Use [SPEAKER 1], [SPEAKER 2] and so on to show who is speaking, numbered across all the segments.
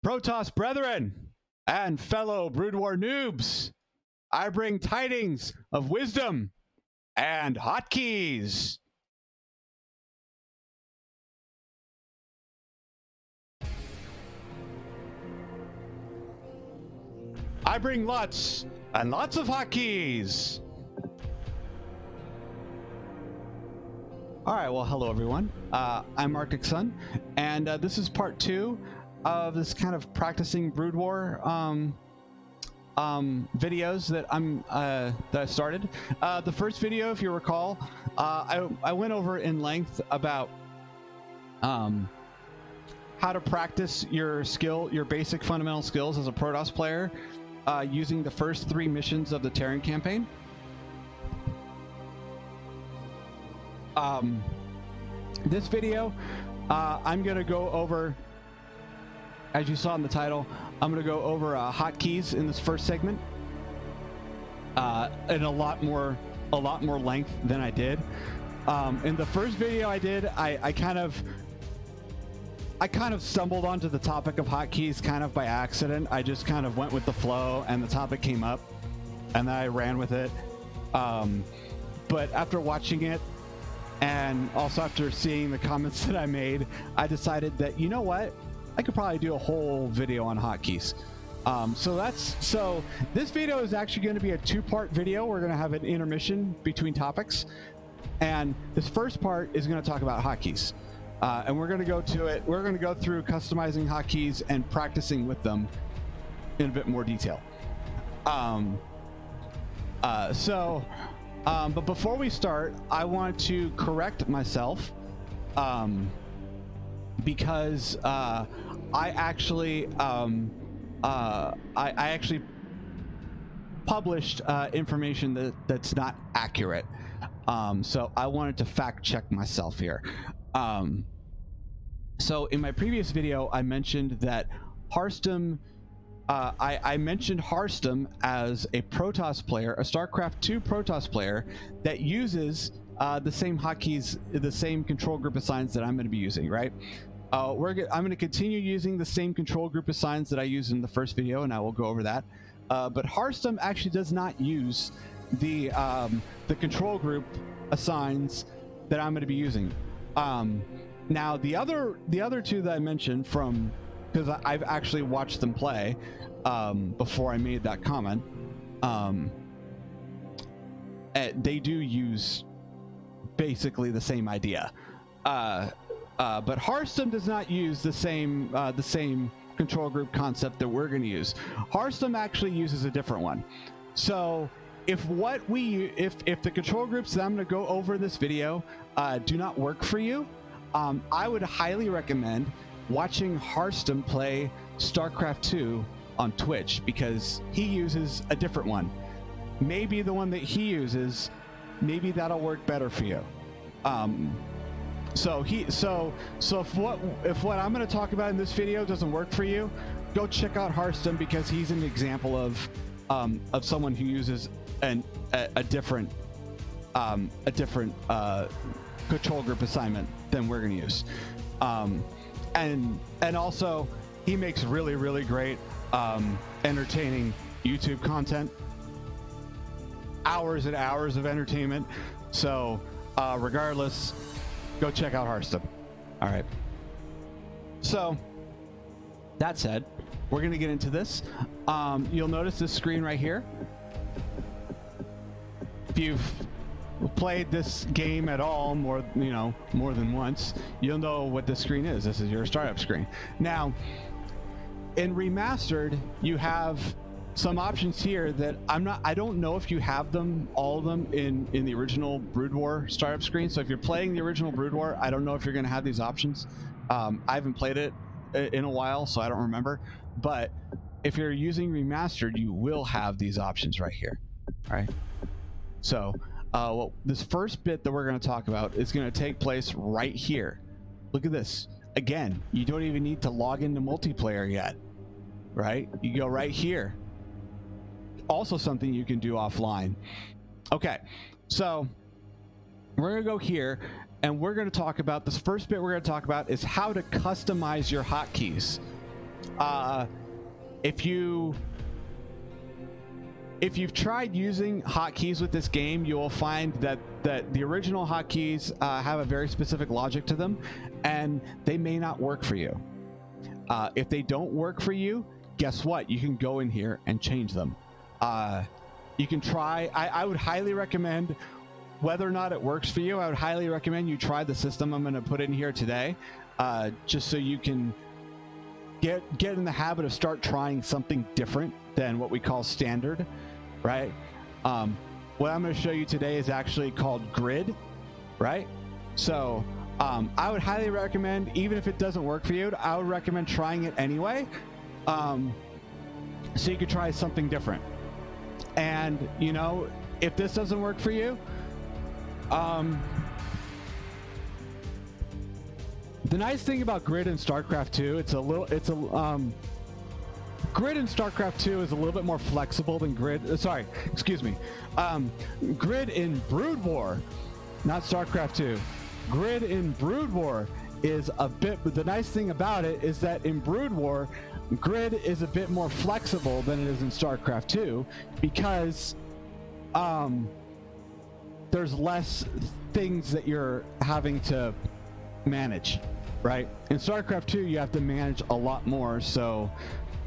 [SPEAKER 1] Protoss brethren and fellow Brood War noobs, I bring tidings of wisdom and hotkeys. I bring lots and lots of hotkeys. All right, well, hello everyone. I'm Arctic Sun, and this is part 2 of this kind of practicing Brood War videos that I started. The first video, if you recall, I went over in length about how to practice your basic fundamental skills as a Protoss player using the first 3 missions of the Terran campaign. This video, I'm gonna go over, as you saw in the title, I'm gonna go over hotkeys in this first segment in a lot more length than I did in the first video I did. I kind of stumbled onto the topic of hotkeys kind of by accident. I just kind of went with the flow, and the topic came up, and then I ran with it. But after watching it, and also after seeing the comments that I made, I decided that, you know what, I could probably do a whole video on hotkeys. So this video is actually going to be a 2-part video. We're going to have an intermission between topics, and this first part is going to talk about hotkeys, and we're going to go to it. We're going to go through customizing hotkeys and practicing with them in a bit more detail. But before we start, I want to correct myself, because I actually published information that's not accurate. So I wanted to fact check myself here. So in my previous video, I mentioned that Harstem. I mentioned Harstem as a Protoss player, a StarCraft 2 Protoss player that uses the same hotkeys, the same control group assigns that I'm going to be using, right? I'm going to continue using the same control group assigns that I used in the first video, and I will go over that. But Harstem actually does not use the control group assigns that I'm going to be using. Now the other 2 that I mentioned, from because I've actually watched them play before I made that comment, they do use basically the same idea, but Harstem does not use the same control group concept that we're going to use. Harstem actually uses a different one. So if the control groups that I'm going to go over in this video do not work for you, I would highly recommend watching Harstem play StarCraft 2 on Twitch, because he uses a different one. Maybe the one that he uses, maybe that'll work better for you. So if what I'm going to talk about in this video doesn't work for you, go check out Harstem, because he's an example of someone who uses a different control group assignment than we're going to use. And also, he makes really great entertaining YouTube content, hours and hours of entertainment. So regardless, go check out Harstem. All right, so that said, we're gonna get into this. You'll notice this screen right here. If you've played this game at all more than once, you'll know what this screen is. This is your startup screen. Now in remastered, you have some options here that I don't know if you have all of them in the original Brood War startup screen. So if you're playing the original Brood War, I don't know if you're going to have these options. I haven't played it in a while, so I don't remember, but if you're using remastered, you will have these options right here. All right, so well, this first bit that we're going to talk about is going to take place right here. Look at this. Again, you don't even need to log into multiplayer yet, right? You go right here. Also something you can do offline. Okay, so we're going to go here, and we're going to talk about this first bit. We're going to talk about is how to customize your hotkeys. If you've tried using hotkeys with this game, you will find that the original hotkeys have a very specific logic to them, and they may not work for you. If they don't work for you, guess what? You can go in here and change them. You can try. I would highly recommend, whether or not it works for you, I would highly recommend you try the system I'm going to put in here today, just so you can get in the habit of start trying something different than what we call standard, right? What I'm going to show you today is actually called Grid, right? So I would highly recommend, even if it doesn't work for you, I would recommend trying it anyway, so you could try something different. And you know, if this doesn't work for you, the nice thing about Grid in StarCraft 2, Grid in StarCraft 2 is a little bit more flexible than Grid. Grid in Brood War, not StarCraft 2. Grid in Brood War is a bit. The nice thing about it is that in Brood War, Grid is a bit more flexible than it is in StarCraft 2 because there's less things that you're having to manage, right? In StarCraft 2, you have to manage a lot more. So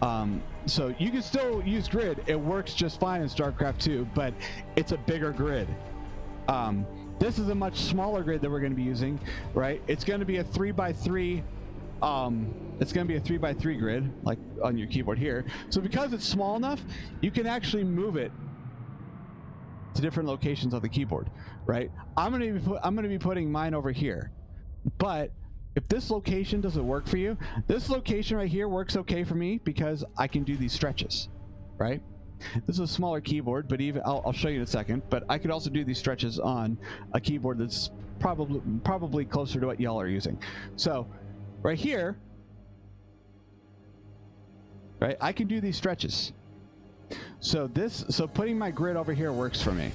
[SPEAKER 1] you can still use Grid. It works just fine in StarCraft 2, but it's a bigger grid. This is a much smaller grid that we're going to be using, right? It's going to be a 3x3. It's going to be a 3x3 grid, like on your keyboard here. So because it's small enough, you can actually move it to different locations on the keyboard, right? I'm going to be putting mine over here, but if this location doesn't work for you, this location right here works okay for me because I can do these stretches, right? This is a smaller keyboard, but even I'll show you in a second, but I could also do these stretches on a keyboard that's probably closer to what y'all are using. So right here, right, I can do these stretches. So putting my grid over here works for me.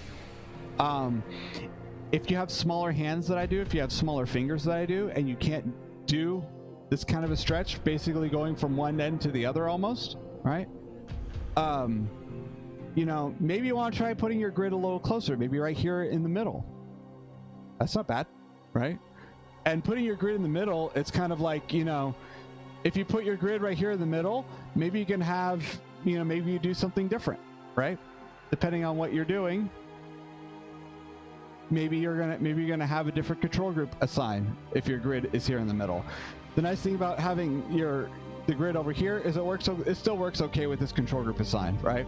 [SPEAKER 1] If you have smaller hands that I do, if you have smaller fingers that I do, and you can't do this kind of a stretch, basically going from one end to the other almost, right? You know, maybe you want to try putting your grid a little closer, maybe right here in the middle. That's not bad, right? And putting your grid in the middle, it's kind of like, you know, if you put your grid right here in the middle, maybe you can have, you know, maybe you do something different, right? Depending on what you're doing, maybe you're gonna have a different control group assigned if your grid is here in the middle. The nice thing about having the grid over here is it still works okay with this control group assigned, right?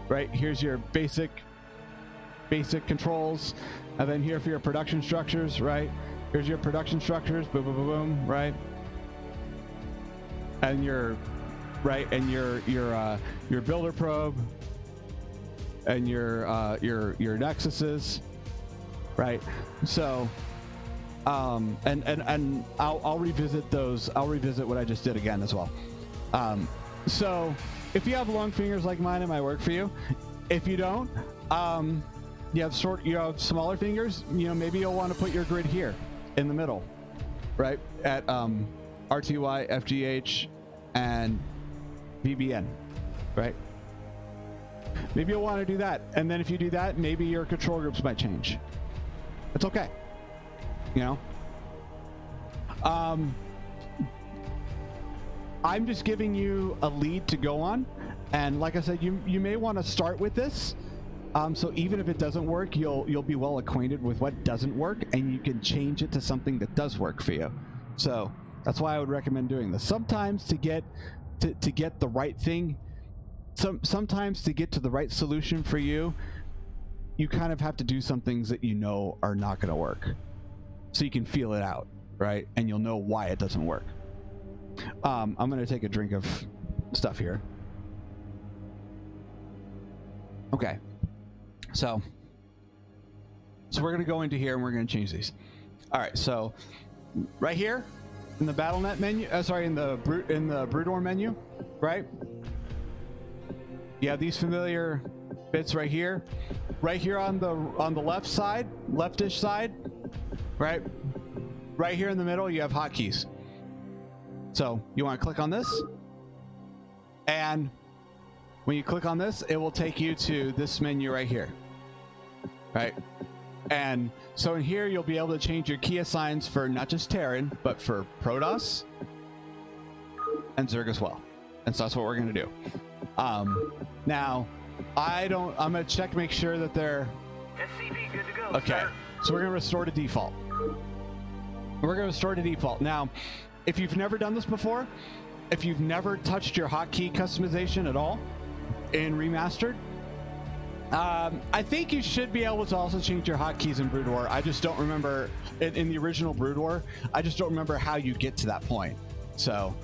[SPEAKER 1] Right, here's your basic controls, and then here for your production structures, right? Here's your production structures, boom, boom, boom, boom, right? And your builder probe, and your nexuses, right? So, and I'll revisit those. I'll revisit what I just did again as well. So if you have long fingers like mine, it might work for you. If you don't, you have smaller fingers, you know, maybe you'll want to put your grid here in the middle, right? At RTY, FGH, and VBN, right? Maybe you'll want to do that. And then if you do that, maybe your control groups might change. It's okay, you know? I'm just giving you a lead to go on, and like I said, you may want to start with this, so even if it doesn't work, you'll be well acquainted with what doesn't work, and you can change it to something that does work for you. So that's why I would recommend doing this. Sometimes to get the right thing, sometimes to get to the right solution for you, you kind of have to do some things that you know are not going to work, so you can feel it out, right? And you'll know why it doesn't work. I'm going to take a drink of stuff here. Okay. So we're going to go into here and we're going to change these. All right. So right here in the BattleNet menu, in the Brood War menu, right? You have these familiar bits right here on the left side, leftish side, right? Right here in the middle, you have hotkeys. So you want to click on this, And when you click on this, it will take you to this menu right here, right? And so in here, you'll be able to change your key assigns for not just Terran, but for Protoss and Zerg as well. And so that's what we're going to do. Now, I'm going to check to make sure that they're...
[SPEAKER 2] SCV good to go,
[SPEAKER 1] okay,
[SPEAKER 2] sir.
[SPEAKER 1] so we're going to restore to default. We're going to restore to default. Now, if you've never done this before, if you've never touched your hotkey customization at all in Remastered, I think you should be able to also change your hotkeys in Brood War. I just don't remember, in the original Brood War, I just don't remember how you get to that point. So,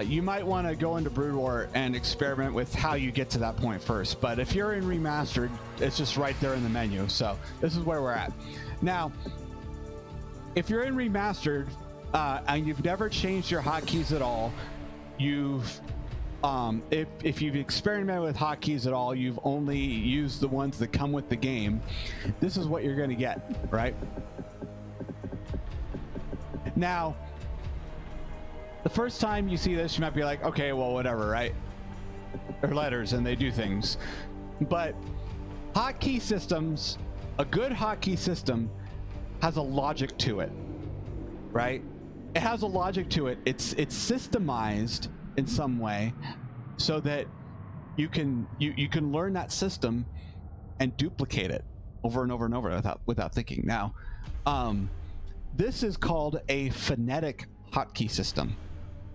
[SPEAKER 1] you might want to go into Brood War and experiment with how you get to that point first. But if you're in Remastered, it's just right there in the menu. So this is where we're at. Now, if you're in Remastered and you've never changed your hotkeys at all, if you've experimented with hotkeys at all, you've only used the ones that come with the game, this is what you're going to get, right? Now, the first time you see this, you might be like, okay, well, whatever, right? They're letters and they do things. But hotkey systems, a good hotkey system has a logic to it, right? It has a logic to it. It's systemized in some way so that you can learn that system and duplicate it over and over and over without thinking. Now, this is called a phonetic hotkey system.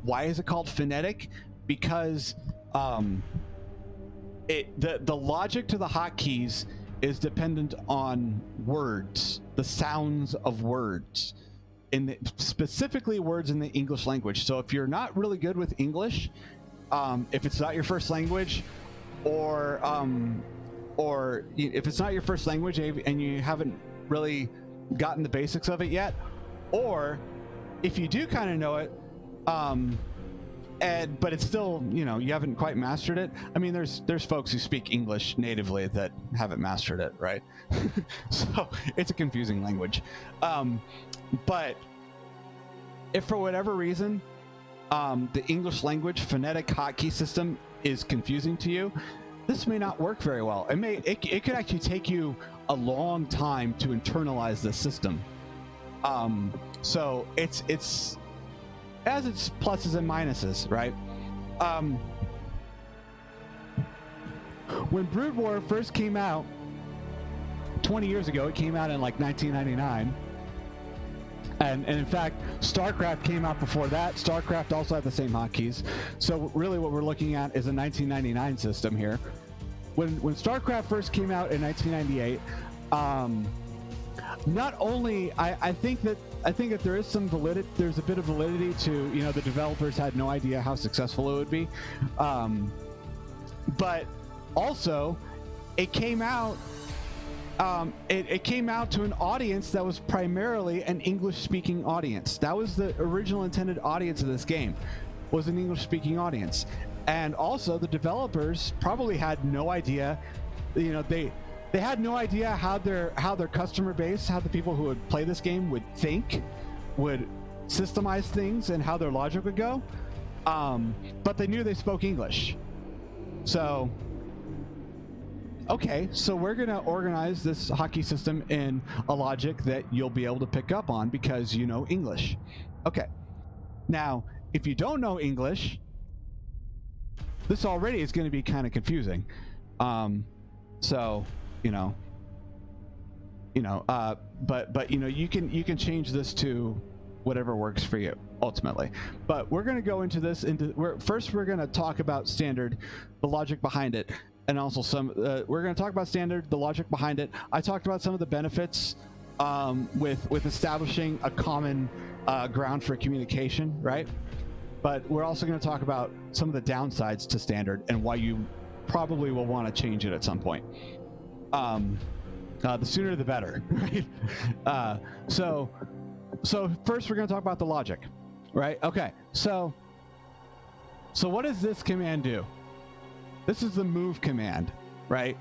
[SPEAKER 1] Why is it called phonetic? Because the logic to the hotkeys is dependent on words, the sounds of words, specifically words in the English language. So if you're not really good with English, if it's not your first language, or if it's not your first language and you haven't really gotten the basics of it yet, or if you do kind of know it, but it's still, you haven't quite mastered it. I mean, there's folks who speak English natively that haven't mastered it, right? So it's a confusing language. But if for whatever reason, the English language phonetic hotkey system is confusing to you, this may not work very well. It could actually take you a long time to internalize the system. So it has its pluses and minuses, right? When Brood War first came out 20 years ago, it came out in like 1999. And in fact, StarCraft came out before that. StarCraft also had the same hotkeys. So really what we're looking at is a 1999 system here. When StarCraft first came out in 1998, not only I think that there is some validity. There's a bit of validity to, the developers had no idea how successful it would be, but also it came out. It came out to an audience that was primarily an English-speaking audience. That was the original intended audience of this game, was an English-speaking audience, and also the developers probably had no idea. They had no idea how their customer base, how the people who would play this game would think, would systemize things, and how their logic would go. But they knew they spoke English. So, okay, so we're going to organize this hotkey system in a logic that you'll be able to pick up on because you know English. Okay. Now, if you don't know English, this already is going to be kind of confusing. So, but you can change this to whatever works for you ultimately. But we're going to go into this. First, we're going to talk about standard, the logic behind it, and also we're going to talk about standard, the logic behind it. I talked about some of the benefits with establishing a common ground for communication, right? But we're also going to talk about some of the downsides to standard and why you probably will want to change it at some point. The sooner the better, right? So first we're going to talk about the logic, right? Okay, so what does this command do? This is the move command, right?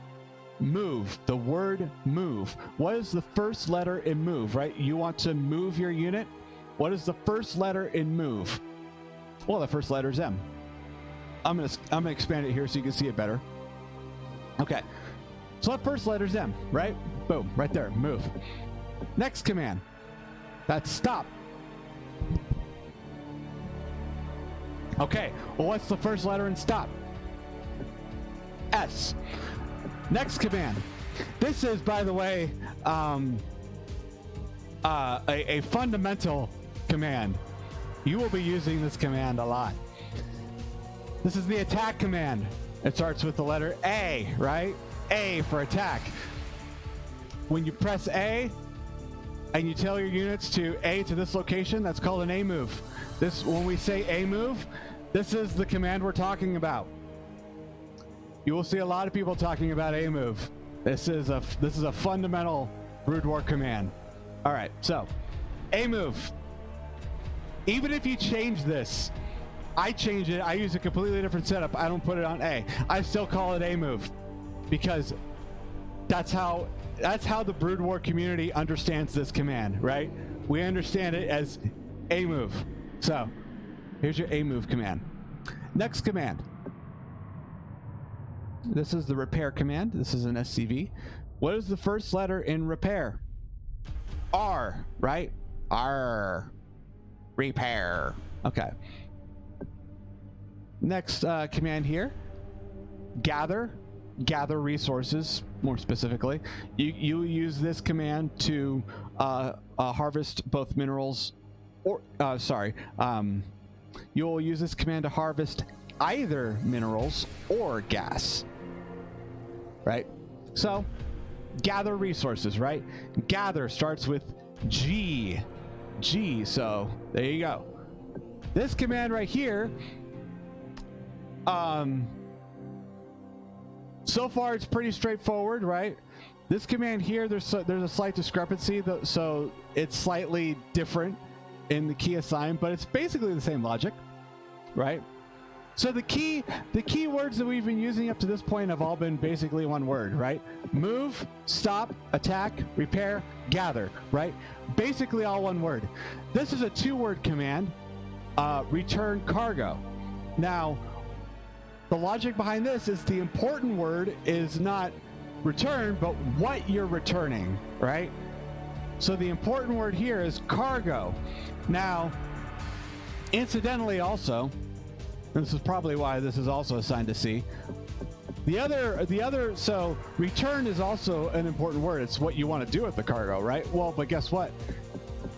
[SPEAKER 1] Move, the word move. What is the first letter in move, right? You want to move your unit. What is the first letter in move? Well, the first letter is M. I'm gonna expand it here so you can see it better. Okay. So that first letter is M, right? Boom, right there. Move. Next command. That's stop. Okay. Well, what's the first letter in stop? S. Next command. This is, by the way, a fundamental command. You will be using this command a lot. This is the attack command. It starts with the letter A, right? A for attack. When you press A and you tell your units to A to this location, that's called an A move. When we say A move, this is the command we're talking about. You will see a lot of people talking about A move. This is a fundamental Brood War command. All right, so A move. Even if you change this, I change it. I use a completely different setup. I don't put it on A. I still call it A move because that's how the Brood War community understands this command, right? We understand it as A move. So here's your A move command. Next command. This is the repair command. This is an SCV. What is the first letter in repair? R, right? R. Repair. Okay. Next command here. Gather resources, more specifically. You use this command to harvest both minerals or you'll use this command to harvest either minerals or gas, right? So gather resources, right? Gather starts with G, so there you go. This command right here, so far it's pretty straightforward, right? This command here, there's a slight discrepancy, so it's slightly different in the key assign, but it's basically the same logic, right? So the key words that we've been using up to this point have all been basically one word, right? Move, stop, attack, repair, gather, right? Basically all one word. This is a 2-word command, return cargo. Now, the logic behind this is the important word is not return, but what you're returning, right? So the important word here is cargo. Now, incidentally also, this is probably why this is also assigned to C. So return is also an important word. It's what you want to do with the cargo, right? Well, but guess what?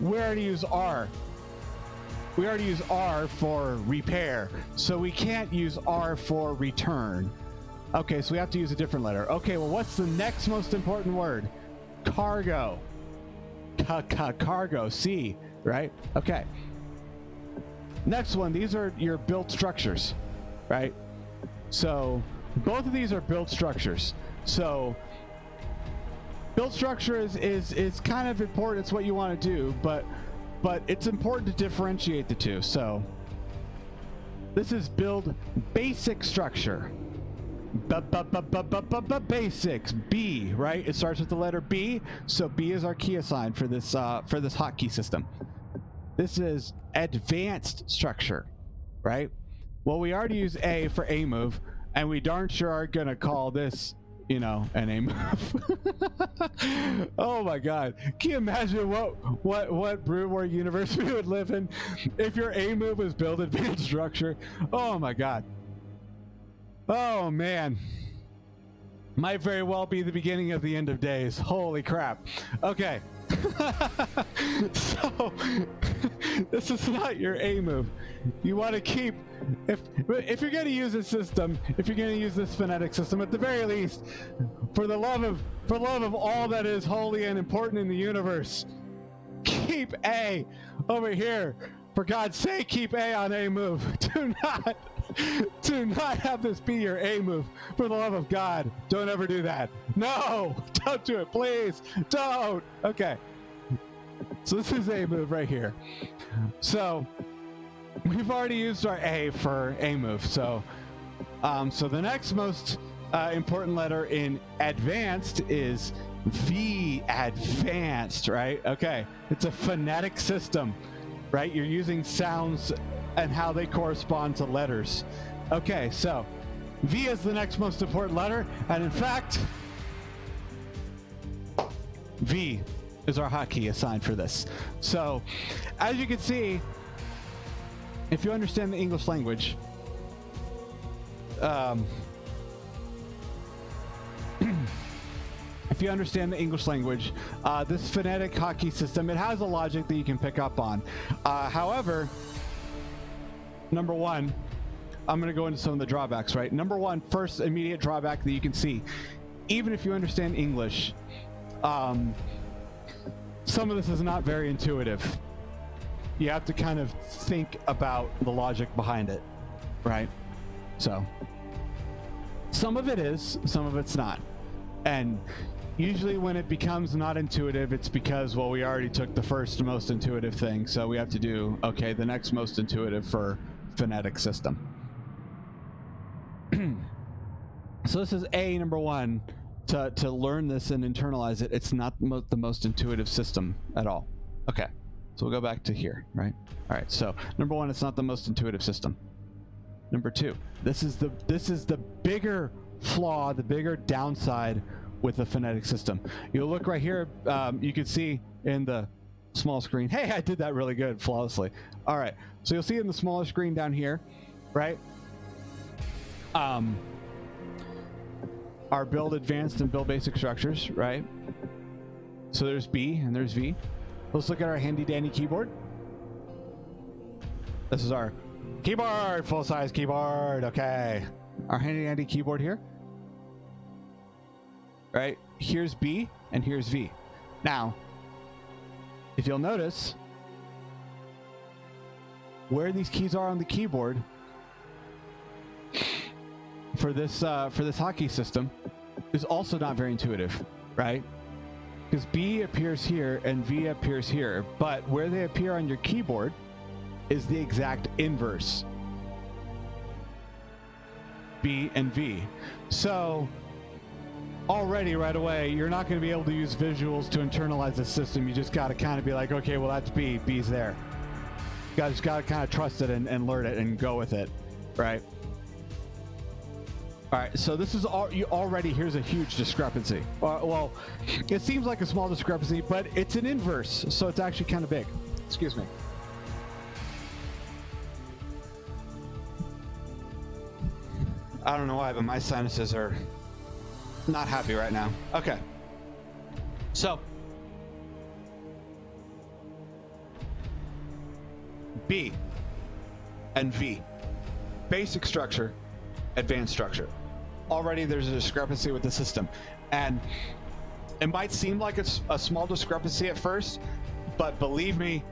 [SPEAKER 1] We already use R. We already use R for repair, so we can't use R for return. Okay, so we have to use a different letter. Okay, well, what's the next most important word? Cargo. Cargo, C, right? Okay. Next one, these are your built structures, right? So both of these are built structures. So built structure is kind of important. It's what you want to do, but it's important to differentiate the two. So this is build basic structure. Basics, B, right? It starts with the letter B, so B is our key assign for this hotkey system. This is advanced structure, right? Well, we already use A for A move, and we darn sure are gonna call this, an A move. Oh my God! Can you imagine what Brood War universe we would live in if your A move was build advanced structure? Oh my God! Oh man! Might very well be the beginning of the end of days. Holy crap! Okay. So this is not your A move. You want to keep, if you're going to use this system, if you're going to use this phonetic system, at the very least, for the love of all that is holy and important in the universe, keep A over here. For God's sake, keep A on A move. Do not have this be your A move. For the love of God, don't ever do that. No, don't do it, please. Don't. Okay. So this is A move right here. So we've already used our A for A move. So the next most important letter in advanced is V, advanced, right? Okay. It's a phonetic system, right? You're using sounds and how they correspond to letters. Okay, so V is the next most important letter, and in fact, V is our hotkey assigned for this. So, as you can see, if you understand the English language, this phonetic hotkey system, it has a logic that you can pick up on. However, number one, I'm going to go into some of the drawbacks, right? Number one, first immediate drawback that you can see, even if you understand English, some of this is not very intuitive. You have to kind of think about the logic behind it, right? So some of it is, some of it's not. And usually when it becomes not intuitive, it's because, well, we already took the first most intuitive thing, so we have to do, okay, the next most intuitive for phonetic system. So this is A, number one, to learn this and internalize it. It's not the most intuitive system at all. Okay, so we'll go back to here, right? All right, so number one, it's not the most intuitive system. Number two, this is the bigger flaw, the bigger downside with the phonetic system. You'll look right here, you can see in the small screen, hey, I did that really good, flawlessly. All right, so you'll see in the smaller screen down here, right? Our build advanced and build basic structures, right? So there's B and there's V. Let's look at our handy dandy keyboard. This is our keyboard, full size keyboard. Okay, our handy dandy keyboard here, right? Here's B and here's V. Now, if you'll notice where these keys are on the keyboard for this hotkey system is also not very intuitive, right? Because B appears here and V appears here, but where they appear on your keyboard is the exact inverse. B and V. So already right away, you're not going to be able to use visuals to internalize the system. You just got to kind of be like, okay, well, that's B. B's there. You just got to kind of trust it and learn it and go with it, right? All right, so this is already, here's a huge discrepancy. Well, it seems like a small discrepancy, but it's an inverse, so it's actually kind of big. Excuse me. I don't know why, but my sinuses are not happy right now. Okay. So, B and V. Basic structure, advanced structure. Already there's a discrepancy with the system. And it might seem like it's a small discrepancy at first, but believe me,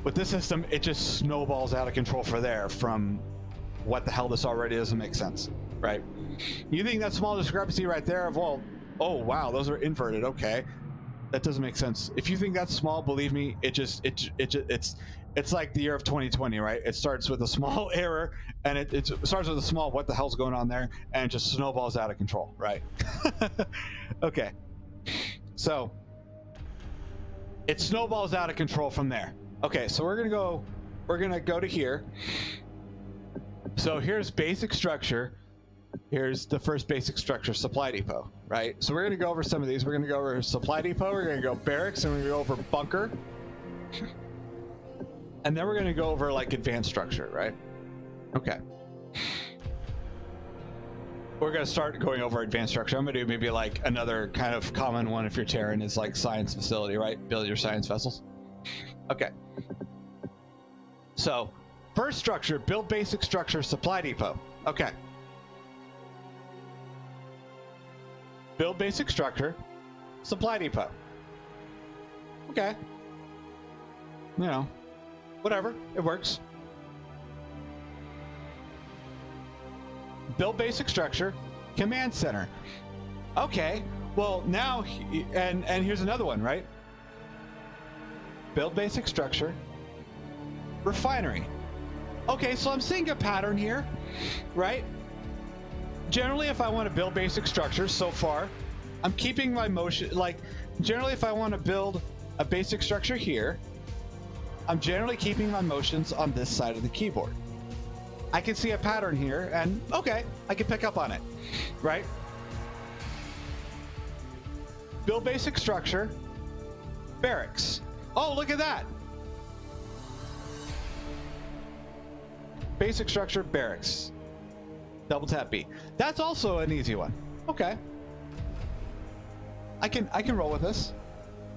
[SPEAKER 1] with this system, it just snowballs out of control from what the hell this already doesn't make sense, right? You think that small discrepancy right there of, well, oh wow, those are inverted, okay. That doesn't make sense. If you think that's small, believe me, it's like the year of 2020, right? It starts with a small error, and it starts with a small what the hell's going on there, and it just snowballs out of control, right? Okay, so it snowballs out of control from there. Okay, so we're gonna go to here. So here's basic structure. Here's the first basic structure, supply depot, right? So we're gonna go over some of these. We're gonna go over supply depot, we're gonna go barracks, and we're gonna go over bunker. And then we're gonna go over like advanced structure, right? Okay. We're gonna start going over advanced structure. I'm gonna do maybe like another kind of common one if you're Terran is like science facility, right? Build your science vessels. Okay. So first structure, build basic structure, supply depot. Okay. Build basic structure, supply depot. Okay. You know, whatever, it works. Build basic structure, command center. Okay, well now, and here's another one, right? Build basic structure, refinery. Okay, so I'm seeing a pattern here, right? Generally, if I want to build basic structures, so far, I'm keeping my motion, like, generally if I want to build a basic structure here, I'm generally keeping my motions on this side of the keyboard. I can see a pattern here, and okay, I can pick up on it, right? Build basic structure, barracks. Oh, look at that. Basic structure, barracks. Double tap B. That's also an easy one. Okay. I can roll with this,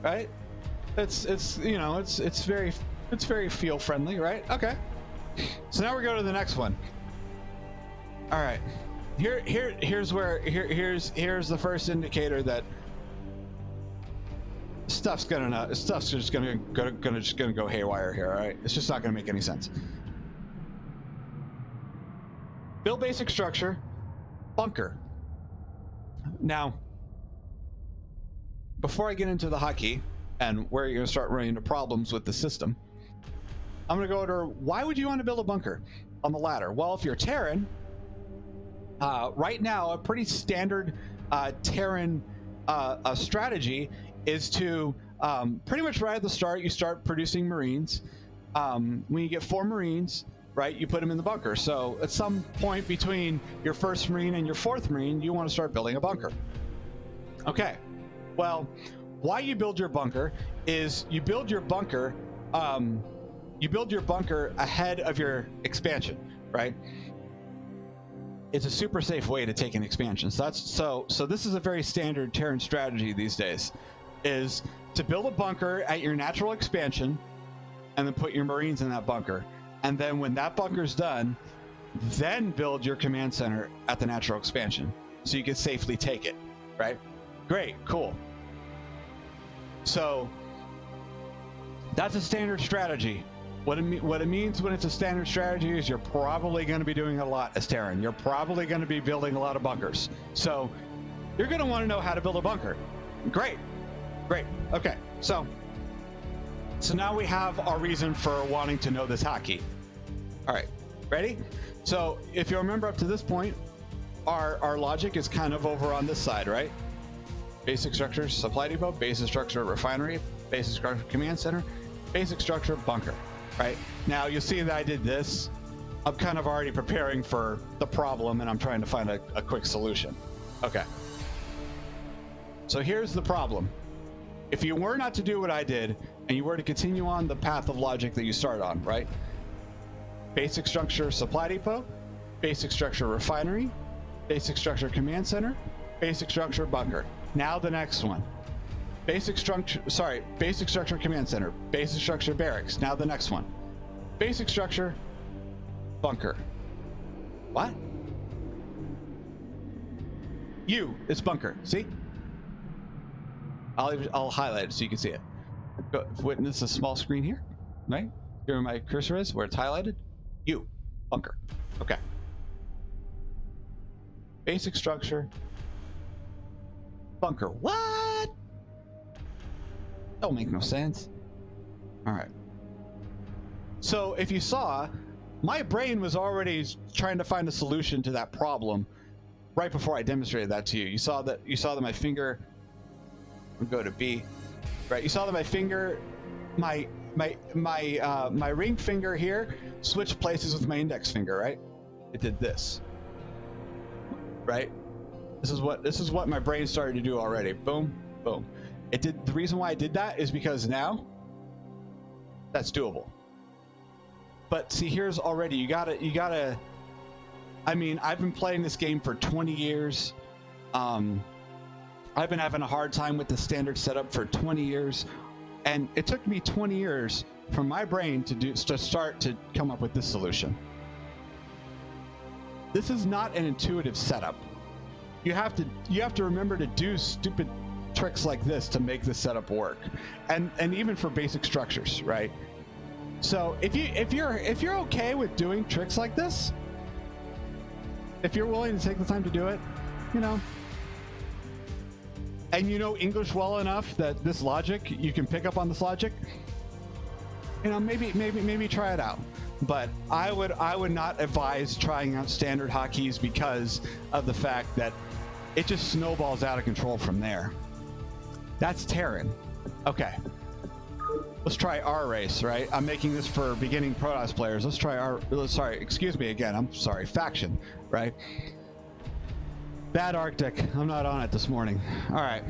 [SPEAKER 1] right? It's you know, it's very feel friendly, right? Okay. So now we go to the next one. All right. Here's the first indicator that stuff's just gonna go haywire here. All right. It's just not gonna make any sense. Build basic structure, bunker. Now, before I get into the hotkey and where you're gonna start running into problems with the system, I'm gonna go to why would you want to build a bunker on the ladder? Well, if you're Terran, right now a pretty standard Terran strategy is to pretty much right at the start you start producing Marines. When you get 4 Marines, right, you put them in the bunker. So at some point between your first Marine and your 4th Marine, you want to start building a bunker. Okay, well, why you build your bunker is you build your bunker ahead of your expansion, right? It's a super safe way to take an expansion. So this is a very standard Terran strategy these days, is to build a bunker at your natural expansion and then put your Marines in that bunker. And then when that bunker's done, then build your command center at the natural expansion so you can safely take it, right? Great, cool. So that's a standard strategy. What it means when it's a standard strategy is you're probably going to be doing a lot as Terran. You're probably going to be building a lot of bunkers. So you're going to want to know how to build a bunker. Great. Okay, so now we have our reason for wanting to know this hotkey. All right, ready? So if you remember up to this point, our logic is kind of over on this side, right? Basic structure, supply depot, basic structure, refinery, basic structure, command center, basic structure, bunker, right? Now you'll see that I did this. I'm kind of already preparing for the problem and I'm trying to find a quick solution. Okay. So here's the problem. If you were not to do what I did and you were to continue on the path of logic that you start on, right? Basic structure, supply depot, basic structure, refinery, basic structure, command center, basic structure, bunker. Now the next one. Basic structure, command center, basic structure, barracks. Now the next one. Basic structure, bunker. What? It's bunker. See? I'll highlight it so you can see it. Witness a small screen here, right? Here where my cursor is, where it's highlighted. Bunker. Okay. Basic structure, bunker. What? Don't make no sense. All right. So if you saw, my brain was already trying to find a solution to that problem right before I demonstrated that to you. You saw that my finger. We'll go to B. Right. You saw that my finger, my ring finger here switched places with my index finger, right? It did this. Right? This is what my brain started to do already. Boom, boom. It did. The reason why I did that is because now that's doable. But see, here's already you gotta I mean, I've been playing this game for 20 years. I've been having a hard time with the standard setup for 20 years. And it took me 20 years for my brain to start to come up with this solution. This is not an intuitive setup. You have to remember to do stupid tricks like this to make the setup work, and even for basic structures, right? So if you're okay with doing tricks like this, if you're willing to take the time to do it, you know, and you know English well enough that this logic, you can pick up on this logic, you know, maybe try it out. But I would not advise trying out standard hotkeys because of the fact that it just snowballs out of control from there. That's Terran. Okay. let's try our race, right? I'm making this for beginning Protoss players. Let's try our, sorry, excuse me again. I'm sorry, faction, right? Bad Arctic. I'm not on it this morning. All right.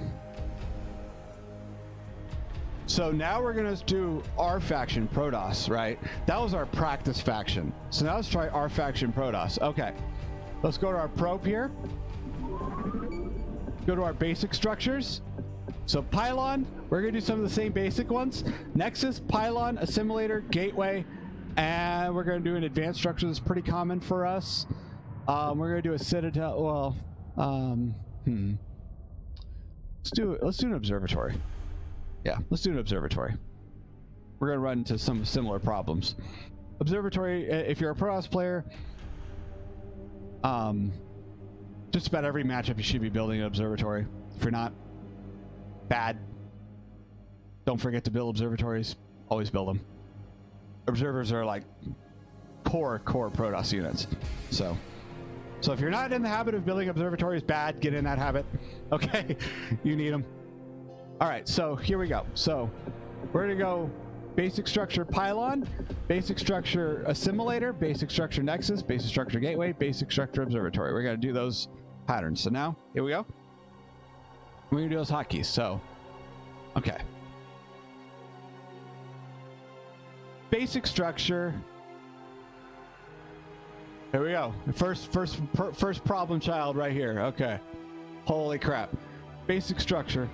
[SPEAKER 1] So now we're going to do our faction, Protoss, right? That was our practice faction. So now let's try our faction, Protoss. Okay. Let's go to our probe here. Go to our basic structures. So pylon, we're going to do some of the same basic ones. Nexus, pylon, assimilator, gateway, and we're going to do an advanced structure that's pretty common for us. We're going to do a citadel. Well, let's do an observatory. Yeah, let's do an observatory. We're going to run into some similar problems. Observatory, if you're a Protoss player, just about every matchup you should be building an observatory. If you're not, bad. Don't forget to build observatories. Always build them. Observers are like core Protoss units. So if you're not in the habit of building observatories, bad. Get in that habit. Okay, you need them. All right, so here we go. So we're gonna go basic structure pylon, basic structure assimilator, basic structure nexus, basic structure gateway, basic structure observatory. We're gonna do those patterns. So now here we go. We're gonna do those hotkeys. So, okay. Basic structure. Here we go. First problem child right here. Okay. Holy crap. Basic structure.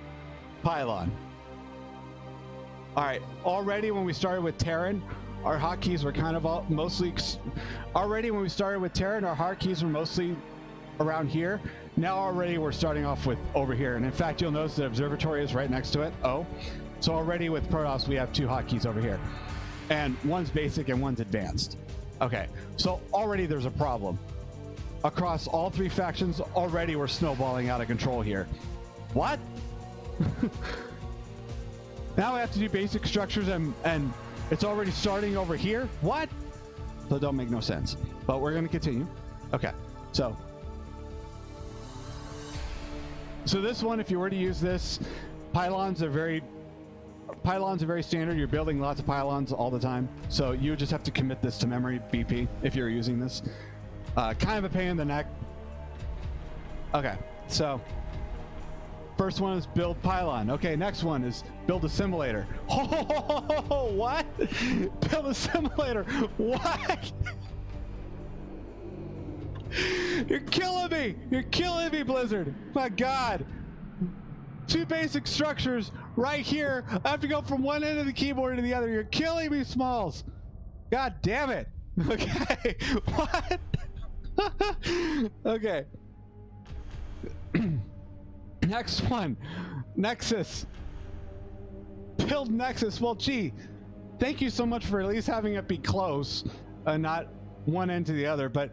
[SPEAKER 1] Pylon. All right. Already when we started with Terran, our hotkeys were kind of mostly. Already when we started with Terran, our hotkeys were mostly around here. Now already we're starting off with over here, and in fact you'll notice the observatory is right next to it. Oh, so already with Protoss we have two hotkeys over here, and one's basic and one's advanced. Okay, so already there's a problem across all three factions. Already we're snowballing out of control here. What? Now we have to do basic structures and it's already starting over here. What? So don't make no sense, but we're going to continue. Okay, so this one, if you were to use this, pylons are very standard. You're building lots of pylons all the time, so you would just have to commit this to memory BP if you're using this. Kind of a pain in the neck. Okay, so first one is build pylon. Okay, next one is build assimilator. Oh, what? Build assimilator. What? You're killing me! You're killing me, Blizzard! My God! Two basic structures right here. I have to go from one end of the keyboard to the other. You're killing me, Smalls! God damn it! Okay, what? Okay. Next one. Nexus. Build Nexus. Well, gee, thank you so much for at least having it be close, not one end to the other, but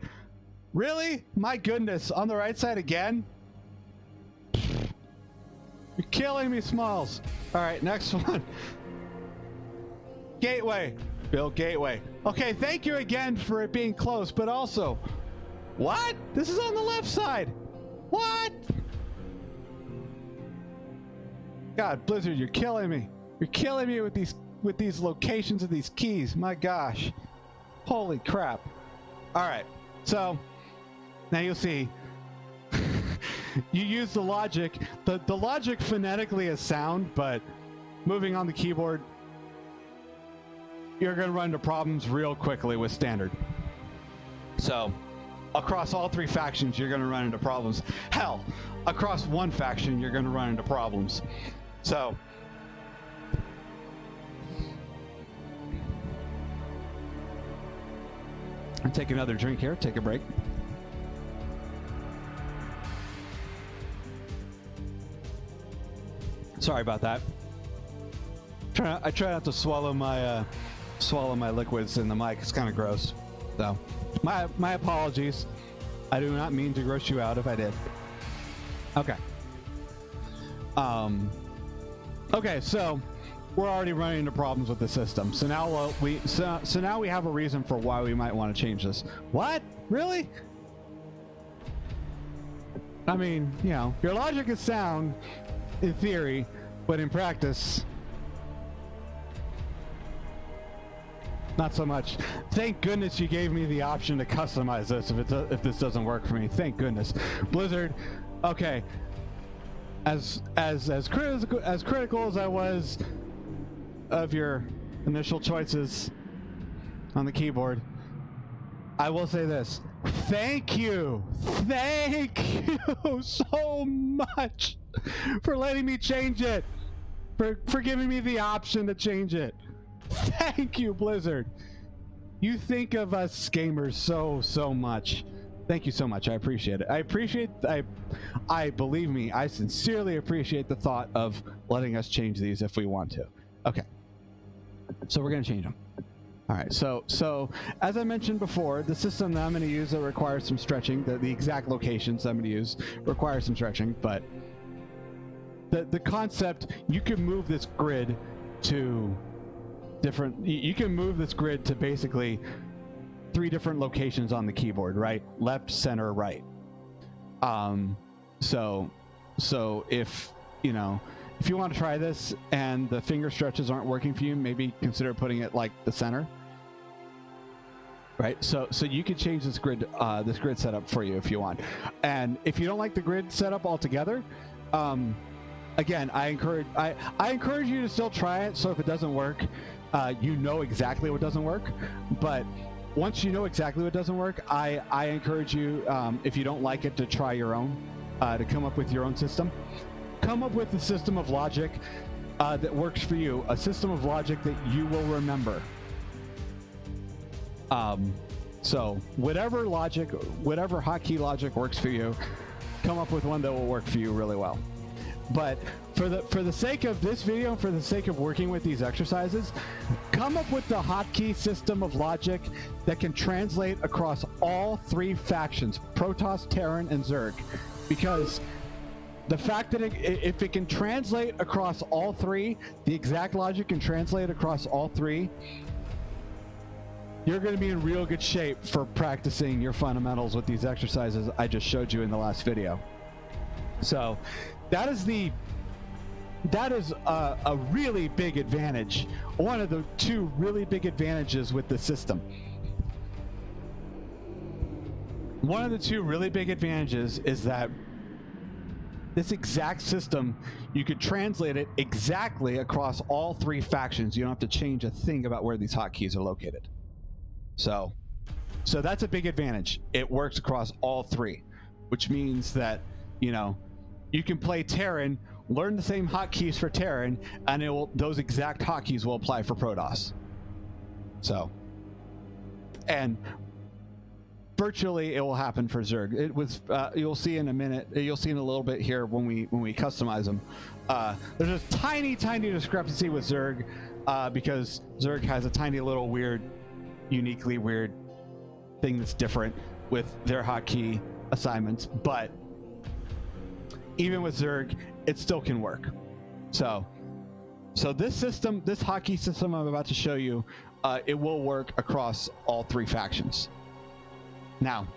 [SPEAKER 1] really? My goodness, on the right side again? You're killing me, Smalls. All right, next one. Gateway. Build gateway. Okay, thank you again for it being close, but also, what? This is on the left side. What? God, Blizzard, you're killing me. You're killing me with these locations of these keys. My gosh. Holy crap. All right, so now you'll see. You use the logic. The logic phonetically is sound, but moving on the keyboard, you're going to run into problems real quickly with standard. So, across all three factions, you're going to run into problems. Hell, across one faction, you're going to run into problems. So, I'll take another drink here, take a break. Sorry about that. I try not to swallow my liquids in the mic. It's kind of gross. So, my apologies. I do not mean to gross you out if I did. Okay. Okay, so we're already running into problems with the system. So now now we have a reason for why we might want to change this. What? Really? I mean, you know, your logic is sound in theory, but in practice, not so much. Thank goodness you gave me the option to customize this if this doesn't work for me. Thank goodness. Blizzard, okay. As critical as I was of your initial choices on the keyboard, I will say this. Thank you so much for letting me change it, for giving me the option to change it. Thank you, Blizzard. You think of us gamers so much. Thank you so much. I appreciate it. I believe me, I sincerely appreciate the thought of letting us change these if we want to. Okay. So we're going to change them. All right. So as I mentioned before, the system that I'm going to use that requires some stretching, the exact locations I'm going to use require some stretching, but the concept, you can move this grid to different, you can move this grid to basically 3 different locations on the keyboard, right? Left, center, right. So if you want to try this and the finger stretches aren't working for you, maybe consider putting it like the center, right? So you can change this grid setup for you if you want. And if you don't like the grid setup altogether, again, I encourage you to still try it. So if it doesn't work, you know exactly what doesn't work. But once you know exactly what doesn't work, I encourage you, if you don't like it, to try your own, to come up with your own system. Come up with a system of logic that works for you, a system of logic that you will remember. So whatever hotkey logic works for you, come up with one that will work for you really well. But for the sake of this video, for the sake of working with these exercises, come up with the hotkey system of logic that can translate across all 3 factions, Protoss, Terran, and Zerg. Because the fact that if it can translate across all 3, the exact logic can translate across all 3, you're going to be in real good shape for practicing your fundamentals with these exercises I just showed you in the last video. So that is a really big advantage, one of the 2 really big advantages with the system. One of the 2 really big advantages is that this exact system, you could translate it exactly across all 3 factions. You don't have to change a thing about where these hotkeys are located. So that's a big advantage. It works across all 3, which means that, you can play Terran, learn the same hotkeys for Terran, and those exact hotkeys will apply for Protoss. So, and virtually it will happen for Zerg. It was you'll see in a minute. You'll see in a little bit here when we customize them. There's a tiny discrepancy with Zerg because Zerg has a tiny little uniquely weird thing that's different with their hotkey assignments, but even with Zerg, it still can work. So this system, this hotkey system I'm about to show you, it will work across all 3 factions. Now,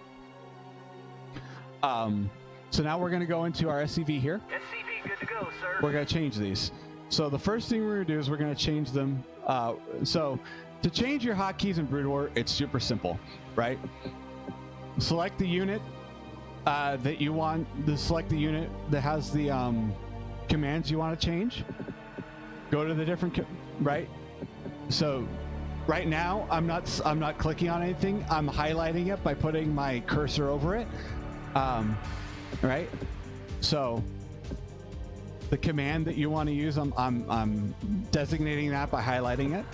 [SPEAKER 1] so now we're going to go into our SCV here.
[SPEAKER 2] SCV good to go, sir.
[SPEAKER 1] We're going to change these. So the first thing we're going to do is we're going to change them. So to change your hotkeys in Brood War, it's super simple, right? Select the unit that you want. Select the unit that has the commands you want to change. Go to the different right. So right now I'm not clicking on anything. I'm highlighting it by putting my cursor over it. Right. So the command that you want to use, I'm designating that by highlighting it.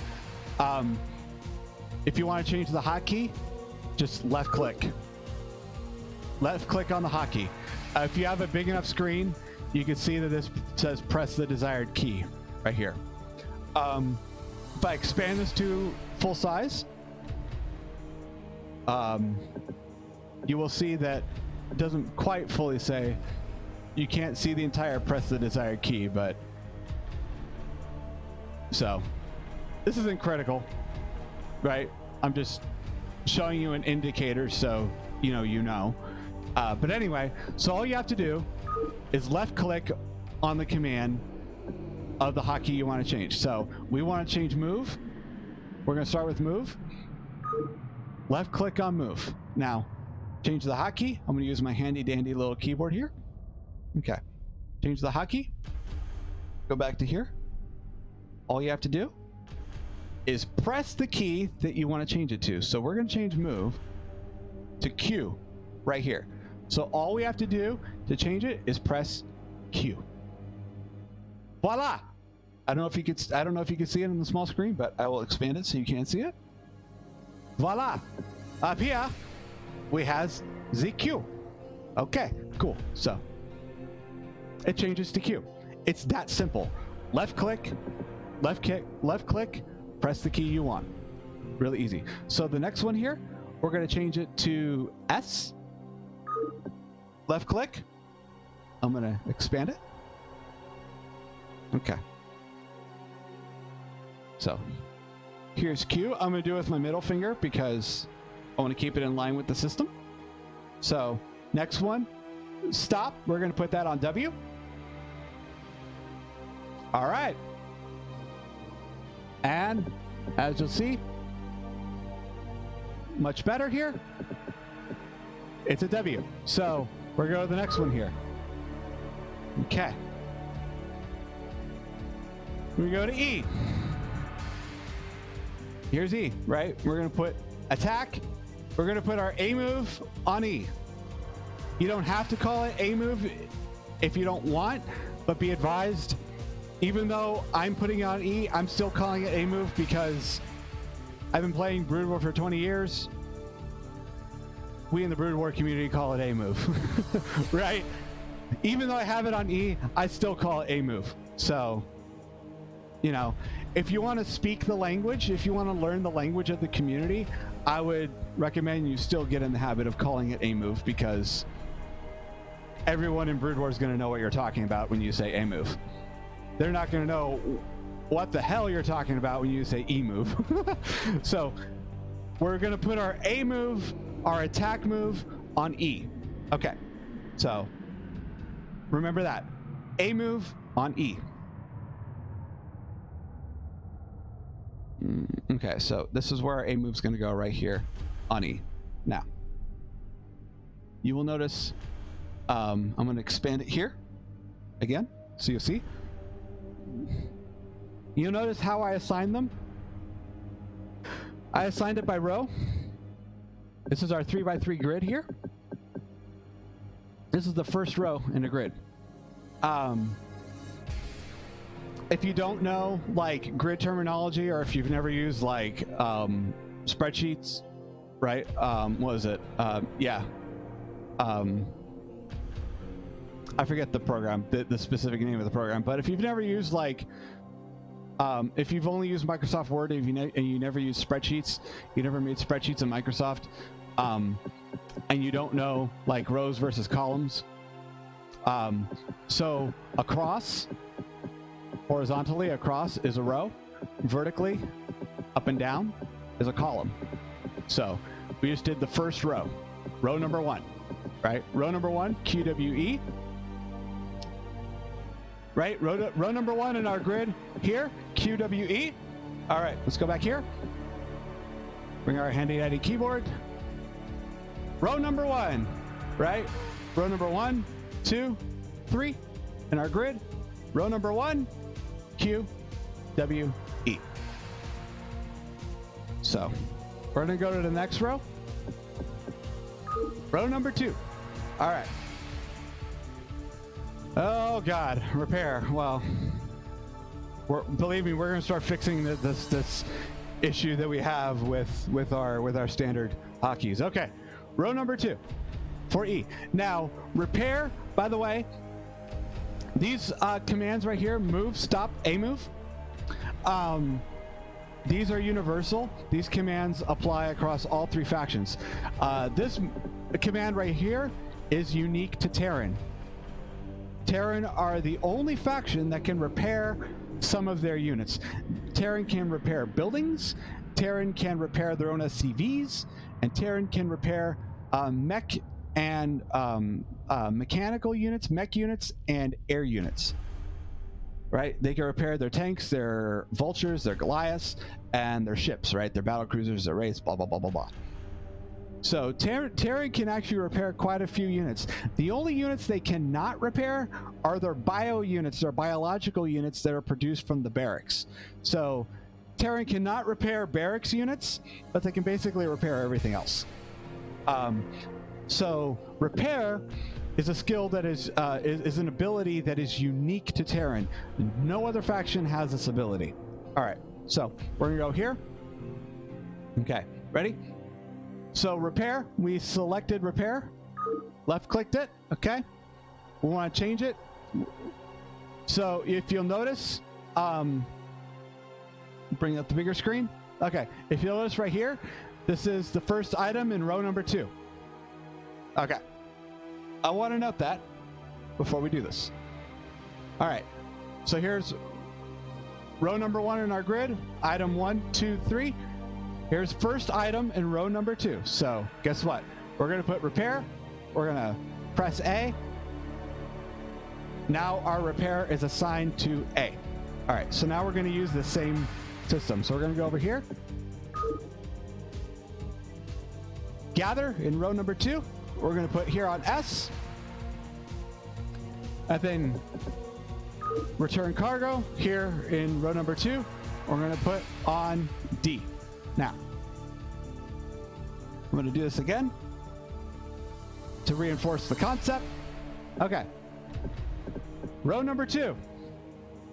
[SPEAKER 1] If you want to change the hotkey, just left click. Left click on the hotkey. If you have a big enough screen, you can see that this says press the desired key right here. If I expand this to full size, you will see that it doesn't quite fully say. You can't see the entire press the desired key, but so this isn't critical, right? I'm just showing you an indicator so you know. But anyway, so all you have to do is left click on the command of the hotkey you want to change. So we want to change move. we're going to start with move. Left click on move. Now, change the hotkey. I'm going to use my handy dandy little keyboard here. Okay. Change the hotkey. Go back to here. All you have to do is press the key that you want to change it to. So we're going to change move to Q right here. So all we have to do to change it is press Q. Voila! I don't know if you could see it on the small screen, but I will expand it so you can see it. Voila! Up here we has the Q. Okay, cool. So it changes to Q. It's that simple. Left click, press the key you want. Really easy. So the next one here, we're going to change it to S. Left click. I'm going to expand it. Okay. So here's Q. I'm going to do it with my middle finger because I want to keep it in line with the system. So next one, stop. We're going to put that on W. All right. And as you'll see, much better here. It's a W. So we're going to the next one here. Okay. We go to E. Here's E, right? We're going to put attack. We're going to put our A move on E. You don't have to call it A move if you don't want, but be advised, even though I'm putting it on E, I'm still calling it A move because I've been playing Brood War for 20 years. We in the Brood War community call it A move, right? Even though I have it on E, I still call it A move. So, you know, if you want to speak the language, if you want to learn the language of the community, I would recommend you still get in the habit of calling it A move because everyone in Brood War is going to know what you're talking about when you say A move. They're not going to know what the hell you're talking about when you say E move. So we're going to put our A move, our attack move on E. Okay. So remember that. A move on E. Okay, so this is where our A move's going to go right here on E. Now, you will notice I'm going to expand it here again, so you'll see. You'll notice how I assigned them. I assigned it by row. This is our 3x3 grid here. This is the first row in the grid. If you don't know like grid terminology, or if you've never used like spreadsheets, right? What is it? Yeah. I forget the program, the specific name of the program, but if you've never used like, if you've only used Microsoft Word and you never used spreadsheets, you never made spreadsheets in Microsoft, and you don't know like rows versus columns. So across, horizontally across is a row, vertically up and down is a column. So we just did the first row, row number 1, right? Row number 1, QWE. Right, row number 1 in our grid here, QWE. All right, let's go back here. Bring our handy dandy keyboard. Row number 1, right? Row number 1, 2, 3 in our grid. Row number 1, QWE. So we're gonna go to the next row. Row number 2. All right. Oh God, repair. Well, believe me, we're gonna start fixing this issue that we have with our standard hotkeys. Okay, row number 2 for E. Now, repair. By the way, these commands right here: move, stop, A move. These are universal. These commands apply across all 3 factions. This command right here is unique to Terran. Terran are the only faction that can repair some of their units. Terran can repair buildings, Terran can repair their own SCVs, and Terran can repair mech and mechanical units, mech units, and air units. right? They can repair their tanks, their vultures, their Goliaths, and their ships, right? Their battle cruisers, their wraiths, blah, blah, blah, blah, blah. So Terran can actually repair quite a few units. The only units they cannot repair are their bio units, their biological units that are produced from the barracks. So Terran cannot repair barracks units, but they can basically repair everything else. So repair is a skill that is an ability that is unique to Terran. No other faction has this ability. All right, so we're gonna go here. Okay, ready? So repair, we selected repair, left clicked it, okay? We want to change it. So if you'll notice, bring up the bigger screen. Okay, if you'll notice right here, this is the first item in row number 2. Okay, I want to note that before we do this. All right, so here's row number 1 in our grid, item 1, 2, 3. Here's first item in row number 2. So guess what? We're going to put repair. We're going to press A. Now our repair is assigned to A. All right, so now we're going to use the same system. So we're going to go over here. Gather in row number 2. We're going to put here on S. And then return cargo here in row number 2. We're going to put on D. Now, I'm going to do this again to reinforce the concept. Okay. Row number 2,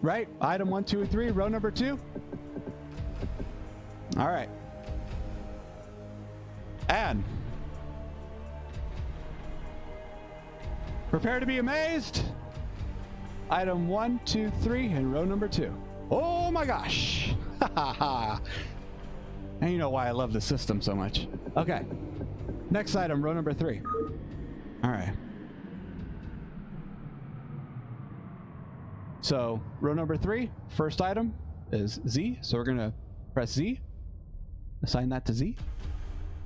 [SPEAKER 1] right? Item 1, 2, and 3, row number 2. All right. And prepare to be amazed. Item 1, 2, 3, and row number 2. Oh my gosh. Ha ha ha. And you know why I love the system so much. Okay. Next item, row number 3. All right. So row number 3, first item is Z. So we're going to press Z, assign that to Z.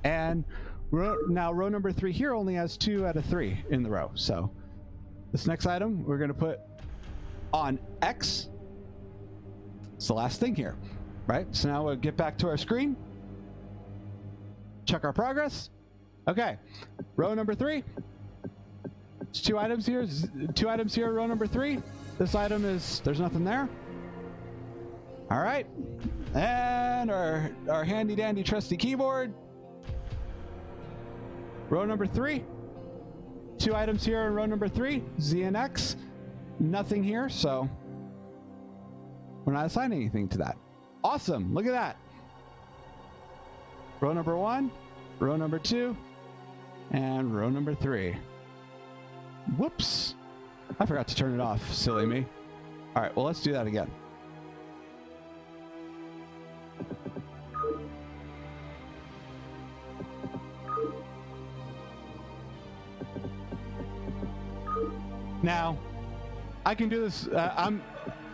[SPEAKER 1] And now row number 3 here only has 2 out of 3 in the row. So this next item we're going to put on X. It's the last thing here. Right, so now we'll get back to our screen. Check our progress. Okay, row number 3. It's 2 items here. 2 items here. Row number 3. This item is there's nothing there. All right, and our handy dandy trusty keyboard. Row number 3. 2 items here in row number 3. Z and X. Nothing here, so we're not assigning anything to that. Awesome, look at that. Row number 1, row number 2, and row number 3. Whoops, I forgot to turn it off, silly me. All right, well, let's do that again. Now, I can do this,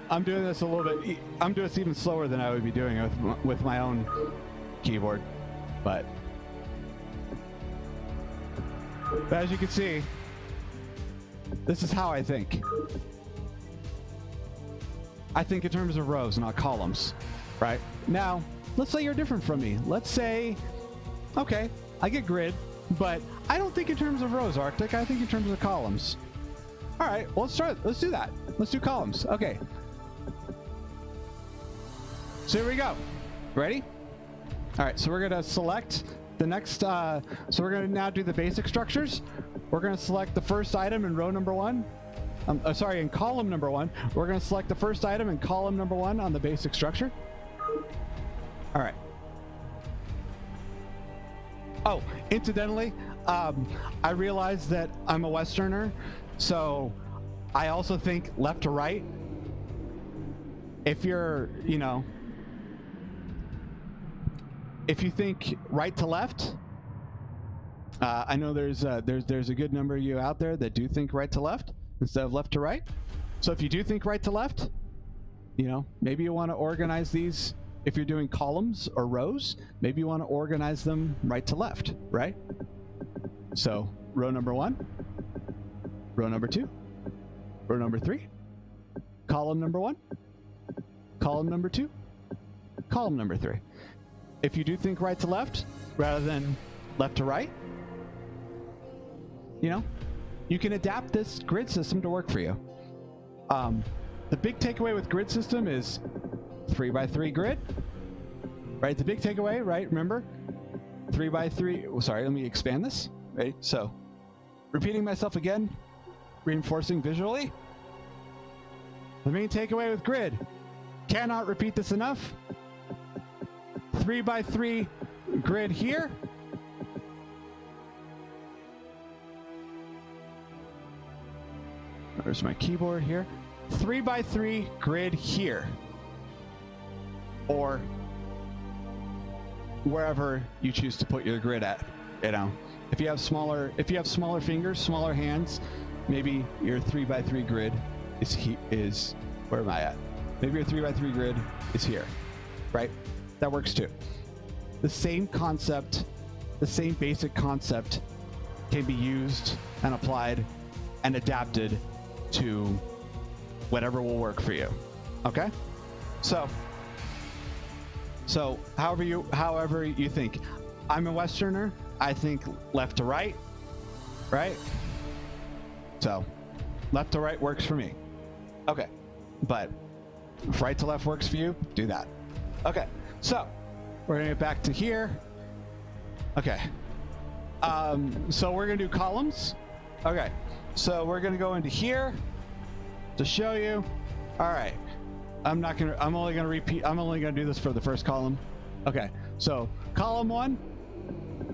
[SPEAKER 1] I'm doing this a little bit. I'm doing this even slower than I would be doing it with my own keyboard, but as you can see, this is how I think. I think in terms of rows, not columns, right? Now, let's say you're different from me. Let's say, okay, I get grid, but I don't think in terms of rows, Arctic. I think in terms of columns. All right, well, let's do that. Let's do columns. Okay. So here we go. Ready? All right, so we're going to select the next, so we're going to now do the basic structures. We're going to select the first item in row number 1. In column number 1. We're going to select the first item in column number 1 on the basic structure. All right. Oh, incidentally, I realized that I'm a Westerner, so I also think left to right. If you're, if you think right to left, I know there's a good number of you out there that do think right to left instead of left to right. So if you do think right to left, maybe you want to organize these. If you're doing columns or rows, maybe you want to organize them right to left, right? So row number 1, row number 2, row number 3, column number 1, column number 2, column number 3. If you do think right to left rather than left to right, you know, you can adapt this grid system to work for you. The big takeaway with grid system is 3x3 grid, right? The big takeaway, right? Remember, 3x3. Oh, sorry, let me expand this, right? So, repeating myself again, reinforcing visually. The main takeaway with grid, cannot repeat this enough. 3x3 grid here. There's my keyboard here. 3x3 grid here, or wherever you choose to put your grid at. You know, if you have smaller fingers, smaller hands, maybe your 3x3 grid is where am I at? Maybe your 3x3 grid is here, right? That works too. The same concept, the same basic concept can be used and applied and adapted to whatever will work for you. Okay? So however you think. I'm a Westerner. I think left to right, right? So left to right works for me. Okay. But if right to left works for you, do that. Okay. So we're gonna get back to here. Okay. So we're gonna do columns. Okay. So we're gonna go into here to show you. All right. I'm only gonna do this for the first column. Okay. So column 1,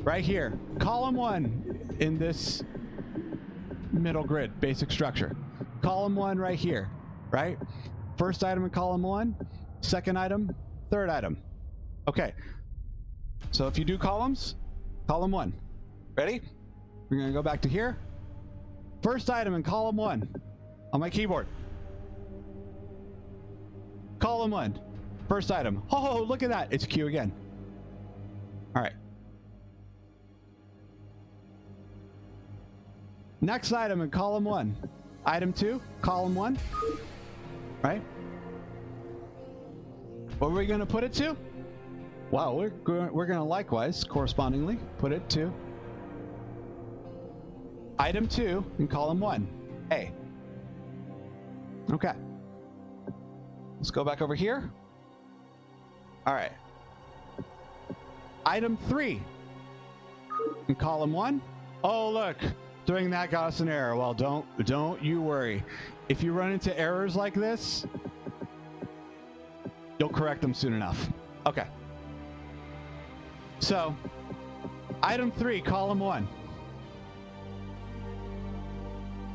[SPEAKER 1] right here. Column 1 in this middle grid, basic structure. Column 1 right here, right? First item in column 1, second item, third item. Okay. So if you do columns, column 1. Ready? We're gonna go back to here. First item in column 1 on my keyboard. Column 1, first item. Oh, look at that. It's Q again. All right. Next item in column 1. Item 2, column 1. Right? What are we going to put it to? Wow, we're going to likewise, correspondingly, put it to item 2 in column 1. A. Okay. Let's go back over here. All right. Item 3 in column 1. Oh, look, doing that got us an error. Well, don't you worry. If you run into errors like this, you'll correct them soon enough. Okay. So, item 3, column 1.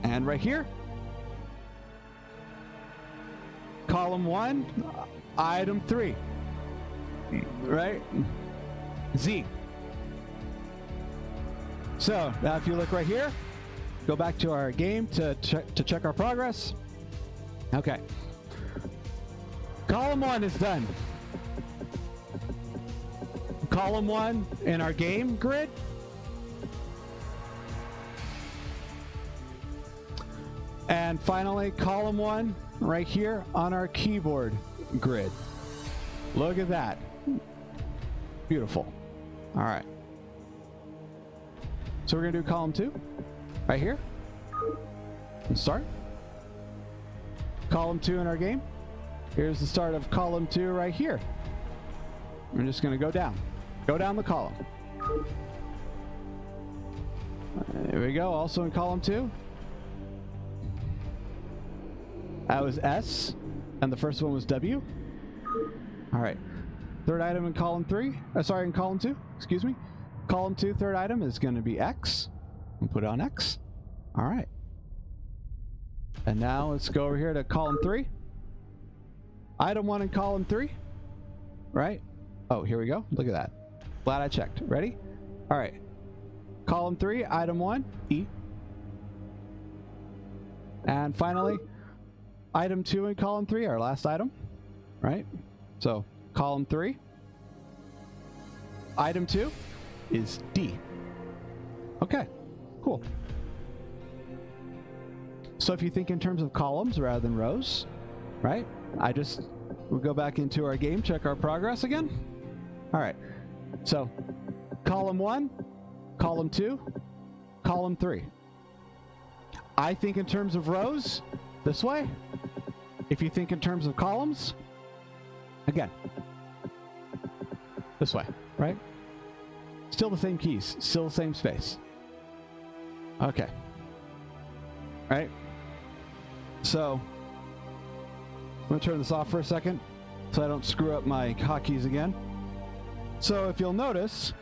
[SPEAKER 1] And right here, column 1, item 3, right? Z. So now if you look right here, go back to our game to check our progress. Okay. Column 1 is done. Column 1 in our game grid. And finally, column 1 right here on our keyboard grid. Look at that. Beautiful. All right. So we're going to do column 2 right here. And start. Column 2 in our game. Here's the start of column 2 right here. We're just going to go down. Go down the column. There we go. Also in column 2. That was S, and the first one was W. All right. Third item in column 3. In column 2. Excuse me. Column 2, third item is going to be X. We'll put it on X. All right. And now let's go over here to column 3. Item 1 in column 3. Right? Oh, here we go. Look at that. Glad I checked. Ready? All right. Column 3, item 1, E. And finally, item 2 in column 3, our last item. Right? So, column 3. Item 2 is D. Okay, cool. So if you think in terms of columns rather than rows, right? We'll go back into our game, check our progress again. All right, so column 1, column 2, column 3. I think in terms of rows, this way. If you think in terms of columns, again, this way, right? Still the same keys, still the same space. Okay. Right? So, I'm going to turn this off for a second so I don't screw up my hotkeys again. So, if you'll notice,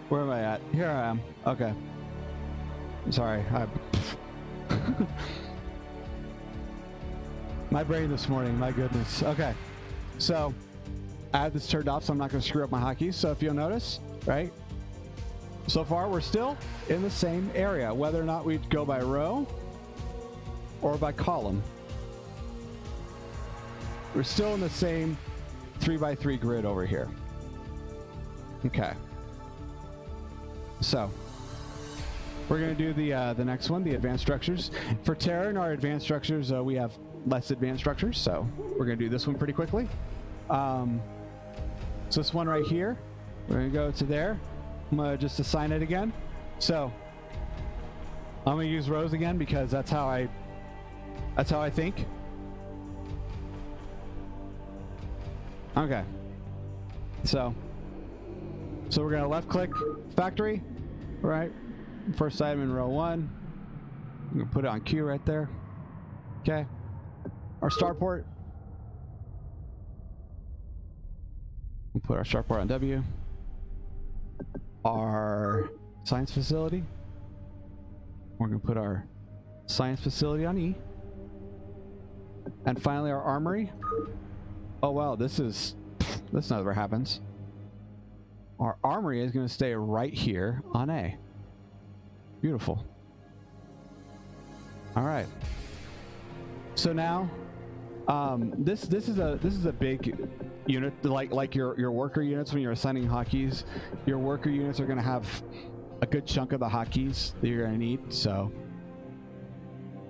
[SPEAKER 1] where am I at? Here I am. Okay. I'm sorry. My brain this morning, my goodness. Okay. So, I have this turned off so I'm not going to screw up my hotkeys. So, if you'll notice, right? So far, we're still in the same area, whether or not we go by row or by column. We're still in the same 3x3 grid over here. Okay. So, we're going to do the next one, the advanced structures. For Terran, our advanced structures, we have less advanced structures, so we're going to do this one pretty quickly. So this one right here, we're going to go to there. I'm going to just assign it again. So I'm going to use rows again because that's how I think. Okay. So we're going to left click factory, right? First item in row 1. I'm going to put it on Q right there. Okay. Our starport. We'll put our starport on W. Our science facility. We're going to put our science facility on E. And finally our armory. Oh wow, this never happens. Our armory is going to stay right here on A. Beautiful. All right. So now, this is a big unit, like your worker units. When you're assigning hotkeys, your worker units are going to have a good chunk of the hotkeys that you're going to need. So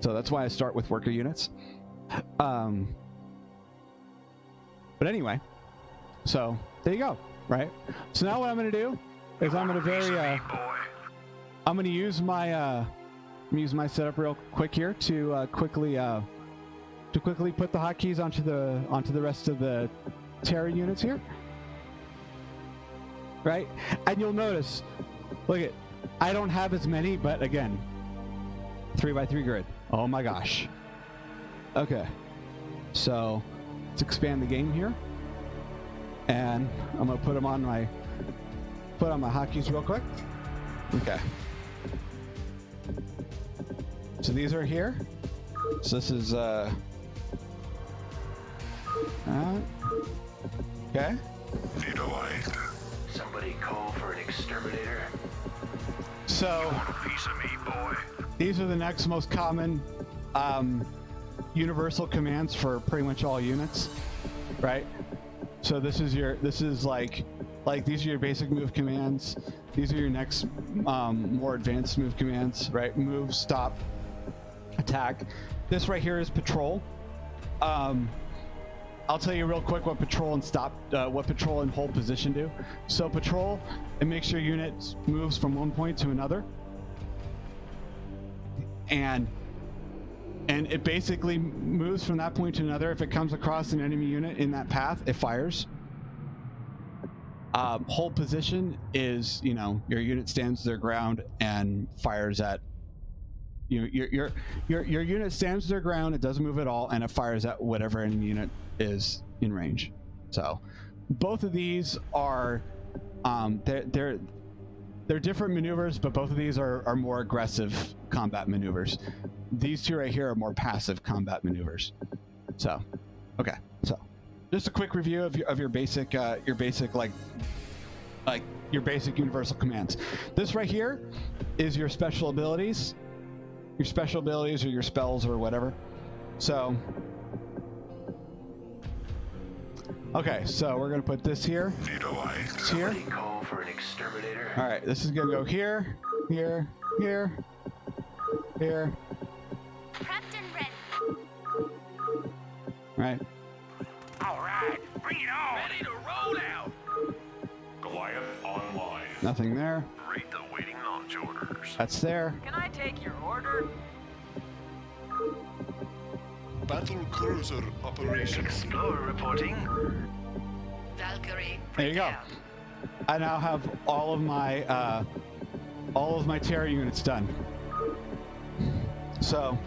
[SPEAKER 1] that's why I start with worker units. But anyway, so there you go. Right. So now what I'm going to do is I'm going to use my setup real quick here to quickly put the hotkeys onto the rest of the Terra units here. Right? And you'll notice, look at, I don't have as many, but again, 3x3 grid. Oh my gosh. Okay. So let's expand the game here. And I'm gonna put on my hotkeys real quick. Okay. So these are here. So this is okay.
[SPEAKER 2] Somebody call for an exterminator.
[SPEAKER 1] So
[SPEAKER 2] You want a piece of me, boy?
[SPEAKER 1] These are the next most common universal commands for pretty much all units, right? So these are your basic move commands. These are your next more advanced move commands, right? Move, stop, attack. This right here is patrol. I'll tell you real quick what patrol and patrol and hold position do. So patrol, it makes your unit moves from one point to another, and it basically moves from that point to another. If it comes across an enemy unit in that path, it fires. Hold position is, your unit stands their ground and fires at your unit stands their ground. It doesn't move at all, and it fires at whatever enemy unit is in range. So both of these are they're different maneuvers, but both of these are more aggressive combat maneuvers. These two right here are more passive combat maneuvers. So okay, so just a quick review of your basic your basic universal commands. This right here is your special abilities. Your special abilities or your spells or whatever. So okay, so we're gonna put this here. It's here.
[SPEAKER 2] Call for an exterminator.
[SPEAKER 1] All right, this is gonna go here, here, here, here.
[SPEAKER 3] Prepped and ready.
[SPEAKER 1] right?
[SPEAKER 2] All right, bring it on. Ready to roll out.
[SPEAKER 3] Goliath online.
[SPEAKER 1] Nothing there.
[SPEAKER 2] Read the waiting launch orders.
[SPEAKER 1] That's there.
[SPEAKER 4] Can I take your order?
[SPEAKER 5] Battle cruiser operation.
[SPEAKER 2] Explorer reporting.
[SPEAKER 4] Valkyrie,
[SPEAKER 1] There you go.
[SPEAKER 4] prepare.
[SPEAKER 1] I now have all of my Terra units done. So,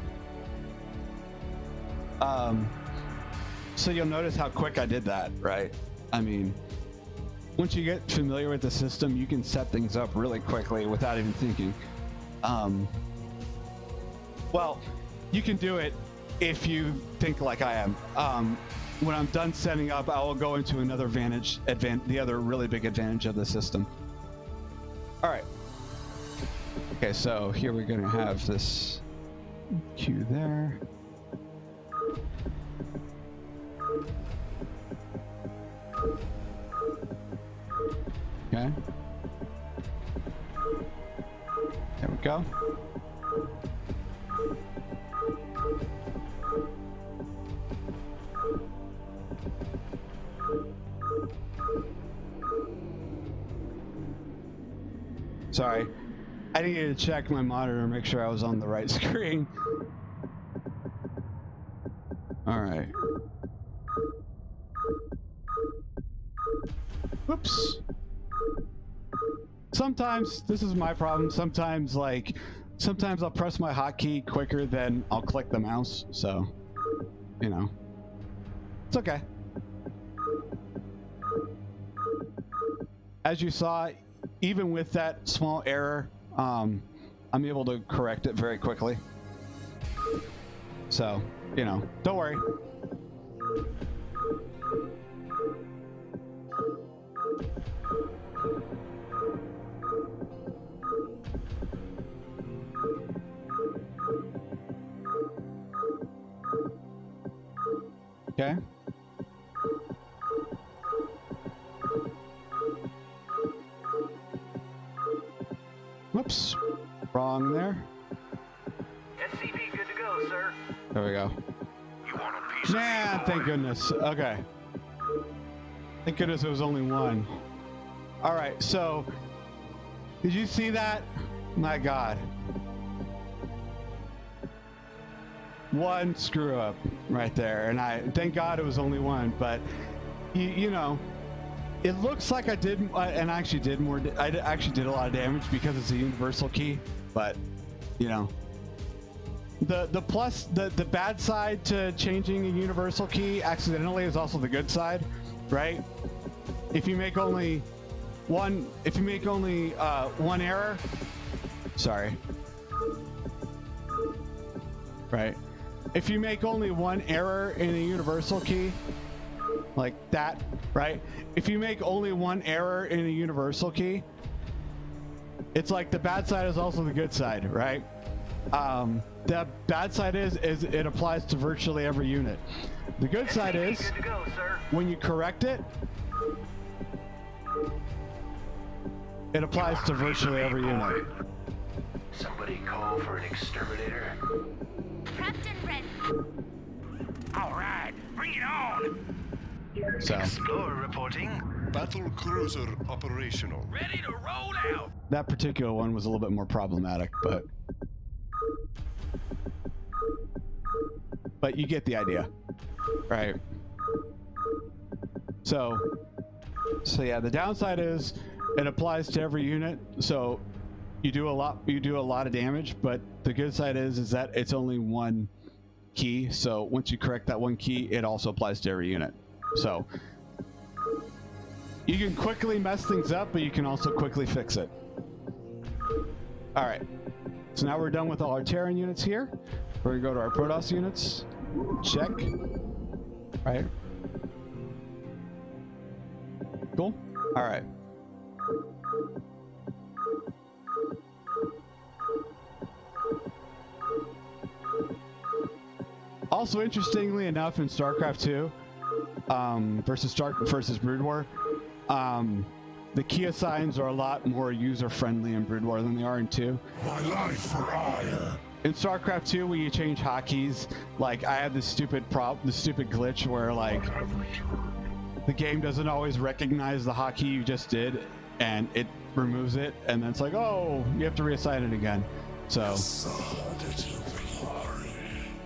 [SPEAKER 1] so you'll notice how quick I did that, right? I mean, once you get familiar with the system, you can set things up really quickly without even thinking. Well, you can do it if you think like I am. When I'm done setting up, I will go into another the other really big advantage of the system. All right. Okay, so here we're gonna have this queue there. Okay. There we go. Sorry, I needed to check my monitor and make sure I was on the right screen. All right. Whoops. Sometimes this is my problem. Sometimes I'll press my hotkey quicker than I'll click the mouse. So, you know, it's okay. As you saw, even with that small error, I'm able to correct it very quickly. So, you know, don't worry. Okay. Whoops. Wrong there.
[SPEAKER 2] SCV good to go, sir.
[SPEAKER 1] There we go.
[SPEAKER 2] You want a piece
[SPEAKER 1] Man,
[SPEAKER 2] of me,
[SPEAKER 1] thank
[SPEAKER 2] boy?
[SPEAKER 1] goodness. Okay. Thank goodness it was only one. All right, so did you see that? My God. One screw up right there, and I thank God it was only one. But you know, it looks like I did, and I actually did more. I actually did a lot of damage because it's a universal key. But you know, the bad side to changing a universal key accidentally is also the good side, right? If you make only one error, sorry, right? If you make only one error in a universal key, like that, right? If you make only one error in a universal key, it's like the bad side is also the good side, right? The bad side is it applies to virtually every unit. The good side is
[SPEAKER 2] Good to go, sir.
[SPEAKER 1] when you correct it, it applies to virtually every unit.
[SPEAKER 2] Somebody call for an exterminator.
[SPEAKER 6] Prepped and ready.
[SPEAKER 2] All right, bring it on.
[SPEAKER 1] So
[SPEAKER 2] Explorer reporting.
[SPEAKER 5] Battle cruiser operational.
[SPEAKER 2] Ready to roll out.
[SPEAKER 1] that particular one was a little bit more problematic, but you get the idea, right? So yeah, the downside is it applies to every unit, so you do a lot of damage, but the good side is that it's only one key, so once you correct that one key, it also applies to every unit. So you can quickly mess things up, but you can also quickly fix it. All right, so now we're done with all our Terran units here. We're gonna go to our Protoss units. Check. All right. Cool. All right. Also, interestingly enough, in StarCraft 2 versus Brood War, the key assigns are a lot more user-friendly in Brood War than they are in 2.
[SPEAKER 3] My life for ire.
[SPEAKER 1] in StarCraft 2, when you change hotkeys, like I have this stupid glitch where like the game doesn't always recognize the hotkey you just did, and it removes it, and then it's like, oh, you have to reassign it again. So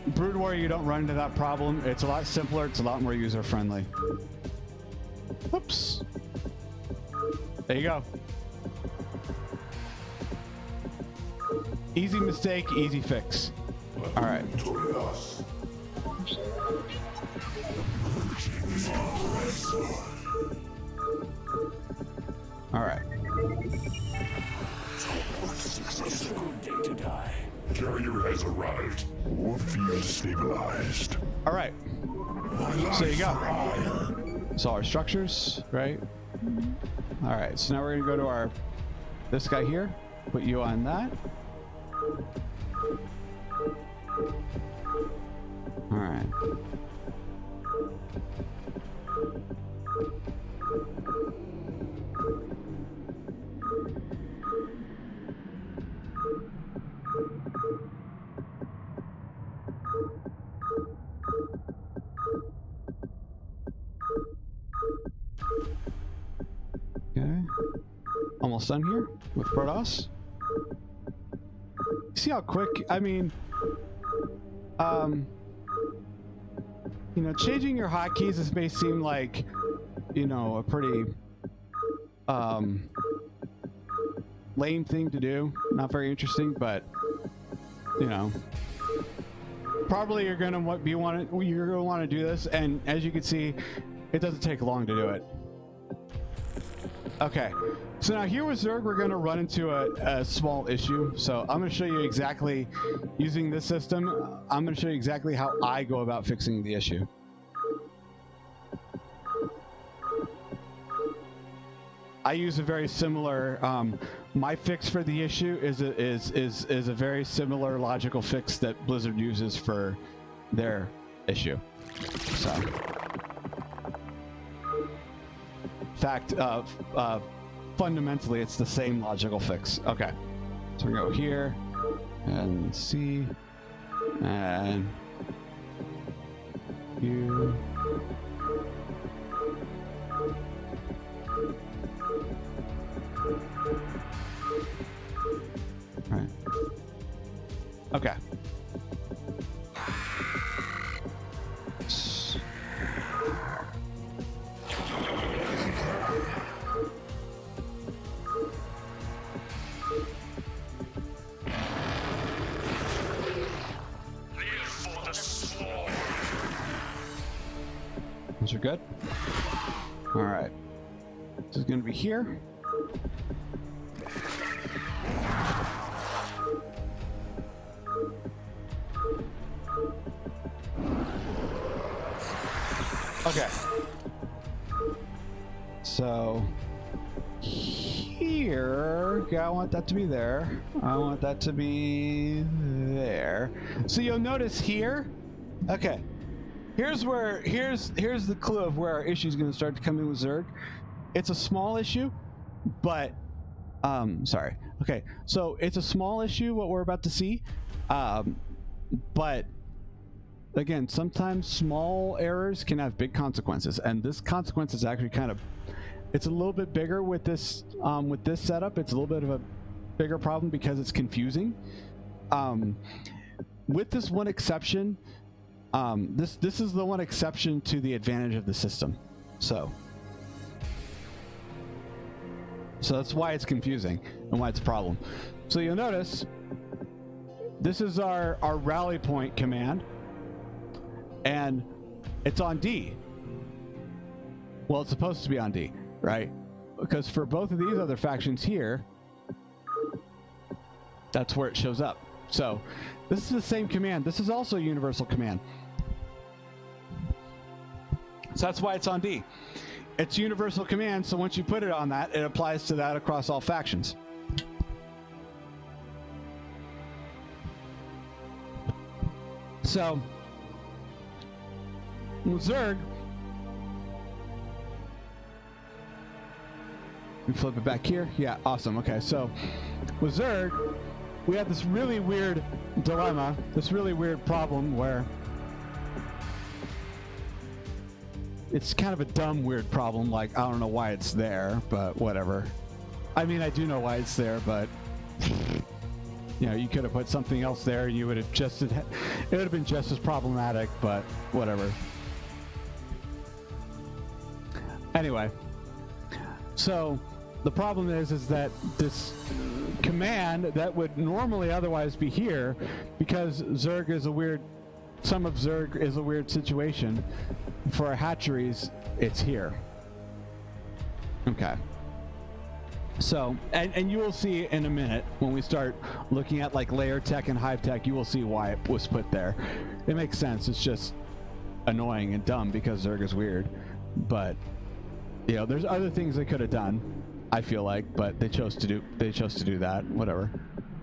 [SPEAKER 1] Brood War, you don't run into that problem. It's a lot simpler. It's a lot more user friendly. Whoops. There you go. Easy mistake, easy fix. All right. All right.
[SPEAKER 3] It's a good day to die. Carrier has arrived. War field stabilized.
[SPEAKER 1] All right. So you go. So our structures, right? All right. So now we're gonna go to our this guy here. Put you on that. All right. Okay. Almost done here with Protoss. See how quick, I mean, you know, changing your hotkeys, this may seem like, you know, a pretty lame thing to do. Not very interesting, but you know, probably you're gonna want to do this, and as you can see, it doesn't take long to do it. Okay, so now here with Zerg, we're going to run into a small issue. So I'm going to show you exactly, using this system, I'm going to show you exactly how I go about fixing the issue. I use a very similar, my fix for the issue is a very similar logical fix that Blizzard uses for their issue. So. In fact, fundamentally, it's the same logical fix. Okay, so we go here and C and U. Right. Okay. Those are good. All right. This is going to be here. Okay. So here, yeah, I want that to be there. I want that to be there. So you'll notice here. Okay. Here's the clue of where our issue is going to start to come in with Zerg. It's a small issue, but sorry. Okay, so it's a small issue what we're about to see, but again, sometimes small errors can have big consequences, and this consequence is actually it's a little bit bigger with this setup. It's a little bit of a bigger problem because it's confusing. With this one exception. This is the one exception to the advantage of the system. So that's why it's confusing and why it's a problem. So you'll notice this is our rally point command, and it's on D. Well, it's supposed to be on D, right? Because for both of these other factions here, that's where it shows up. So this is the same command. This is also a universal command. So that's why it's on D. It's universal command, so once you put it on that, it applies to that across all factions. So with Zerg, we flip it back here. Yeah, awesome. Okay, so with Zerg, we have this really weird dilemma, this really weird problem where it's kind of a dumb, weird problem. Like, I don't know why it's there, but whatever. I mean, I do know why it's there, but you know, you could have put something else there and you would have just, it would have been just as problematic, but whatever. Anyway, so the problem is that this command that would normally otherwise be here, because Zerg is a weird, some of Zerg is a weird situation, for our hatcheries, it's here. Okay. So, and you will see in a minute when we start looking at like layer tech and hive tech, you will see why it was put there. It makes sense. It's just annoying and dumb because Zerg is weird. But, you know, there's other things they could have done, I feel like, but they chose to do that. Whatever.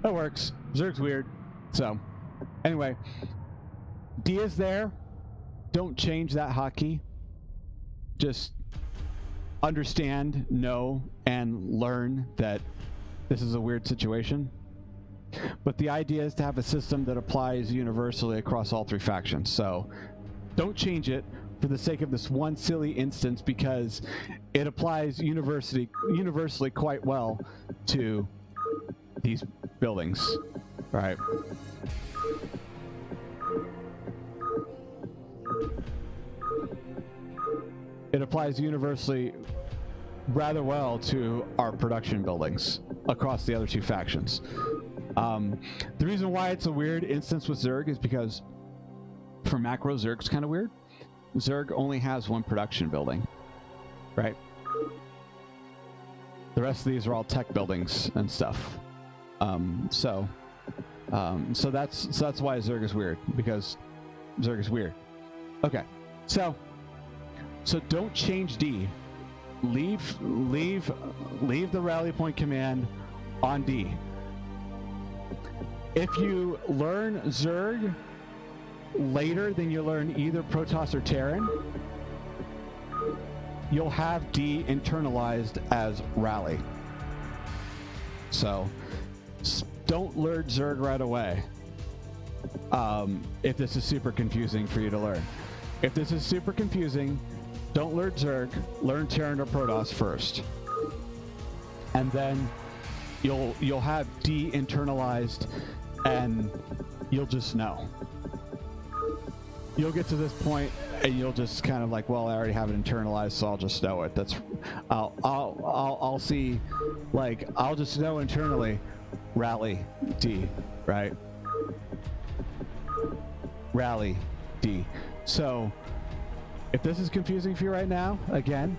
[SPEAKER 1] That works. Zerg's weird. So, anyway, D is there. Don't change that hotkey. Just understand, know, and learn that this is a weird situation. But the idea is to have a system that applies universally across all three factions. So don't change it for the sake of this one silly instance, because it applies universally quite well to these buildings. All right. It applies universally rather well to our production buildings across the other two factions. The reason why it's a weird instance with Zerg is because for macro, Zerg's kind of weird. Zerg only has one production building, right? The rest of these are all tech buildings and stuff. So that's why Zerg is weird, because Zerg is weird. Okay, so don't change D. Leave the rally point command on D. If you learn Zerg later than you learn either Protoss or Terran, you'll have D internalized as rally. So don't learn Zerg right away if this is super confusing for you to learn. If this is super confusing, don't learn Zerg, learn Terran or Protoss first. And then you'll have D internalized and you'll just know. You'll get to this point and you'll just kind of like, well, I already have it internalized, so I'll just know it. I'll see, like, I'll just know internally, rally D, right? Rally D. So if this is confusing for you right now, again,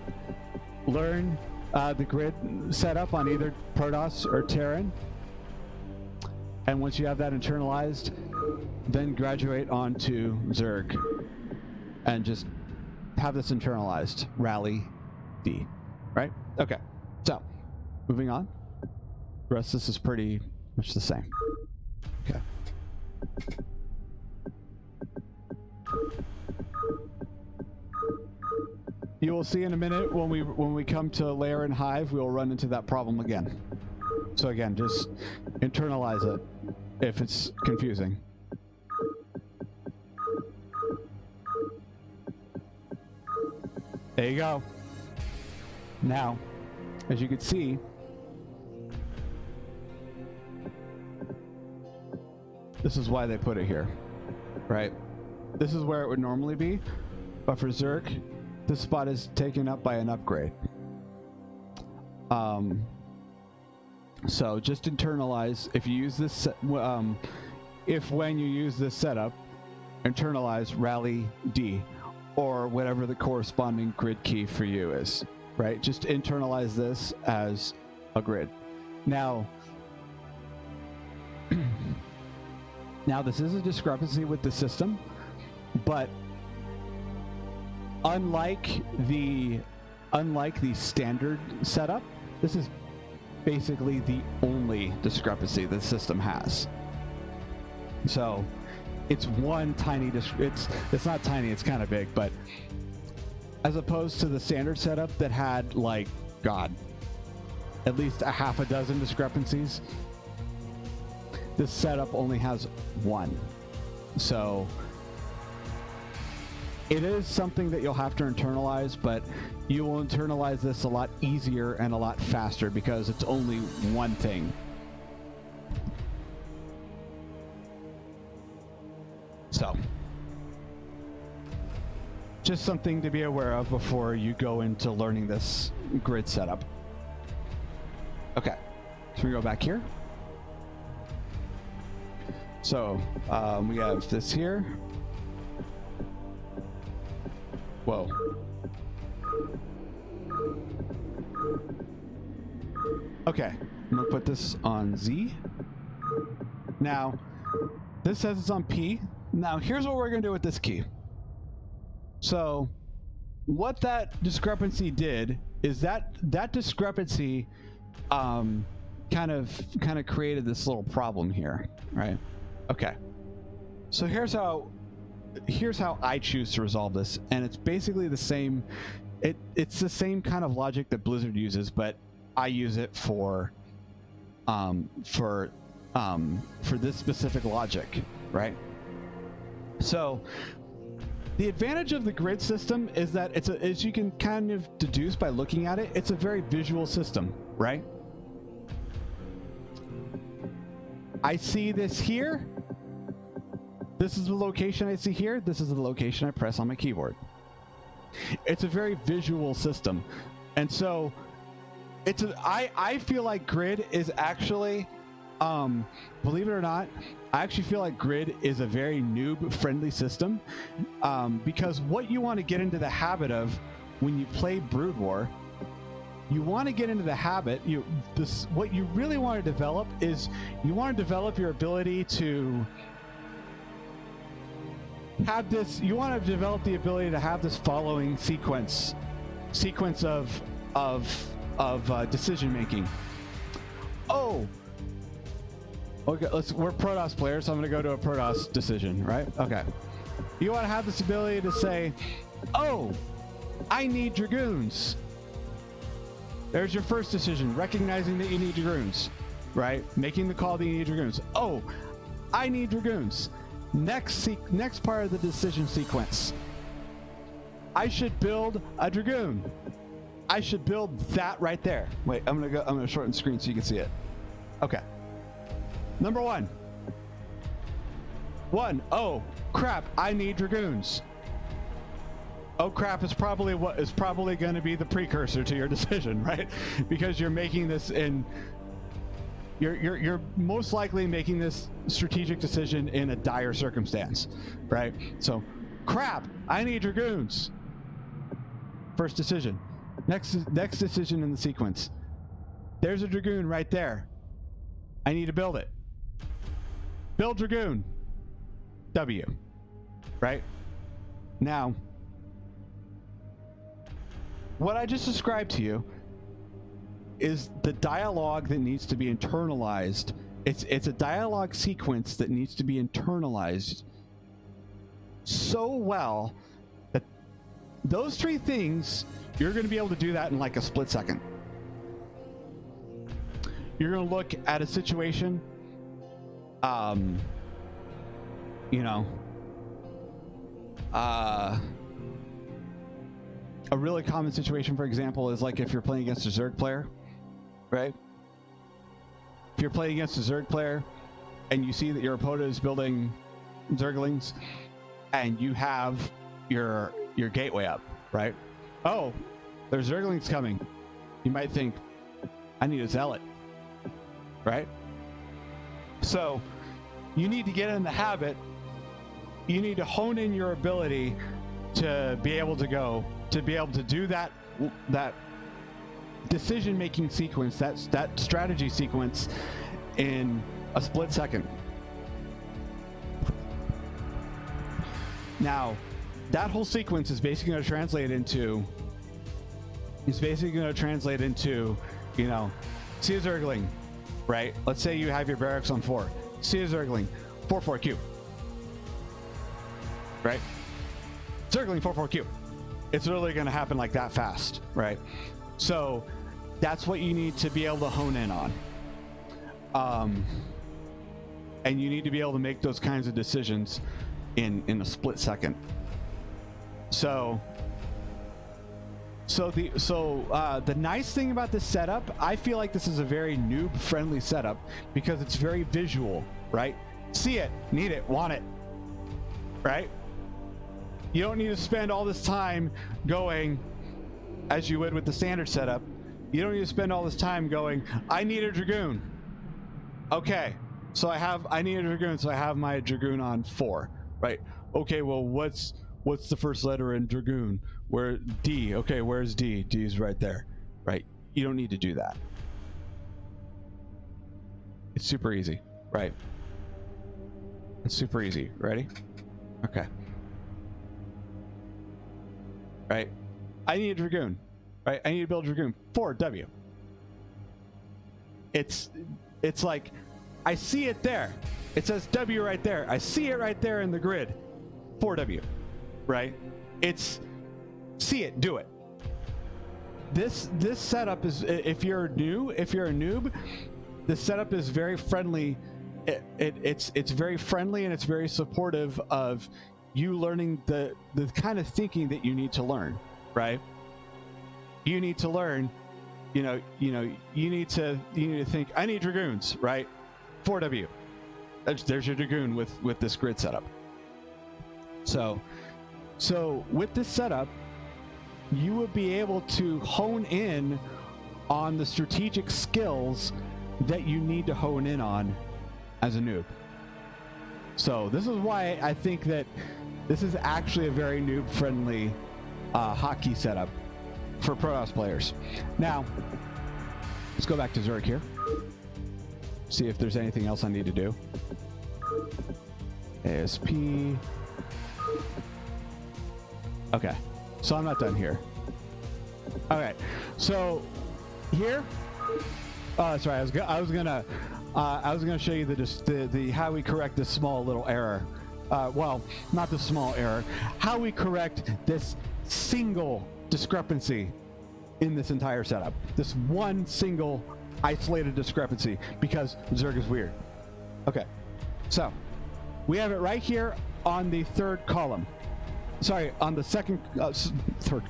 [SPEAKER 1] learn the grid setup on either Protoss or Terran. And once you have that internalized, then graduate onto Zerg and just have this internalized. Rally D, right? Okay, so moving on. The rest of this is pretty much the same. Okay. You will see in a minute when we come to layer and hive, we will run into that problem again. So again, just internalize it if it's confusing. There you go. Now, as you can see, this is why they put it here, right? This is where it would normally be, but for Zerg, this spot is taken up by an upgrade. So just internalize, if you use this, if when you use this setup, internalize rally D, or whatever the corresponding grid key for you is, right? Just internalize this as a grid. Now this is a discrepancy with the system, but unlike the standard setup, this is basically the only discrepancy the system has. So it's one tiny it's not tiny, it's kind of big, but as opposed to the standard setup that had, like, God, at least a half a dozen discrepancies, this setup only has one. So it is something that you'll have to internalize, but you will internalize this a lot easier and a lot faster because it's only one thing. So just something to be aware of before you go into learning this grid setup. Okay, so we go back here. So we have this here. Whoa. Okay, I'm gonna put this on Z. Now, this says it's on P. Now, here's what we're gonna do with this key. So, what that discrepancy did is that discrepancy kind of created this little problem here, right? Okay. So here's how I choose to resolve this, and it's basically the same. It's the same kind of logic that Blizzard uses, but I use it for this specific logic, right? So the advantage of the grid system is that as you can kind of deduce by looking at it, it's a very visual system, right? I see this here. This is the location I see here. This is the location I press on my keyboard. It's a very visual system. And so I feel like grid is actually, believe it or not, I actually feel like grid is a very noob friendly system, because what you want to get into the habit of when you play Brood War, you want to get into the habit, what you really want to develop is you want to develop your ability to have this, you want to develop the ability to have this following sequence of decision making. Oh, okay, we're Protoss players, so I'm going to go to a Protoss decision, right? Okay. You want to have this ability to say, oh, I need Dragoons. There's your first decision, recognizing that you need Dragoons, right? Making the call that you need Dragoons. Oh, I need Dragoons. Next part of the decision sequence. I should build a Dragoon. I should build that right there. Wait, I'm gonna shorten the screen so you can see it. Okay. Number one. Oh crap, I need Dragoons. Oh crap is probably what is probably going to be the precursor to your decision, right? Because you're making this in you're most likely making this strategic decision in a dire circumstance, right? So, crap, I need Dragoons. First decision. Next decision in the sequence. There's a Dragoon right there. I need to build it. Build Dragoon. W. Right? Now, what I just described to you is the dialogue that needs to be internalized. It's a dialogue sequence that needs to be internalized so well that those three things, you're going to be able to do that in like a split second. You're going to look at a situation, a really common situation, for example, is like if you're playing against a Zerg player, right? If you're playing against a Zerg player and you see that your opponent is building Zerglings and you have your gateway up, right? Oh, there's Zerglings coming. You might think, I need a Zealot, right? So you need to get in the habit. You need to hone in your ability to be able to do that decision-making sequence, that strategy sequence in a split second. Now, that whole sequence is basically going to translate into, see a Zergling, right? Let's say you have your barracks on 4. See a Zergling, 4-4Q, right? Zergling 4-4Q. It's literally going to happen like that fast, right? So that's what you need to be able to hone in on. and you need to be able to make those kinds of decisions in a split second. So the nice thing about this setup, I feel like this is a very noob friendly setup because it's very visual, right? See it, need it, want it, right? You don't need to spend all this time going, as you would with the standard setup, you don't need to spend all this time going, I need a Dragoon. Okay, so I need a Dragoon, so I have my Dragoon on 4, right? Okay, well, what's the first letter in Dragoon? Where D? Okay, where's D? D's right there, right? You don't need to do that. It's super easy, right? It's super easy. Ready? Okay. Right? I need a Dragoon, right? I need to build a Dragoon. 4W. It's like, I see it there. It says W right there. I see it right there in the grid. 4W, right? It's, see it, do it. This setup is, if you're a noob, this setup is very friendly. It's very friendly and it's very supportive of you learning the kind of thinking that you need to learn, right? You need to learn, you need to think, I need Dragoons, right? 4W. There's your Dragoon with this grid setup. So with this setup, you would be able to hone in on the strategic skills that you need to hone in on as a noob. So this is why I think that this is actually a very noob-friendly hotkey setup for Protoss players. Now, let's go back to Zerg here. See if there's anything else I need to do. ASP. Okay, so I'm not done here. Okay, so here. Oh, sorry. I was gonna show you the how we correct this small little error. Well, not the small error. How we correct this single discrepancy in this entire setup. This one single isolated discrepancy because Zerg is weird. Okay, so we have it right here on the third column. Sorry, on the second, third.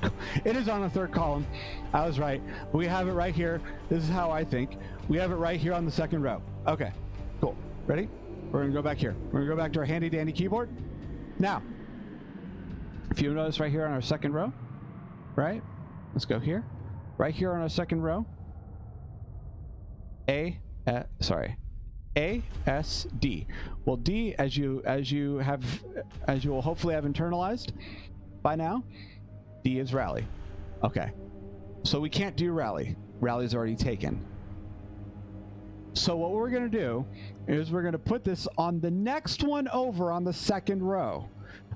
[SPEAKER 1] It is on the third column. I was right. We have it right here. This is how I think. We have it right here on the second row. Okay, cool. Ready? We're gonna go back here. We're gonna go back to our handy dandy keyboard. Now, if you notice right here on our second row, right? Let's go here. Right here on our second row. ASD. Well, D, as you will hopefully have internalized by now, D is rally. Okay, so we can't do rally. Rally's already taken. So what we're gonna do is we're gonna put this on the next one over on the second row.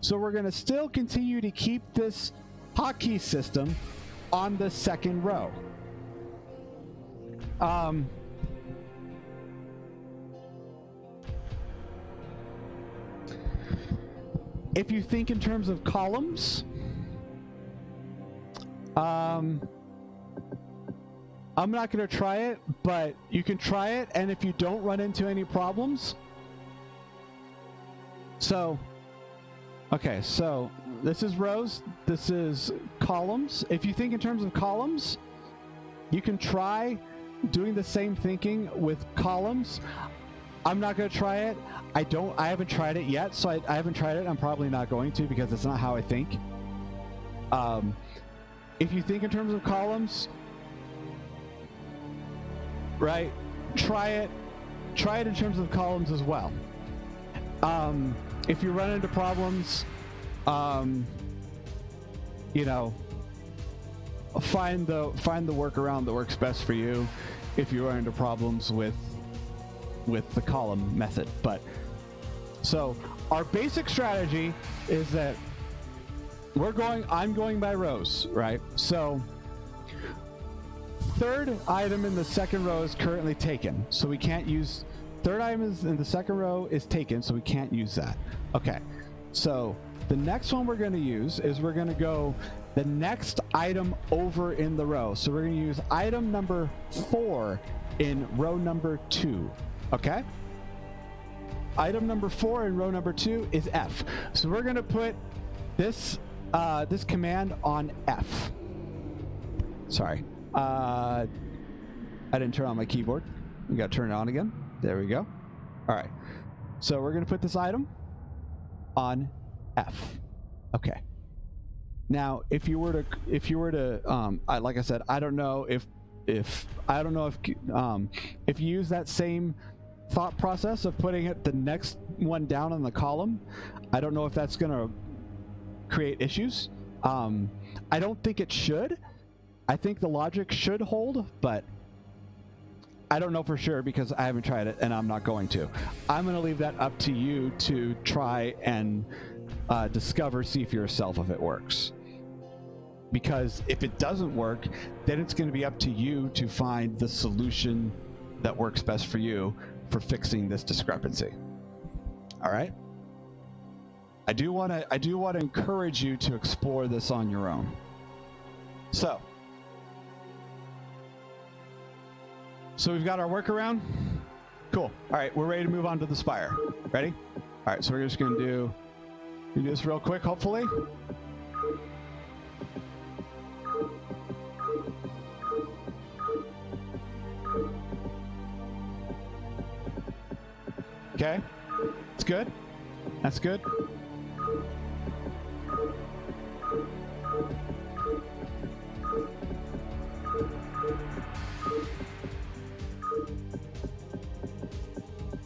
[SPEAKER 1] So we're gonna still continue to keep this hotkey system on the second row. If you think in terms of columns, I'm not going to try it, but you can try it, and if you don't run into any problems. So, okay, so this is rows, this is columns. If you think in terms of columns, you can try doing the same thinking with columns. I'm not going to try it. I haven't tried it yet, so I haven't tried it. I'm probably not going to because it's not how I think. If you think in terms of columns, right, try it in terms of columns as well. If you run into problems, find the workaround that works best for you if you run into problems with the column method. But so our basic strategy is that I'm going by rows, right? So third item in the second row is currently taken, so we can't use third item in the second row is taken, so we can't use that. Okay, so the next one we're going to use is we're going to go the next item over in the row. So we're going to use item number 4 in row number 2. Okay, item number 4 in row number 2 is F. So we're going to put this this command on F. Sorry. I didn't turn on my keyboard. We got to turn it on again. There we go. All right. So we're going to put this item on F. Okay. Now, if you were to, like I said, I don't know if you use that same thought process of putting it the next one down on the column, I don't know if that's going to create issues. I don't think it should. I think the logic should hold, but I don't know for sure because I haven't tried it and I'm not going to. I'm going to leave that up to you to try and discover, see for yourself if it works. Because if it doesn't work, then it's going to be up to you to find the solution that works best for you for fixing this discrepancy. All right? I do want to encourage you to explore this on your own. So we've got our workaround. Cool. All right, we're ready to move on to the spire. Ready? All right, so we're just going to do this real quick, hopefully. Okay, it's good. That's good.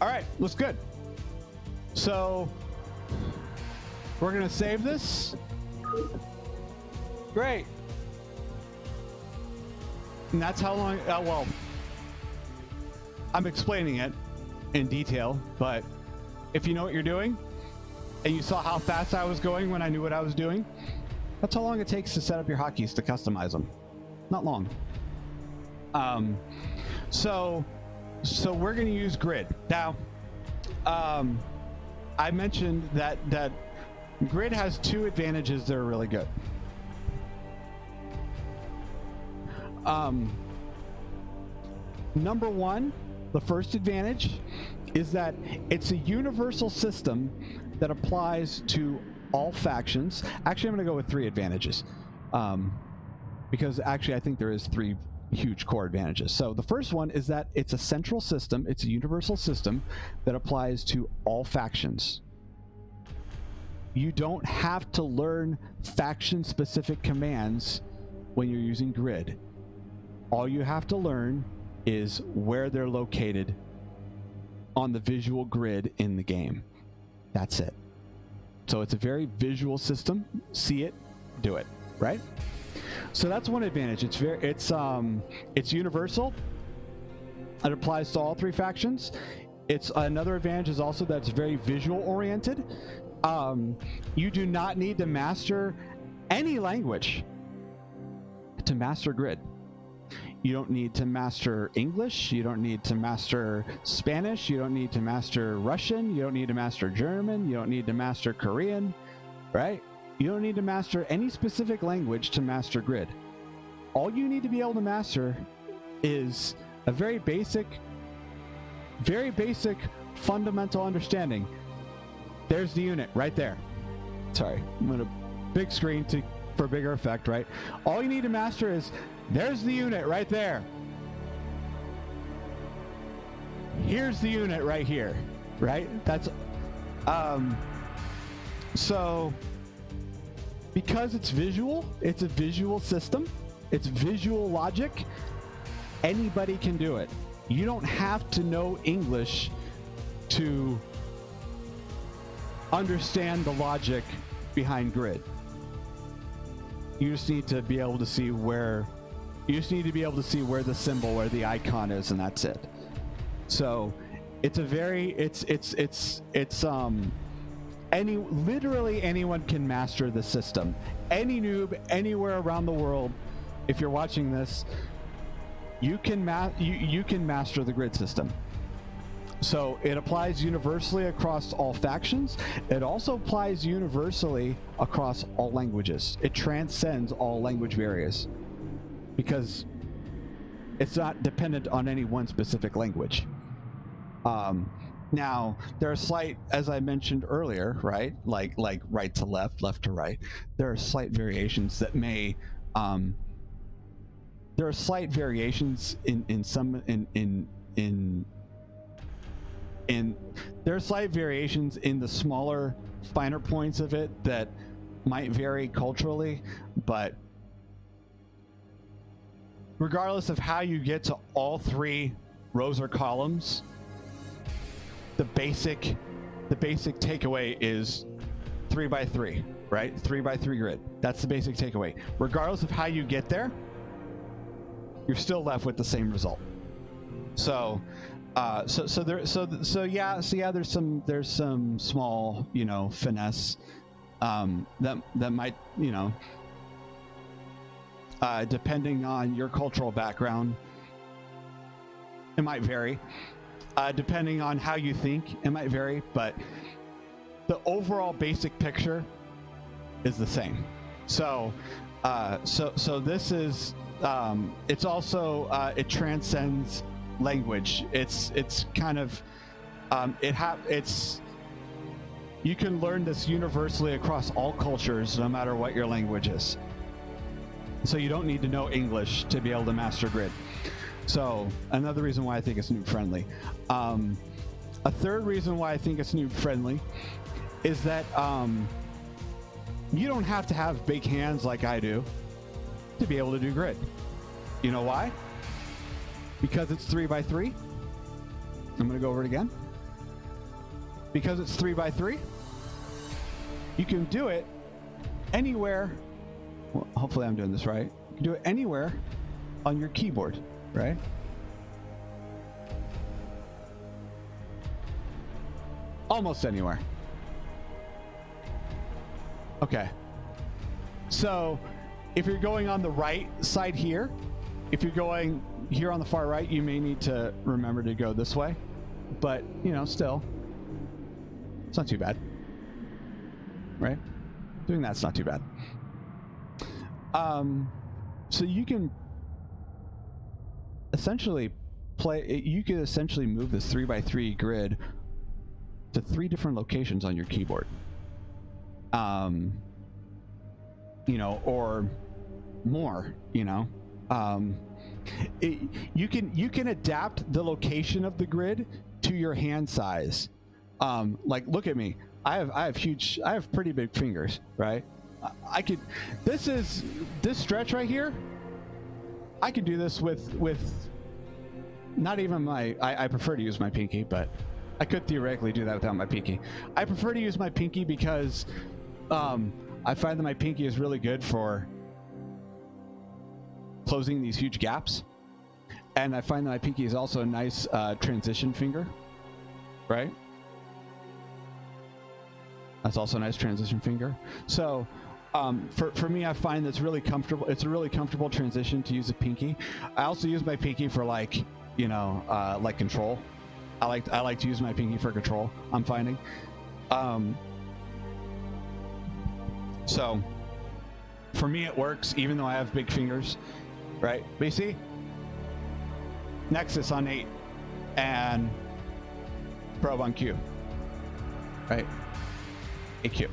[SPEAKER 1] All right, looks good. So we're gonna save this. Great. And that's how long, well, I'm explaining it in detail, but if you know what you're doing and you saw how fast I was going when I knew what I was doing, that's how long it takes to set up your hotkeys to customize them. Not long. So we're going to use Grid. Now, I mentioned that Grid has 2 advantages that are really good. Number 1, the first advantage is that it's a universal system that applies to all factions. Actually, I'm going to go with 3 advantages, because actually I think there is 3 huge core advantages. So the first one is that it's a central system. It's a universal system that applies to all factions. You don't have to learn faction-specific commands when you're using Grid. All you have to learn is where they're located on the visual grid in the game. That's it. So it's a very visual system. See it, do it, right? So that's one advantage. It's universal. It applies to all 3 factions. It's another advantage is also that it's very visual oriented. You do not need to master any language to master Grid. You don't need to master English. You don't need to master Spanish. You don't need to master Russian. You don't need to master German. You don't need to master Korean, right? You don't need to master any specific language to master Grid. All you need to be able to master is a very basic fundamental understanding. There's the unit right there. Sorry, I'm going to big screen for bigger effect, right? All you need to master is there's the unit right there. Here's the unit right here, right? That's so because it's visual, it's a visual system, it's visual logic, anybody can do it. You don't have to know English to understand the logic behind Grid. You just need to be able to see where the symbol, where the icon is, and that's it. So it's literally anyone can master the system. Any noob anywhere around the world, if you're watching this, you can master the Grid system. So it applies universally across all factions. It also applies universally across all languages. It transcends all language barriers because it's not dependent on any one specific language. Now, there are slight, as I mentioned earlier, right? Like right to left, left to right. There are slight variations that may. There are slight variations in some there are slight variations in the smaller, finer points of it that might vary culturally, but regardless of how you get to all three rows or columns, the basic takeaway is 3x3, right? 3x3 grid. That's the basic takeaway. Regardless of how you get there, you're still left with the same result. So there's some small, finesse that might, depending on your cultural background, it might vary. Depending on how you think, it might vary, but the overall basic picture is the same. So this is, it's also, it transcends language. It's kind of, you can learn this universally across all cultures, no matter what your language is. So you don't need to know English to be able to master grid. So another reason why I think it's noob friendly. A third reason why I think it's noob friendly is that you don't have to have big hands like I do to be able to do grid. You know why? Because it's 3x3. I'm going to go over it again. Because it's 3x3, you can do it anywhere. Well, hopefully I'm doing this right. You can do it anywhere on your keyboard, right? Almost anywhere. Okay. So if you're going on the right side here, if you're going here on the far right, you may need to remember to go this way. But, still, it's not too bad. Right? Doing that's not too bad. So you can essentially move this 3x3 grid to 3 different locations on your keyboard. Or more, you can adapt the location of the grid to your hand size. Like, look at me. I have pretty big fingers, right? This stretch right here, I could do this with not even I prefer to use my pinky, but I could theoretically do that without my pinky. I prefer to use my pinky because I find that my pinky is really good for closing these huge gaps. And I find that my pinky is also a nice transition finger, right? That's also a nice transition finger. So for me, I find that's really comfortable. It's a really comfortable transition to use a pinky. I also use my pinky for like control. I like to use my pinky for control, I'm finding. So for me, it works, even though I have big fingers, right? But you see, Nexus on 8 and Probe on Q, right? AQ.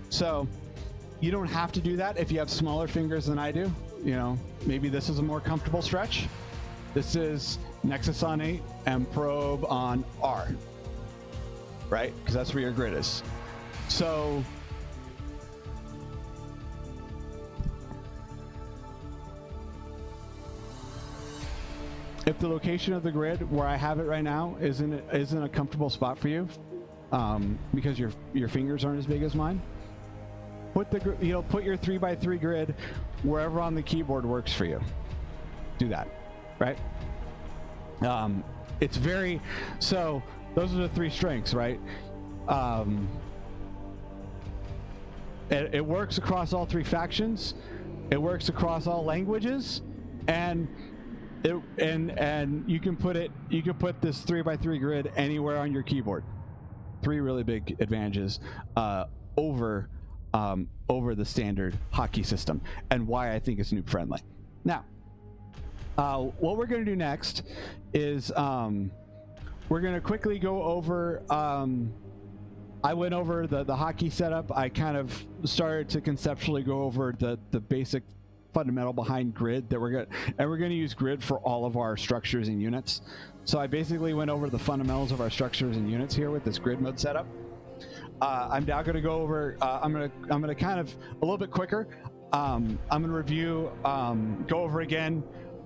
[SPEAKER 1] So you don't have to do that if you have smaller fingers than I do. Maybe this is a more comfortable stretch. This is Nexus on 8 and Probe on R, right? Because that's where your grid is. So if the location of the grid where I have it right now isn't a comfortable spot for you, because your fingers aren't as big as mine, put your 3x3 grid wherever on the keyboard works for you. Do that, right? It's very, so those are the 3 strengths, right? It works across all 3 factions. It works across all languages, and you can put this 3x3 grid anywhere on your keyboard. 3 really big advantages over the standard hotkey system, and why I think it's noob friendly. Now, what we're going to do next is we're gonna quickly go over. I went over the hotkey setup. I kind of started to conceptually go over the basic fundamental behind grid that we're gonna use grid for all of our structures and units. So I basically went over the fundamentals of our structures and units here with this grid mode setup. I'm now going to go over. I'm going to kind of a little bit quicker. I'm going to review, go over again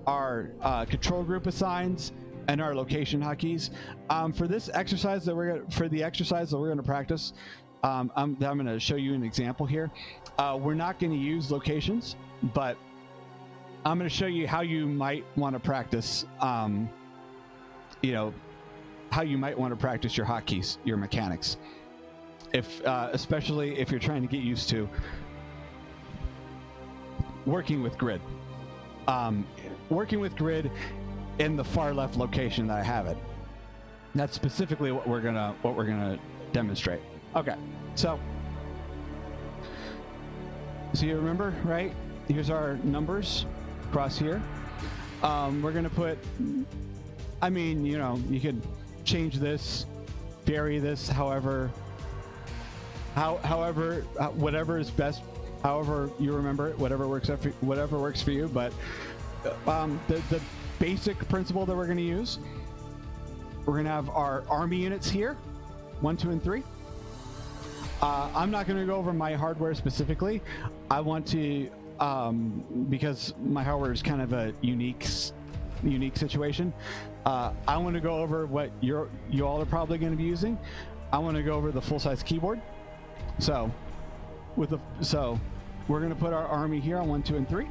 [SPEAKER 1] our control group assigns and our location hotkeys. For this exercise that we're going to practice, I'm going to show you an example here. We're not going to use locations, but I'm going to show you how you might want to practice. How you might want to practice your hotkeys, your mechanics. Especially if you're trying to get used to working with grid. Working with grid in the far left location that I have it. That's specifically what we're gonna demonstrate. Okay, so you remember, right? Here's our numbers across here. We're gonna put. I mean, you could change this, vary this, however, whatever is best, however you remember it, whatever works for you. But the basic principle that we're going to use, we're going to have our army units here, 1, 2, and 3. I'm not going to go over my hardware specifically. I want to, because my hardware is kind of a unique situation. I want to go over what you all are probably going to be using. I want to go over the full-size keyboard. So we're going to put our army here on 1, 2, and 3.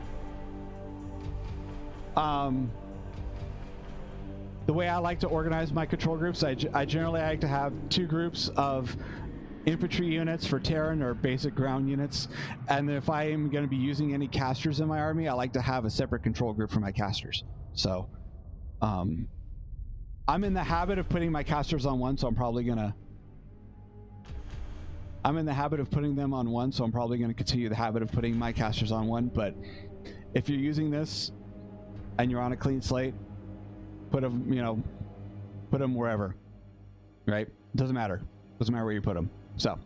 [SPEAKER 1] The way I like to organize my control groups, I generally like to have 2 groups of infantry units for Terran or basic ground units, and then if I am going to be using any casters in my army, I like to have a separate control group for my casters. So I'm in the habit of putting my casters on 1, so I'm in the habit of putting them on 1, so I'm probably going to continue the habit of putting my casters on 1. But if you're using this and you're on a clean slate, put them wherever, right? Doesn't matter where you put them. So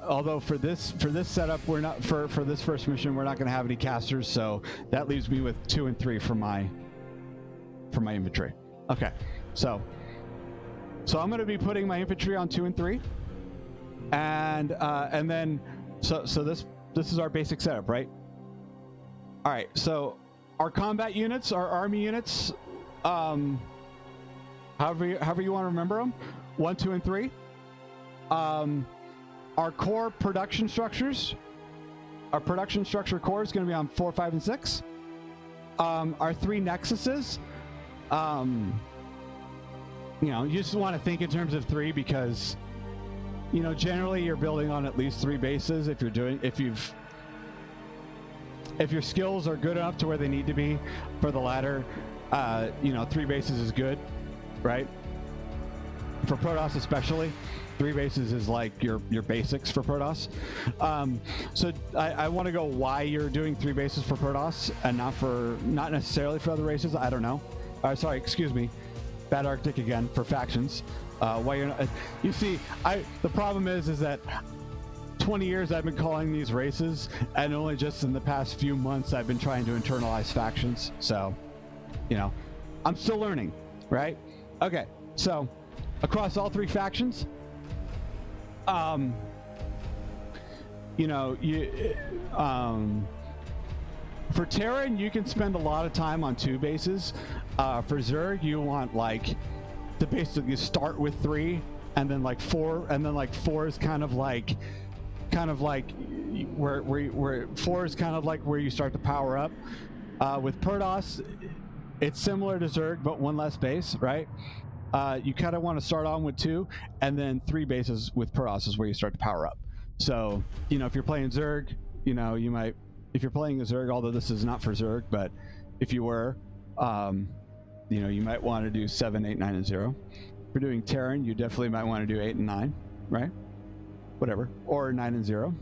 [SPEAKER 1] although for this setup, we're not for this first mission, we're not going to have any casters, so that leaves me with 2 and 3 for my infantry. Okay, so I'm going to be putting my infantry on 2 and 3, and then so this is our basic setup, right? All right, so our combat units, our army units, however you want to remember them, 1, 2, and 3. Our core production structures, our production structure core is going to be on 4, 5, and 6. Our 3 nexuses, you just want to think in terms of 3 because, generally you're building on at least 3 bases if your skills are good enough to where they need to be for the ladder. 3 bases is good, right? For Protoss especially, 3 bases is like your basics for Protoss. So I want to go why you're doing 3 bases for Protoss and not necessarily for other races. I don't know. Sorry, excuse me. Bad Arctic again for factions. Why you're not? You see, the problem is that 20 years I've been calling these races, and only just in the past few months I've been trying to internalize factions. So, I'm still learning, right? Okay, so across all 3 factions, for Terran, you can spend a lot of time on 2 bases. For Zerg, you want to basically start with 3 and then 4, and then 4 is kind of like where 4 is kind of like where you start to power up. With Protoss, it's similar to Zerg, but 1 less base, right? You kind of want to start on with 2, and then 3 bases with Protoss is where you start to power up. So, if you're playing Zerg, you might, if you're playing a Zerg, although this is not for Zerg, but if you were, you might want to do 7, 8, 9, and 0. If you're doing Terran, you definitely might want to do 8 and 9, right? Whatever. Or 9 and 0.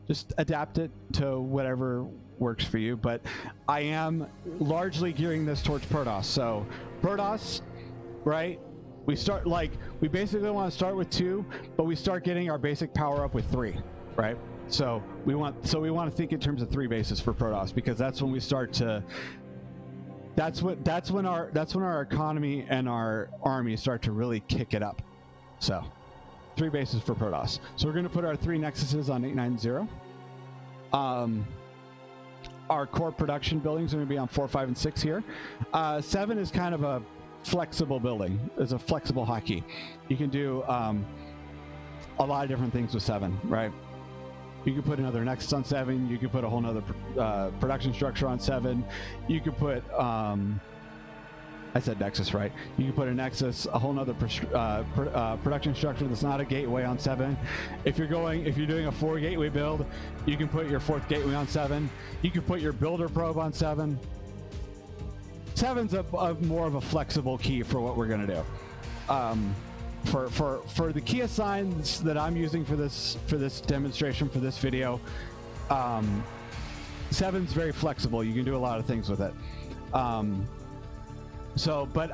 [SPEAKER 1] just adapt it to whatever works for you. But I am largely gearing this towards Protoss. So Protoss, right? We basically want to start with 2, but we start getting our basic power up with 3, right? So we want to think in terms of 3 bases for Protoss, because that's when we start to. That's when our economy and our army start to really kick it up. So 3 bases for Protoss. So we're going to put our 3 nexuses on 890. Our core production buildings are going to be on 4, 5, and 6 here. 7 is kind of a flexible building. It's a flexible hotkey. You can do a lot of different things with 7, right? You could put another nexus on 7. You could put a whole nother production structure on 7. You could put I said nexus, right? You can put a nexus, a whole nother production structure that's not a gateway on 7. If you're doing a 4 gateway build, you can put your 4th gateway on 7. You can put your builder probe on 7. 7's a more of a flexible key for what we're going to do. For the key assigns that I'm using for this demonstration, for this video, 7's very flexible. You can do a lot of things with it. But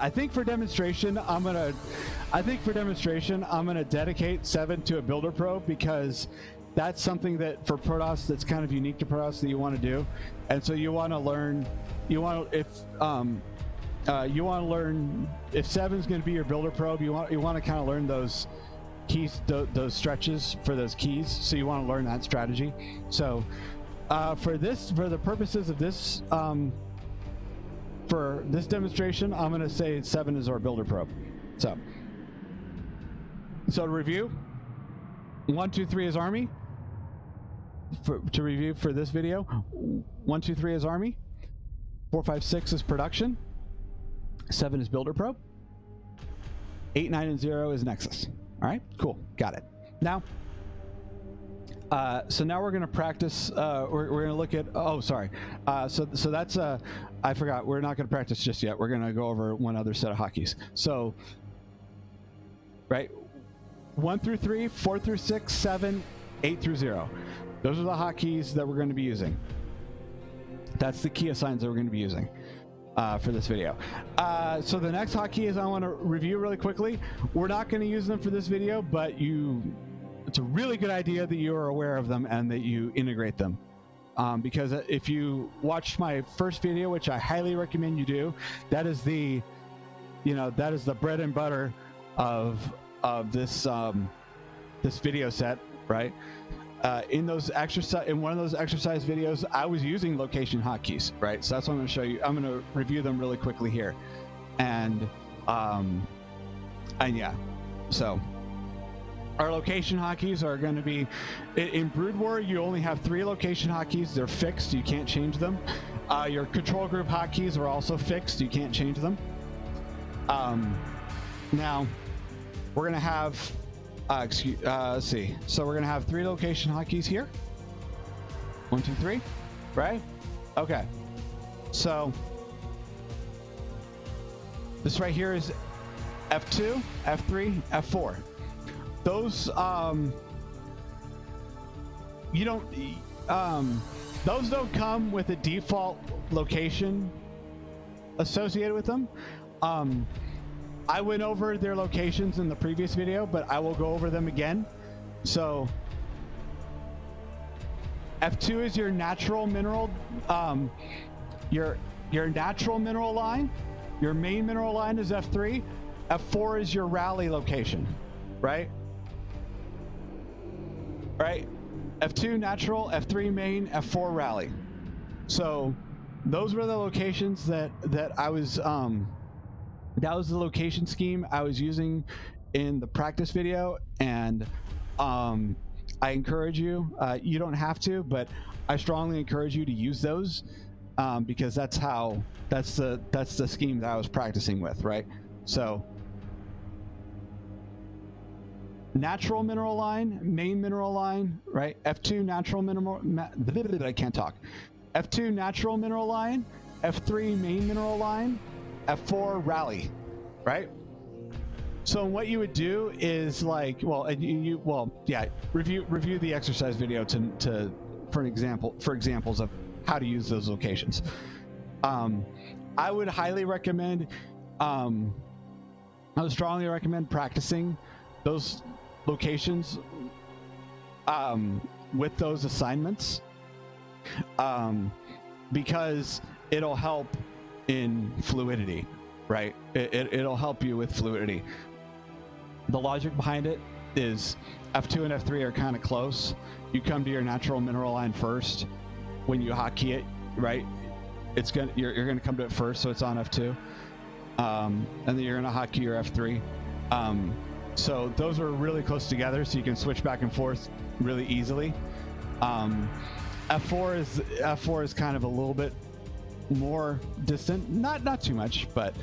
[SPEAKER 1] I think for demonstration, I'm gonna dedicate 7 to a builder probe, because that's something that for Protoss that's kind of unique to Protoss that you want to do. And so you want to learn if 7's going to be your builder probe, you want to kind of learn those keys, those stretches for those keys. So you want to learn that strategy. So for the purposes of this for this demonstration, I'm going to say 7 is our builder probe. So to review, 1, 2, 3 is army. To review for this video, 1, 2, 3 is army. 4, 5, 6 is production. 7 is builder probe. 8, 9, and 0 is nexus. All right, cool, got it. Now, so now we're going to practice. We're going to look at. Oh, sorry. So that's I forgot. We're not going to practice just yet. We're going to go over one other set of hotkeys. So, right, 1 through 3, 4 through 6, 7, 8 through 0. Those are the hotkeys that we're going to be using. That's the key assigns that we're going to be using for this video. So the next hotkeys I want to review really quickly. We're not going to use them for this video, but it's a really good idea that you are aware of them and that you integrate them. Because if you watched my first video, which I highly recommend you do, that is the bread and butter of this this video set, right? In one of those exercise videos, I was using location hotkeys, right? So that's what I'm going to show you. I'm going to review them really quickly here, and yeah, so our location hotkeys are going to be in Brood War. You only have 3 location hotkeys. They're fixed. You can't change them. Your control group hotkeys are also fixed. You can't change them. Now we're going to have. Let's see. So we're gonna have 3 location hotkeys here. 1, 2, 3, right? Okay. So this right here is F2, F3, F4. Those those don't come with a default location associated with them. I went over their locations in the previous video, but I will go over them again. So F2 is your natural mineral, your natural mineral line. Your main mineral line is F3. F4 is your rally location, right? Right? F2 natural, F3 main, F4 rally. So those were the locations that I was that was the location scheme I was using in the practice video, and I encourage you, you don't have to, but I strongly encourage you to use those, because that's the scheme that I was practicing with, right? So natural mineral line, main mineral line, right? F2 natural mineral, I can't talk. F2 natural mineral line, F3 main mineral line, F4 rally, right? So what you would do is like, well, and review the exercise video for examples of how to use those locations. I would highly recommend, I would strongly recommend practicing those locations with those assignments, because it'll help in fluidity, right? It'll help you with fluidity. The logic behind it is F2 and F3 are kind of close. You come to your natural mineral line first when you hotkey it, right? You're gonna come to it first, so it's on F2, and then you're gonna hotkey your F3. So those are really close together, so you can switch back and forth really easily. F4 is kind of a little bit more distant, not too much, but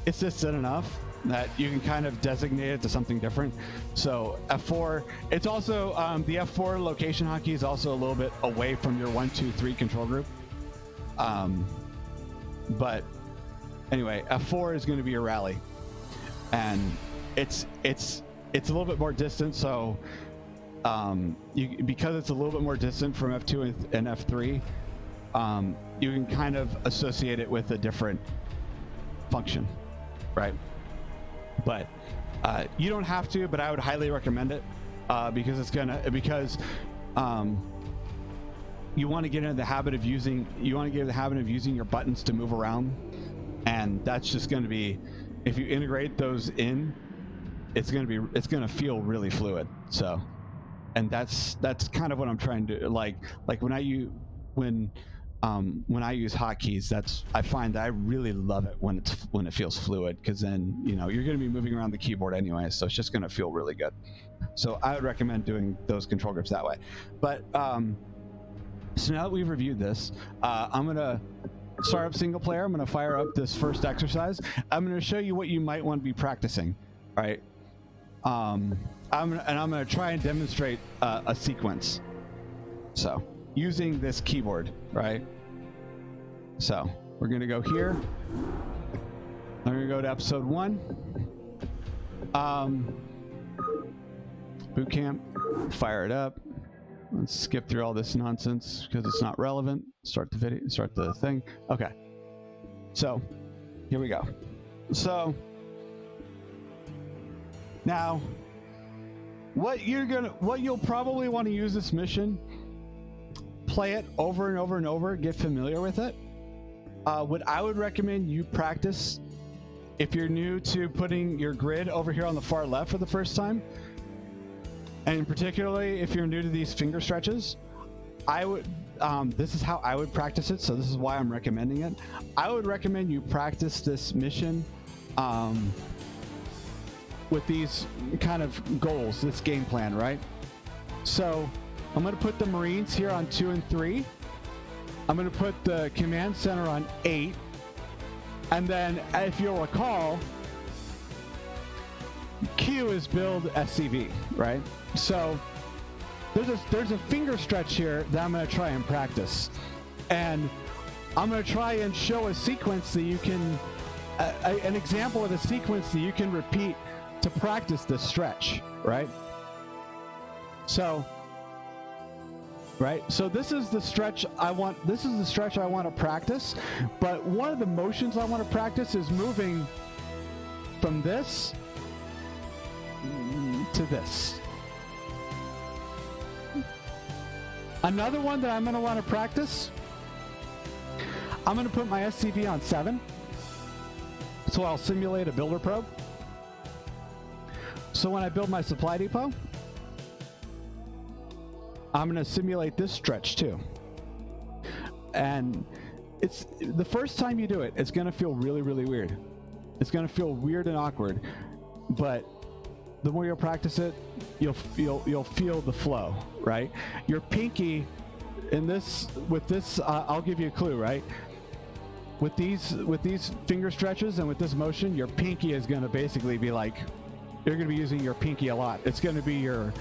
[SPEAKER 1] it's distant enough that you can kind of designate it to something different. So F4, it's also the F4 location hotkey is also a little bit away from your 1, 2, 3 control group. But anyway, F4 is going to be your rally, and it's a little bit more distant. So because it's a little bit more distant from F2 and F3, you can kind of associate it with a different function, right? But you don't have to, but I would highly recommend it, because you want to get into the habit of using your buttons to move around, and that's just going to be, if you integrate those in, it's going to feel really fluid. So, and that's kind of what I'm trying to like when I use hotkeys, I find that I really love it when it feels fluid, because then you're going to be moving around the keyboard anyway, so it's just going to feel really good. So I would recommend doing those control groups that way. But so now that we've reviewed this, I'm going to start up single player. I'm going to fire up this first exercise. I'm going to show you what you might want to be practicing. All right. I'm going to try and demonstrate a sequence. So using this keyboard, right? So we're going to go here. I'm going to go to episode 1. Boot camp. Fire it up. Let's skip through all this nonsense because it's not relevant. Start the thing. Okay. So here we go. So now what you'll probably want to use this mission, play it over and over and over, get familiar with it. What I would recommend you practice, if you're new to putting your grid over here on the far left for the first time, and particularly if you're new to these finger stretches, I would, this is how I would practice it, so this is why I'm recommending it. I would recommend you practice this mission with these kind of goals, this game plan, right? So I'm going to put the Marines here on 2 and 3. I'm going to put the command center on 8. And then, if you'll recall, Q is build SCV, right? So there's a finger stretch here that I'm going to try and practice. And I'm going to try and show a sequence that you can, an example of a sequence that you can repeat to practice this stretch, right? So this is the stretch I want. This is the stretch I want to practice. But one of the motions I want to practice is moving from this to this. Another one that I'm going to want to practice, I'm going to put my SCV on 7. So I'll simulate a builder probe. So when I build my supply depot, I'm going to simulate this stretch too. And it's the first time you do it, it's going to feel really, really weird. It's going to feel weird and awkward, but the more you'll practice it, you'll feel the flow, right? Your pinky in this, with this, I'll give you a clue, right? With these finger stretches and with this motion, your pinky is going to basically be like, you're going to be using your pinky a lot. It's going to be your,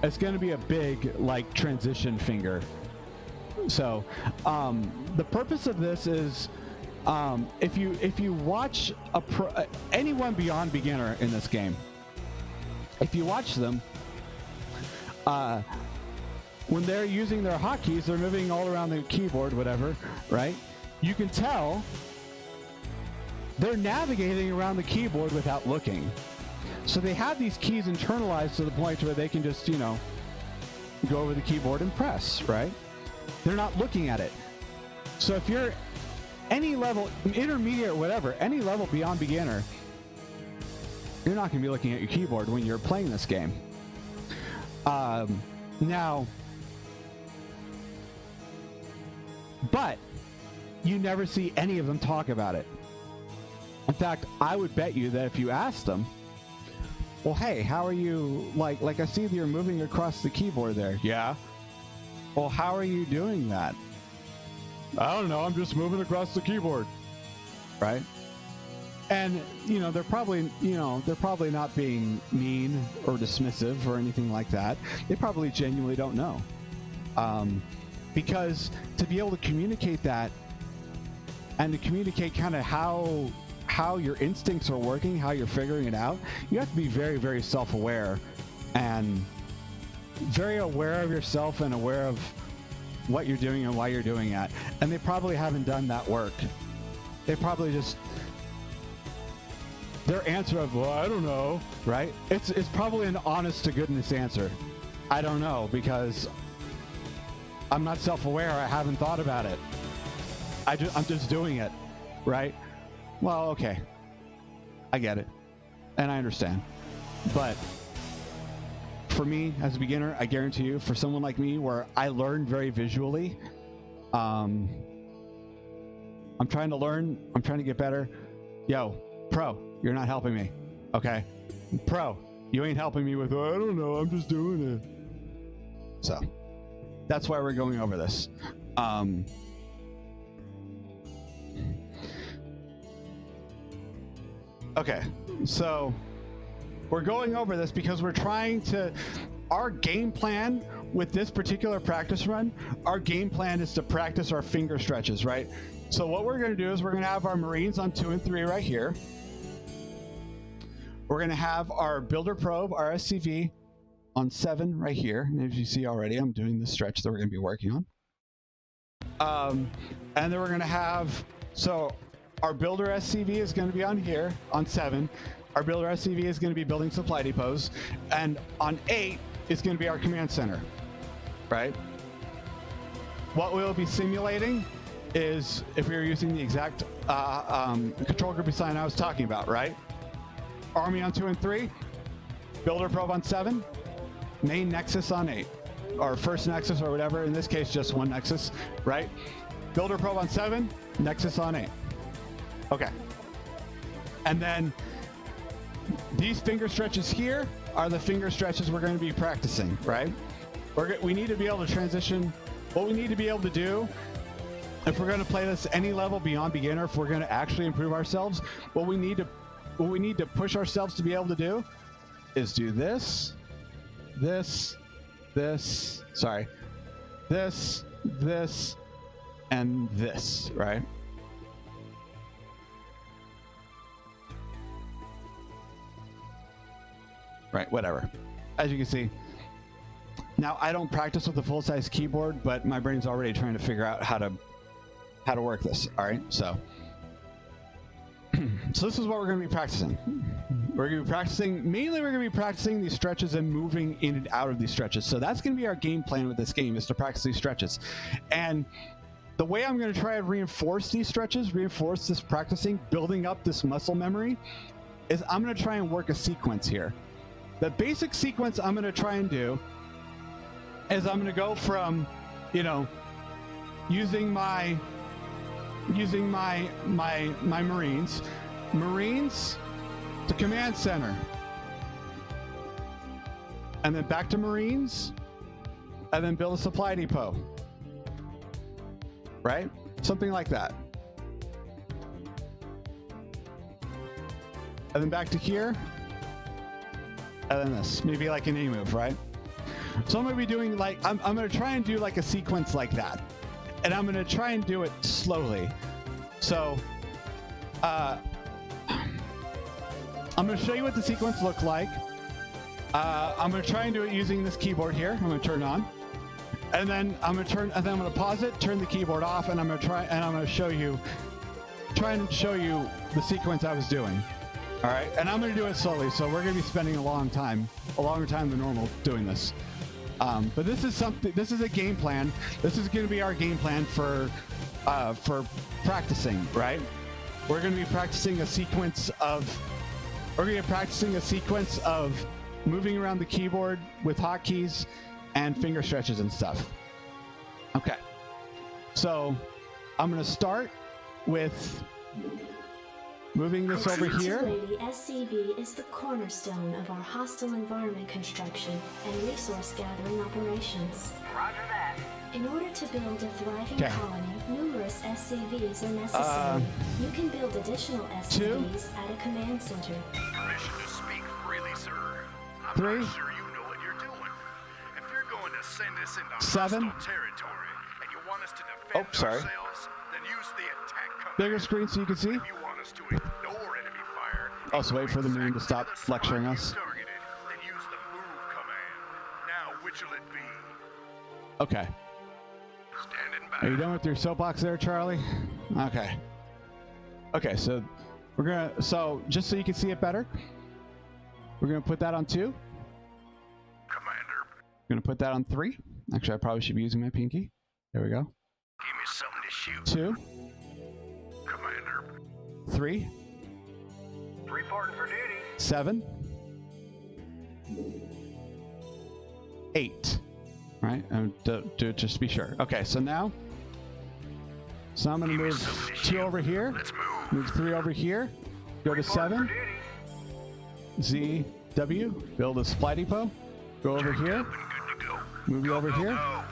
[SPEAKER 1] it's going to be a big like transition finger. So the purpose of this is If you watch anyone beyond beginner in this game, if you watch them, when they're using their hotkeys, they're moving all around the keyboard, whatever, right? You can tell they're navigating around the keyboard without looking. So they have these keys internalized to the point where they can just, you know, go over the keyboard and press, right? They're not looking at it. So if you're any level, intermediate or whatever, any level beyond beginner, you're not going to be looking at your keyboard when you're playing this game. Now, but you never see any of them talk about it. In fact, I would bet you that if you asked them, well, hey, how are you, like I see that you're moving across the keyboard there. Yeah. Well, how are you doing that? I don't know, I'm just moving across the keyboard. Right? And, you know, they're probably not being mean or dismissive or anything like that. They probably genuinely don't know. Because to be able to communicate that and to communicate kind of how your instincts are working, how you're figuring it out, you have to be very, very self-aware and very aware of yourself and aware of what you're doing and why you're doing it. And they probably haven't done that work. They probably just, their answer of, well, I don't know, right? It's probably an honest to goodness answer. I don't know, because I'm not self-aware. I haven't thought about it. I'm just doing it, right? Well, okay. I get it. And I understand. But for me, as a beginner, I guarantee you, for someone like me, where I learned very visually, I'm trying to learn. I'm trying to get better. Yo, pro, you're not helping me. Okay? Pro, you ain't helping me with, I don't know, I'm just doing it. So, that's why we're going over this. Okay, so we're going over this because we're trying to, our game plan with this particular practice run, our game plan is to practice our finger stretches, right? So what we're going to do is we're going to have our Marines on 2 and 3 right here. We're going to have our Builder Probe, our SCV, on 7 right here. And as you see already, I'm doing the stretch that we're going to be working on. And then we're going to have, so our Builder SCV is going to be on here, on 7. Our Builder SCV is going to be building supply depots. And on 8 is going to be our command center, right? What we'll be simulating is, if we were using the exact control group design I was talking about, right? Army on 2 and 3, Builder Probe on 7, main Nexus on 8, or first Nexus or whatever, in this case just one Nexus, right? Builder Probe on 7, Nexus on 8. Okay. And then these finger stretches here are the finger stretches we're going to be practicing, right? We need to be able to transition. What we need to be able to do, if we're going to play this any level beyond beginner, if we're going to actually improve ourselves, what we need to push ourselves to be able to do is do this, this, and this, right? Right, whatever. As you can see, now I don't practice with a full-size keyboard, but my brain's already trying to figure out how to work this. All right, so this is what we're going to be practicing. We're going to be practicing, mainly we're going to be practicing these stretches and moving in and out of these stretches. So that's going to be our game plan with this game, is to practice these stretches. And the way I'm going to try and reinforce these stretches, reinforce this practicing, building up this muscle memory, is I'm going to try and work a sequence here. The basic sequence I'm going to try and do is I'm going to go from, you know, using my Marines to command center, and then back to Marines, and then build a supply depot, right? Something like that. And then back to here, and then this, maybe like an A move, right? So I'm going to be doing like, I'm going to try and do like a sequence like that. And I'm going to try and do it slowly. So, I'm going to show you what the sequence looks like. I'm going to try and do it using this keyboard here. I'm going to turn it on, and then I'm going to pause it, turn the keyboard off, and I'm going to try and show you the sequence I was doing. All right, and I'm going to do it slowly, so we're going to be spending a longer time than normal doing this. But this is a game plan. This is going to be our game plan for practicing, right? We're going to be practicing a sequence of moving around the keyboard with hotkeys and finger stretches and stuff. Okay, so I'm going to start with moving this over here.
[SPEAKER 7] The SCV is the cornerstone of our hostile environment construction and resource gathering operations.
[SPEAKER 2] Roger that.
[SPEAKER 7] In order to build a thriving
[SPEAKER 1] Okay.
[SPEAKER 7] colony, numerous SCVs are necessary. You can build additional SCVs at a command center.
[SPEAKER 2] Permission to speak freely, sir. I'm
[SPEAKER 1] 3,
[SPEAKER 2] not sure you know what you're doing. If you're going to send us into
[SPEAKER 1] 7.
[SPEAKER 2] hostile territory and you want us to defend
[SPEAKER 1] sorry.
[SPEAKER 2] ourselves, then use the attack command.
[SPEAKER 1] Bigger screen so you can see.
[SPEAKER 2] If you want us to ignore enemy fire,
[SPEAKER 1] Also, wait for the moon to stop
[SPEAKER 2] to the spot
[SPEAKER 1] lecturing
[SPEAKER 2] you
[SPEAKER 1] us.
[SPEAKER 2] targeted, then use the move command. Now, which'll it be?
[SPEAKER 1] Okay.
[SPEAKER 2] Standing by.
[SPEAKER 1] Are you done with your soapbox there, Charlie? Okay. Okay, so just so you can see it better, we're gonna put that on 2.
[SPEAKER 2] Commander,
[SPEAKER 1] We're gonna put that on 3. Actually, I probably should be using my pinky. There we go.
[SPEAKER 2] give me something to shoot.
[SPEAKER 1] 2,
[SPEAKER 2] Commander,
[SPEAKER 1] 3,
[SPEAKER 2] reporting for duty.
[SPEAKER 1] 7, 8. Right? Just be sure. Okay, so now I'm gonna move 2 over here,
[SPEAKER 2] Let's move.
[SPEAKER 1] move 3 over here, go to 7, Z, W, build a supply depot, go over here,
[SPEAKER 2] Up and good to go.
[SPEAKER 1] move you over here,
[SPEAKER 2] Go.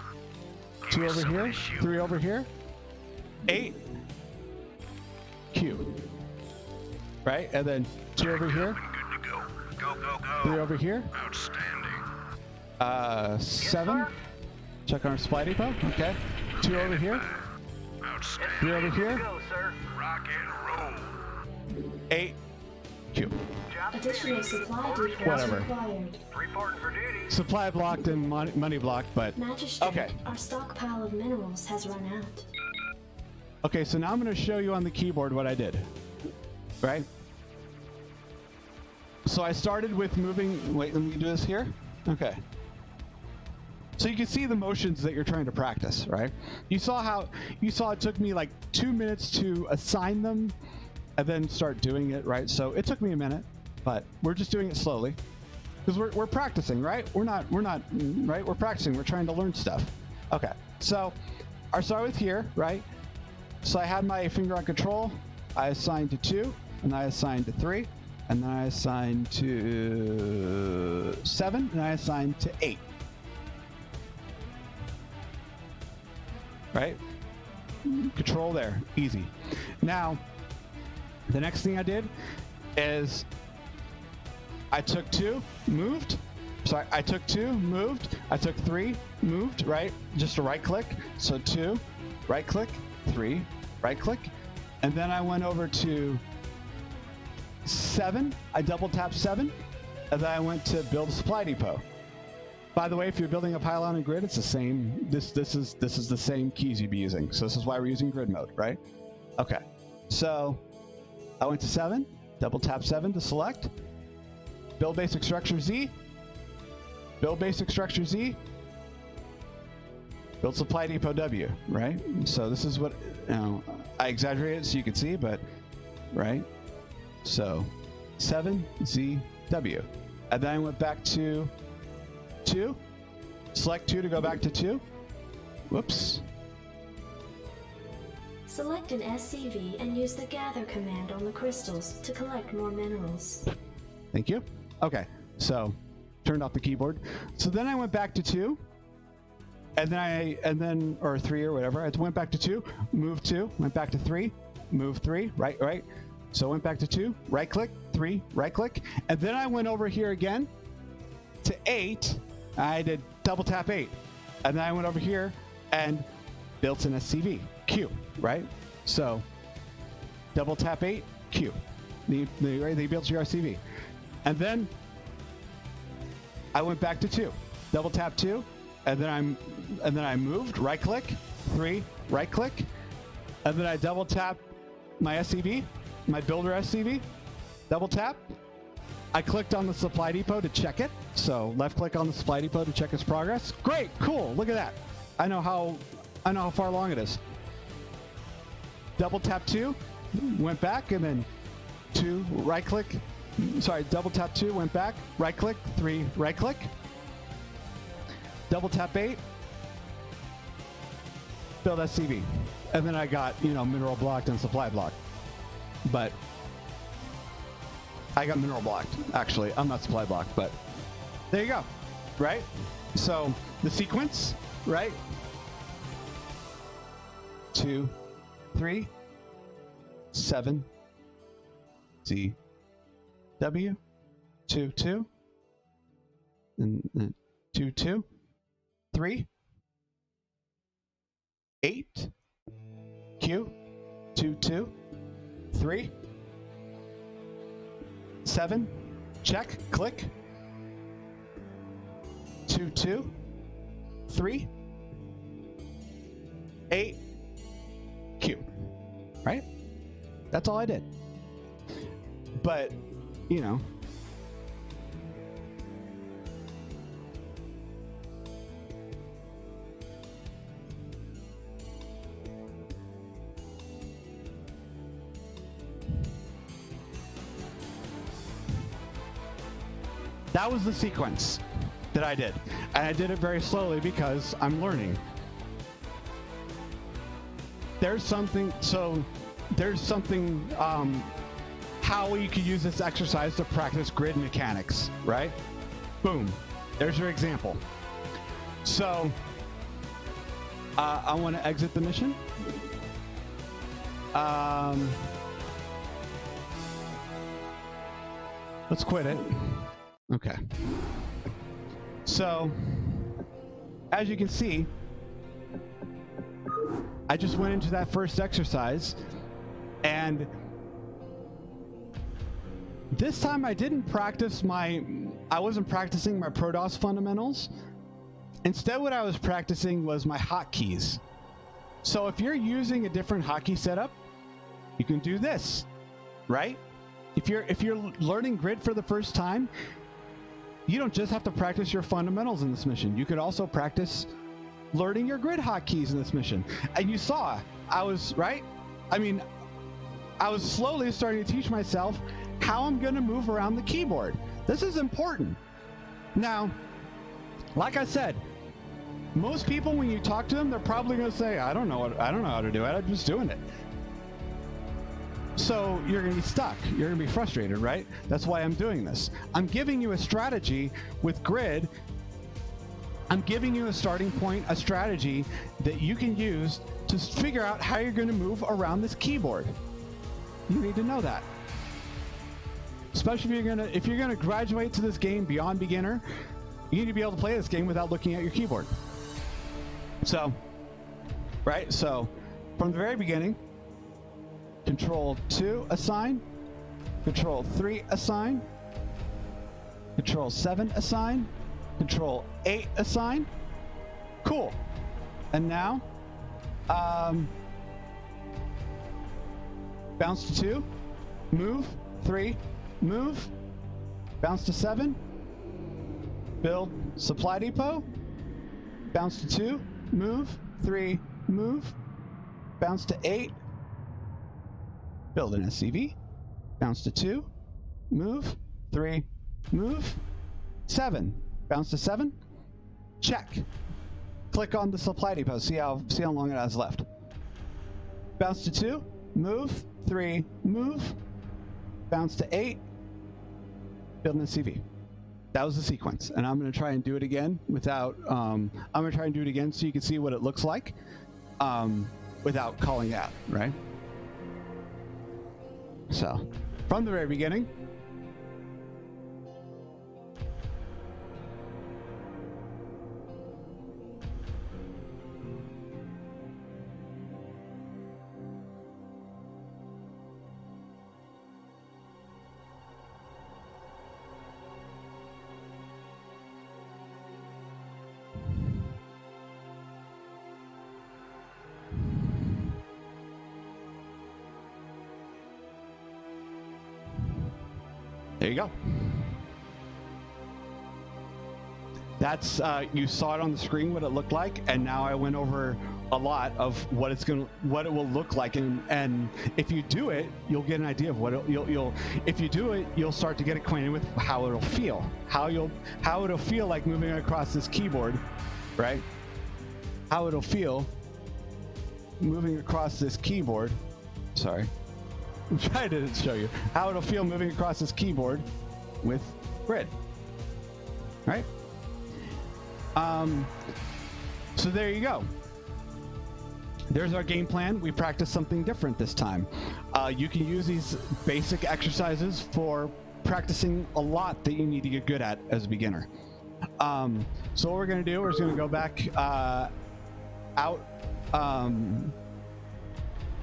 [SPEAKER 1] 2 over here, 3 over here, 8, Q. Right? And then 2 over here,
[SPEAKER 2] Up and good to go. Go, go, go.
[SPEAKER 1] 3 over here,
[SPEAKER 2] Outstanding.
[SPEAKER 1] 7. Check on our supply depot. Okay. 2 over here,
[SPEAKER 2] Outstanding.
[SPEAKER 1] 3 over here,
[SPEAKER 2] Go, sir. Rock and roll.
[SPEAKER 1] 8, Q.
[SPEAKER 7] Additional supply depots
[SPEAKER 1] Whatever.
[SPEAKER 7] required.
[SPEAKER 2] Reporting for duty.
[SPEAKER 1] Supply blocked and money blocked, but
[SPEAKER 7] Magistrate,
[SPEAKER 1] okay.
[SPEAKER 7] our stockpile of minerals has run out.
[SPEAKER 1] Okay, so now I'm going to show you on the keyboard what I did. Right? So I started with moving. Wait, let me do this here. Okay. So you can see the motions that you're trying to practice, right? You saw it took me like 2 minutes to assign them and then start doing it, right? So it took me a minute, but we're just doing it slowly because we're practicing, right? We're not, right? We're practicing. We're trying to learn stuff. Okay. So I started with here, right? So I had my finger on control. I assigned to 2, and I assigned to 3, and then I assigned to 7, and I assigned to 8. Right? Control there. Easy. Now, the next thing I did is I took 2, moved. Sorry, I took 2, moved. I took 3, moved, right? Just a right click. So 2, right click, 3, right click. And then I went over to 7. I double tapped 7. And then I went to build a supply depot. By the way, if you're building a pylon and grid, it's the same. This is the same keys you'd be using. So this is why we're using grid mode, right? Okay. So I went to 7, double tap 7 to select. Build basic structure Z. Build basic structure Z. Build supply depot W, right? So this is what, I exaggerated so you can see, but, right? So 7, Z, W. And then I went back to 2. Select 2 to go back to 2. Whoops.
[SPEAKER 7] Select an SCV and use the gather command on the crystals to collect more minerals.
[SPEAKER 1] Thank you. Okay, so turned off the keyboard. So then I went back to 2, and then or 3 or whatever. I went back to 2, moved 2, went back to 3, moved 3, right. So I went back to 2, right click, 3, right click, and then I went over here again to 8. I did double tap 8, and then I went over here and built an SCV Q, right? So double tap 8, Q. The built your RCV. And then I went back to 2. Double tap 2, and then I moved, right click, 3, right click, and then I double tap my SCV, my builder SCV, double tap. I clicked on the supply depot to check it. So left click on the supply depot to check its progress. Great, cool, look at that. I know how far along it is. Double tap 2, went back, and then 2, right click. Sorry, double tap 2, went back, right click, 3, right click. Double tap 8, build SCV. And then I got, mineral blocked and supply blocked. But I got mineral blocked, actually. I'm not supply blocked, but there you go, right? So the sequence, right? 2, 3, 7, Z, W, 2, 2, and 2, 2, 3, 8, Q, 2, 2, 3, 7, check, click, 2, 2, 3, 8, Q, right? That's all I did. But, that was the sequence that I did. And I did it very slowly because I'm learning. There's something how you could use this exercise to practice grid mechanics, right? Boom. There's your example. So I want to exit the mission. Let's quit it. Okay. So, as you can see, I just went into that first exercise, and this time I wasn't practicing my Protoss fundamentals. Instead, what I was practicing was my hotkeys. So if you're using a different hotkey setup, you can do this, right? If you're learning grid for the first time, you don't just have to practice your fundamentals in this mission. You could also practice learning your grid hotkeys in this mission. And you saw, I was slowly starting to teach myself how I'm going to move around the keyboard. This is important. Now, like I said, most people, when you talk to them, they're probably going to say, I don't know how to do it. I'm just doing it. So you're going to be stuck. You're going to be frustrated, right? That's why I'm doing this. I'm giving you a strategy with grid. I'm giving you a starting point, a strategy that you can use to figure out how you're going to move around this keyboard. You need to know that. Especially if you're going to graduate to this game beyond beginner, you need to be able to play this game without looking at your keyboard. So, right? So, from the very beginning, Control 2 assign, Control 3 assign, Control 7 assign, Control 8 assign. Cool. And now, bounce to 2, move, 3, move, bounce to 7, build supply depot, bounce to 2, move, 3, move, bounce to 8, build an SCV, bounce to 2, move, 3, move, 7, bounce to 7, check, click on the supply depot, see how long it has left, bounce to 2, move, 3, move, bounce to 8, build an SCV. That was the sequence, and I'm going to try and do it again without. I'm going to try and do it again so you can see what it looks like, without calling out, right? So, from the very beginning. There you go. That's you saw it on the screen what it looked like, and now I went over a lot of what it will look like, and if you do it, you'll get an idea of what you'll if you do it, you'll start to get acquainted with how it'll feel, how it'll feel like moving across this keyboard, right? How it'll feel moving across this keyboard. Sorry, I'm trying to show you how it'll feel moving across this keyboard with Grid, right? So there you go. There's our game plan. We practiced something different this time. You can use these basic exercises for practicing a lot that you need to get good at as a beginner. So what we're going to do, we're just going to go back out. I'm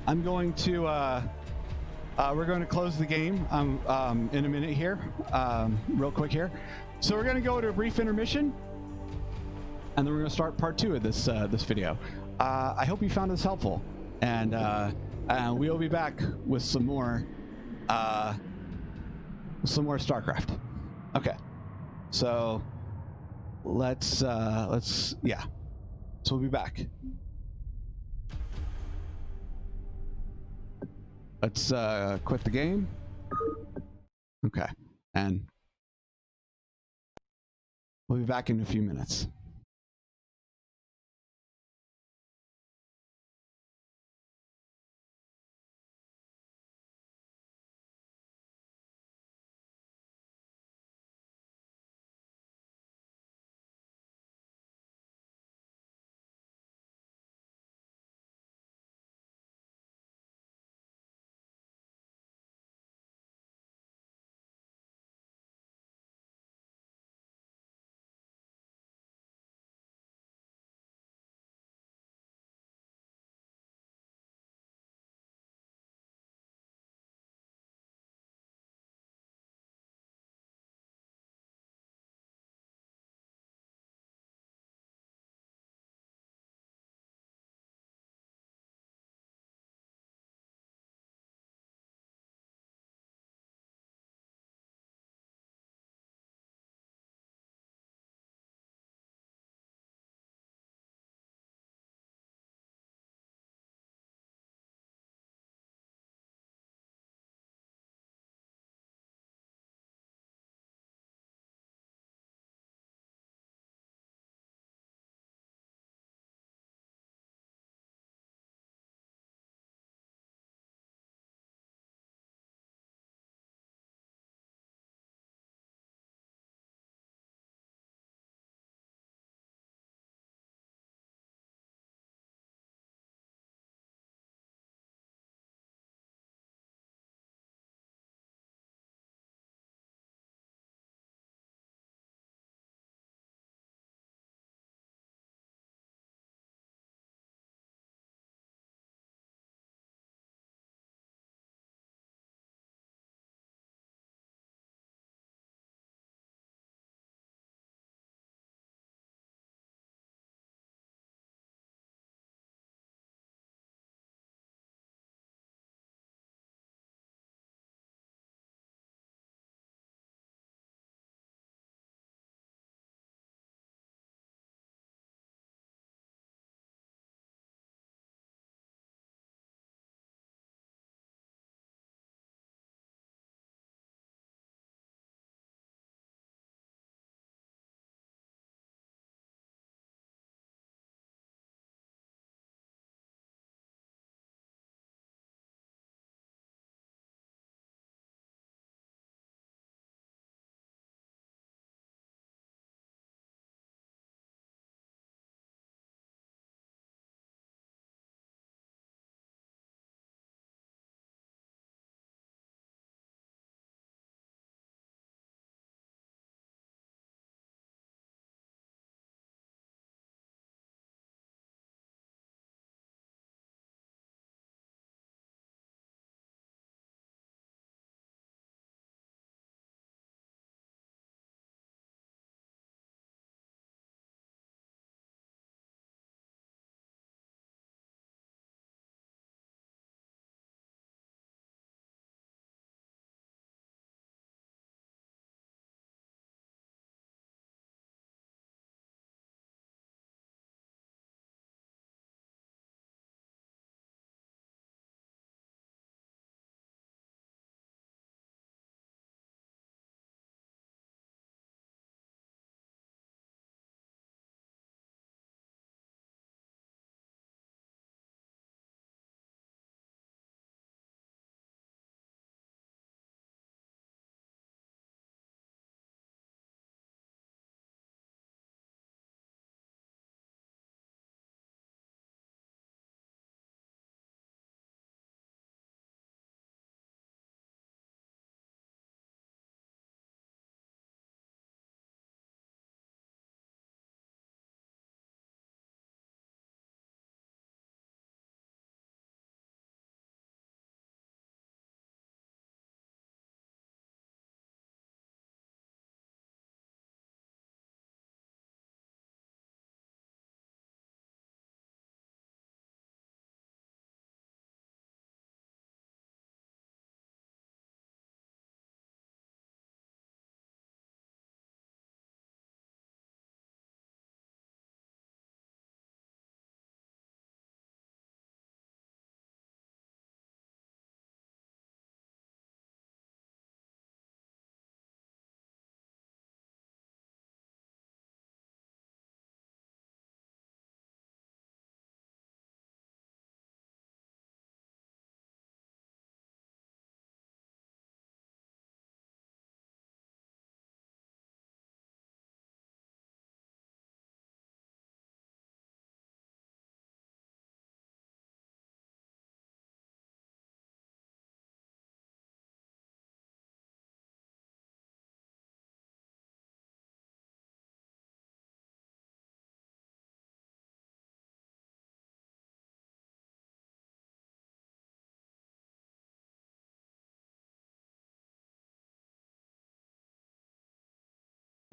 [SPEAKER 1] going to we're going to close the game in a minute here, real quick here. So we're going to go to a brief intermission, and then we're going to start part 2 of this this video. I hope you found this helpful, and we'll be back with some more StarCraft. Okay, so let's yeah. So we'll be back. Let's quit the game. Okay, and we'll be back in a few minutes.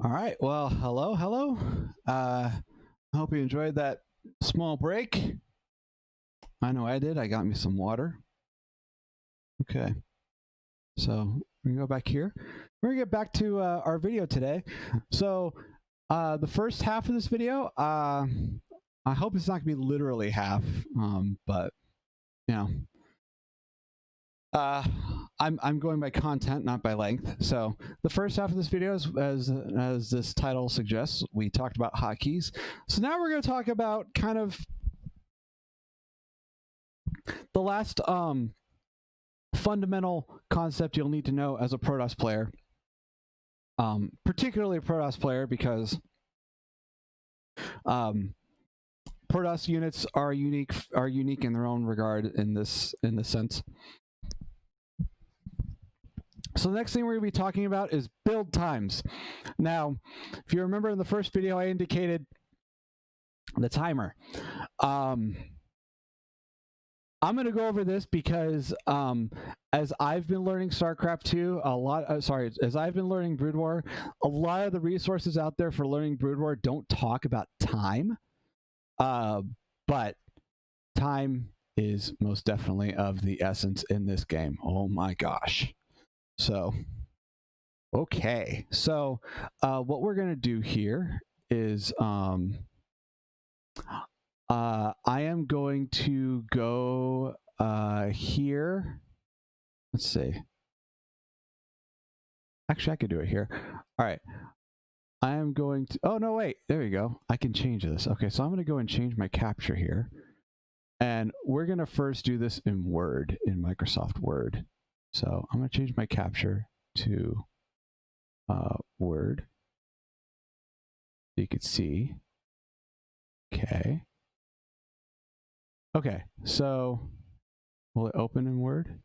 [SPEAKER 1] All right. Well, hello. I hope you enjoyed that small break. I know I did. I got me some water. Okay. So we can go back here. We're going to get back to our video today. So the first half of this video, I hope it's not going to be literally half, but, you know. I'm going by content, not by length. So the first half of this video is, as this title suggests, we talked about hotkeys. So now we're going to talk about kind of the last fundamental concept you'll need to know as a Protoss player, particularly a Protoss player, because Protoss units are unique in their own regard in this sense. So the next thing we're going to be talking about is build times. Now, if you remember in the first video, I indicated the timer. I'm going to go over this because as I've been learning StarCraft 2, as I've been learning Brood War, a lot of the resources out there for learning Brood War don't talk about time, but time is most definitely of the essence in this game. Oh my gosh. So, okay. So, what we're going to do here is I am going to go here. Let's see. Actually, I could do it here. All right. I am going to... Oh, no, wait. There you go. I can change this. Okay, so I'm going to go and change my capture here. And we're going to first do this in Word, in Microsoft Word. So I'm going to change my capture to Word so you can see. Okay. Okay, so will it open in Word?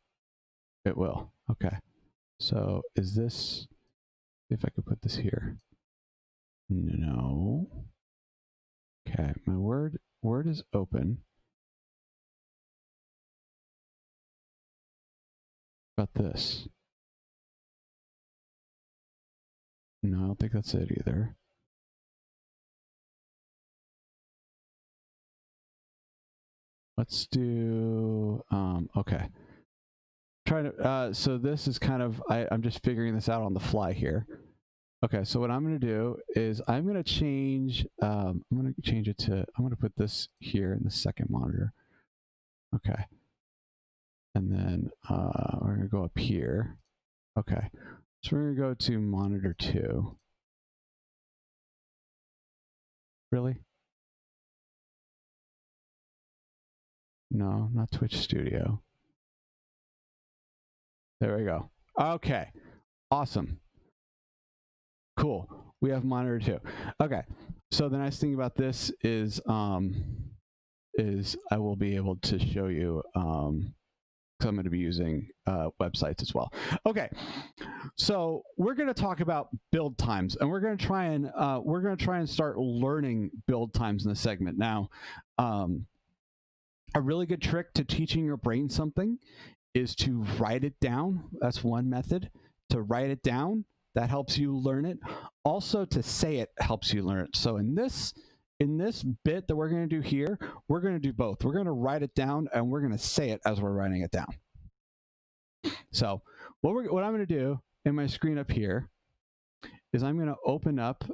[SPEAKER 1] It will. Okay. So is this, if I could put this here. No. Okay, my Word is open. About this. No, I don't think that's it either. Let's do okay. Trying to so this is kind of I'm just figuring this out on the fly here. Okay, so what I'm going to do is I'm going to change it to, I'm going to put this here in the second monitor. Okay. And then we're going to go up here. Okay. So we're going to go to monitor 2. Really? No, not Twitch Studio. There we go. Okay. Awesome. Cool. We have monitor 2. Okay. So the nice thing about this is I will be able to show you because I'm going to be using websites as well. Okay, so we're going to talk about build times, and we're going to try and start learning build times in the segment. Now, a really good trick to teaching your brain something is to write it down. That's one method. To write it down, that helps you learn it. Also, to say it helps you learn it. So in this bit that we're going to do here, we're going to do both. We're going to write it down and we're going to say it as we're writing it down. So what I'm going to do in my screen up here is I'm going to open up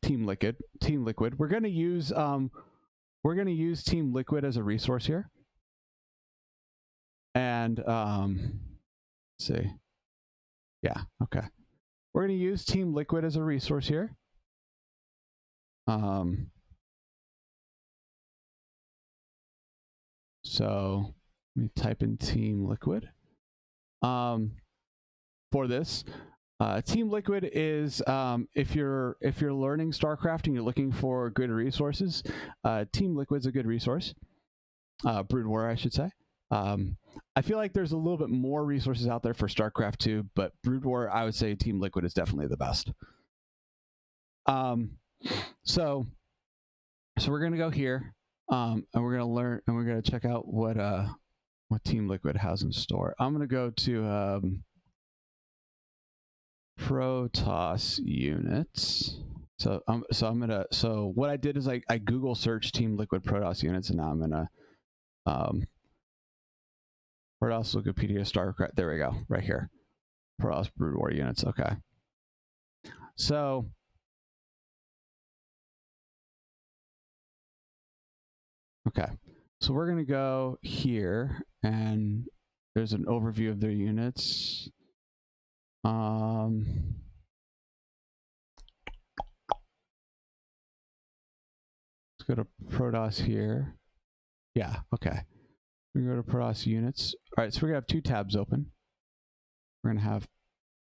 [SPEAKER 1] Team Liquid. We're going to use Team Liquid as a resource here. And let's see. Yeah, okay. We're going to use Team Liquid as a resource here. So let me type in Team Liquid. For this, Team Liquid is if you're learning StarCraft and you're looking for good resources, Team Liquid's a good resource. Brood War, I should say. I feel like there's a little bit more resources out there for StarCraft 2, but Brood War, I would say Team Liquid is definitely the best. So we're gonna go here, and we're gonna learn, and we're gonna check out what Team Liquid has in store. I'm gonna go to Protoss units. So what I did is I Google searched Team Liquid Protoss units, and now I'm gonna Protoss Wikipedia StarCraft. There we go, right here. Protoss Brood War units. Okay. So we're gonna go here, and there's an overview of their units. Let's go to Protoss here. Yeah, okay. We're going to go to Protoss units. All right, so we're going to have two tabs open. We're going to have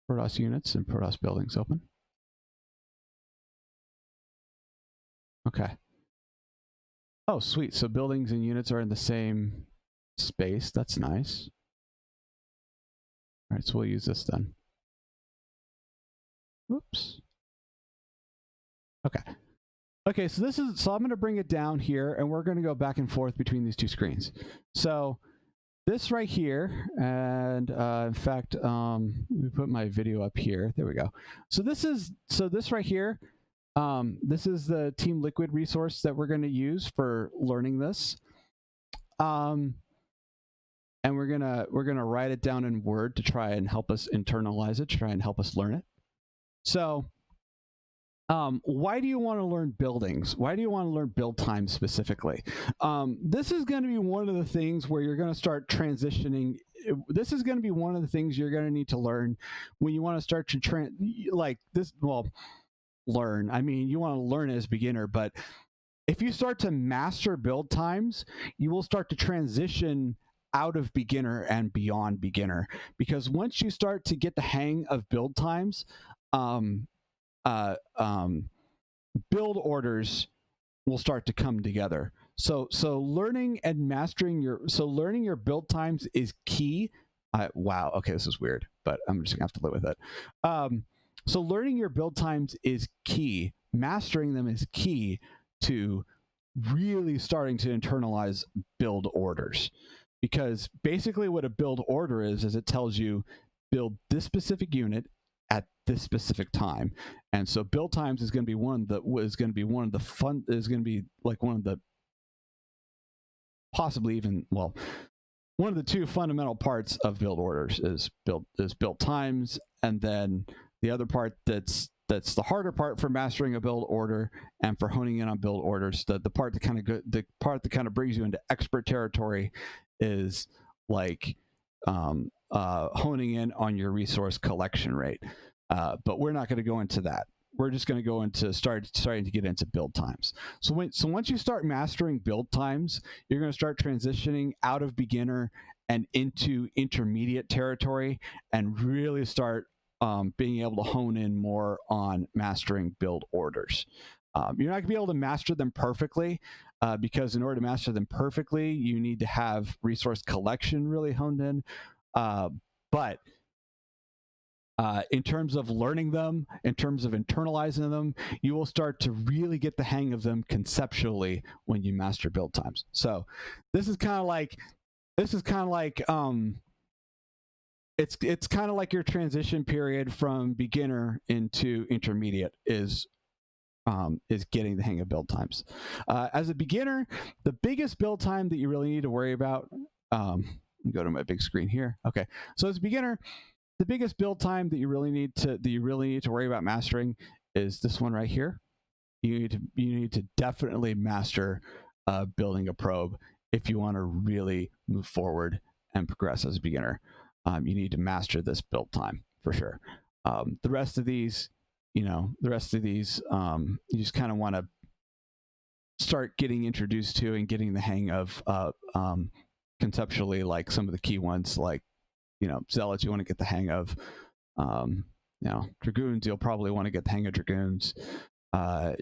[SPEAKER 1] Protoss units and Protoss buildings open. Okay. Oh, sweet. So buildings and units are in the same space. That's nice. All right, so we'll use this then. Whoops. Okay. Okay, so I'm going to bring it down here, and we're going to go back and forth between these two screens. So this right here, and in fact, let me put my video up here. There we go. So this right here, this is the Team Liquid resource that we're going to use for learning this. And we're gonna write it down in Word to try and help us internalize it, to try and help us learn it. So why do you want to learn buildings? Why do you want to learn build time specifically? This is going to be one of the things where you're going to start transitioning. This is going to be one of the things you're going to need to learn when you want to start to learn. I mean, you want to learn as a beginner, but if you start to master build times, you will start to transition out of beginner and beyond beginner, because once you start to get the hang of build times, build orders will start to come together. So learning and mastering learning your build times is key. Wow. Okay, this is weird, but I'm just gonna have to live with it. So learning your build times is key. Mastering them is key to really starting to internalize build orders, because basically what a build order is it tells you build this specific unit at this specific time. And so build times is going to be one of the one of the two fundamental parts of build orders is build times, and then the other part that's the harder part for mastering a build order and for honing in on build orders, the part that kind of brings you into expert territory is like honing in on your resource collection rate. But we're not going to go into that. We're just going to go into starting to get into build times. So once you start mastering build times, you're going to start transitioning out of beginner and into intermediate territory, and really start being able to hone in more on mastering build orders. You're not going to be able to master them perfectly, because in order to master them perfectly, you need to have resource collection really honed in. But in terms of learning them, in terms of internalizing them, you will start to really get the hang of them conceptually when you master build times. So this is kind of like it's kind of like your transition period from beginner into intermediate is getting the hang of build times. As a beginner, the biggest build time that you really need to worry about, go to my big screen here. Okay, so as a beginner, the biggest build time that you really need to worry about mastering is this one right here. You need to definitely master building a probe if you want to really move forward and progress as a beginner. You need to master this build time for sure. The rest of these, you just kind of want to start getting introduced to and getting the hang of conceptually, like some of the key ones, like, zealots you want to get the hang of. Dragoons, you'll probably want to get the hang of dragoons. So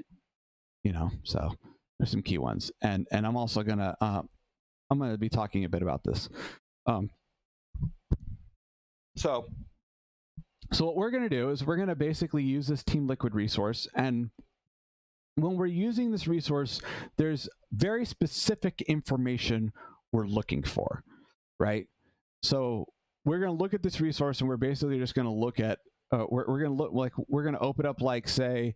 [SPEAKER 1] there's some key ones, and I'm also gonna be talking a bit about this. So what we're going to do is we're going to basically use this Team Liquid resource, and when we're using this resource, there's very specific information we're looking for, right? So we're going to look at this resource, and we're basically just going to look at, we're gonna look like we're gonna open up like say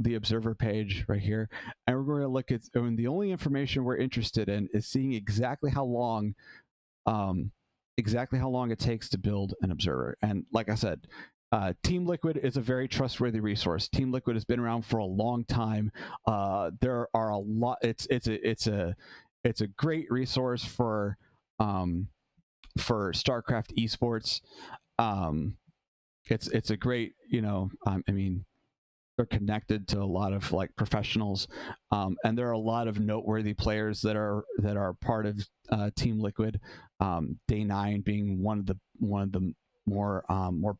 [SPEAKER 1] the observer page right here, and we're going to look at, and the only information we're interested in is seeing exactly how long it takes to build an observer. And like I said, Team Liquid is a very trustworthy resource. Team Liquid has been around for a long time. There are a lot. It's a great resource for StarCraft esports. It's a great, I mean, they're connected to a lot of like professionals, and there are a lot of noteworthy players that are part of Team Liquid. Day 9 being one of the more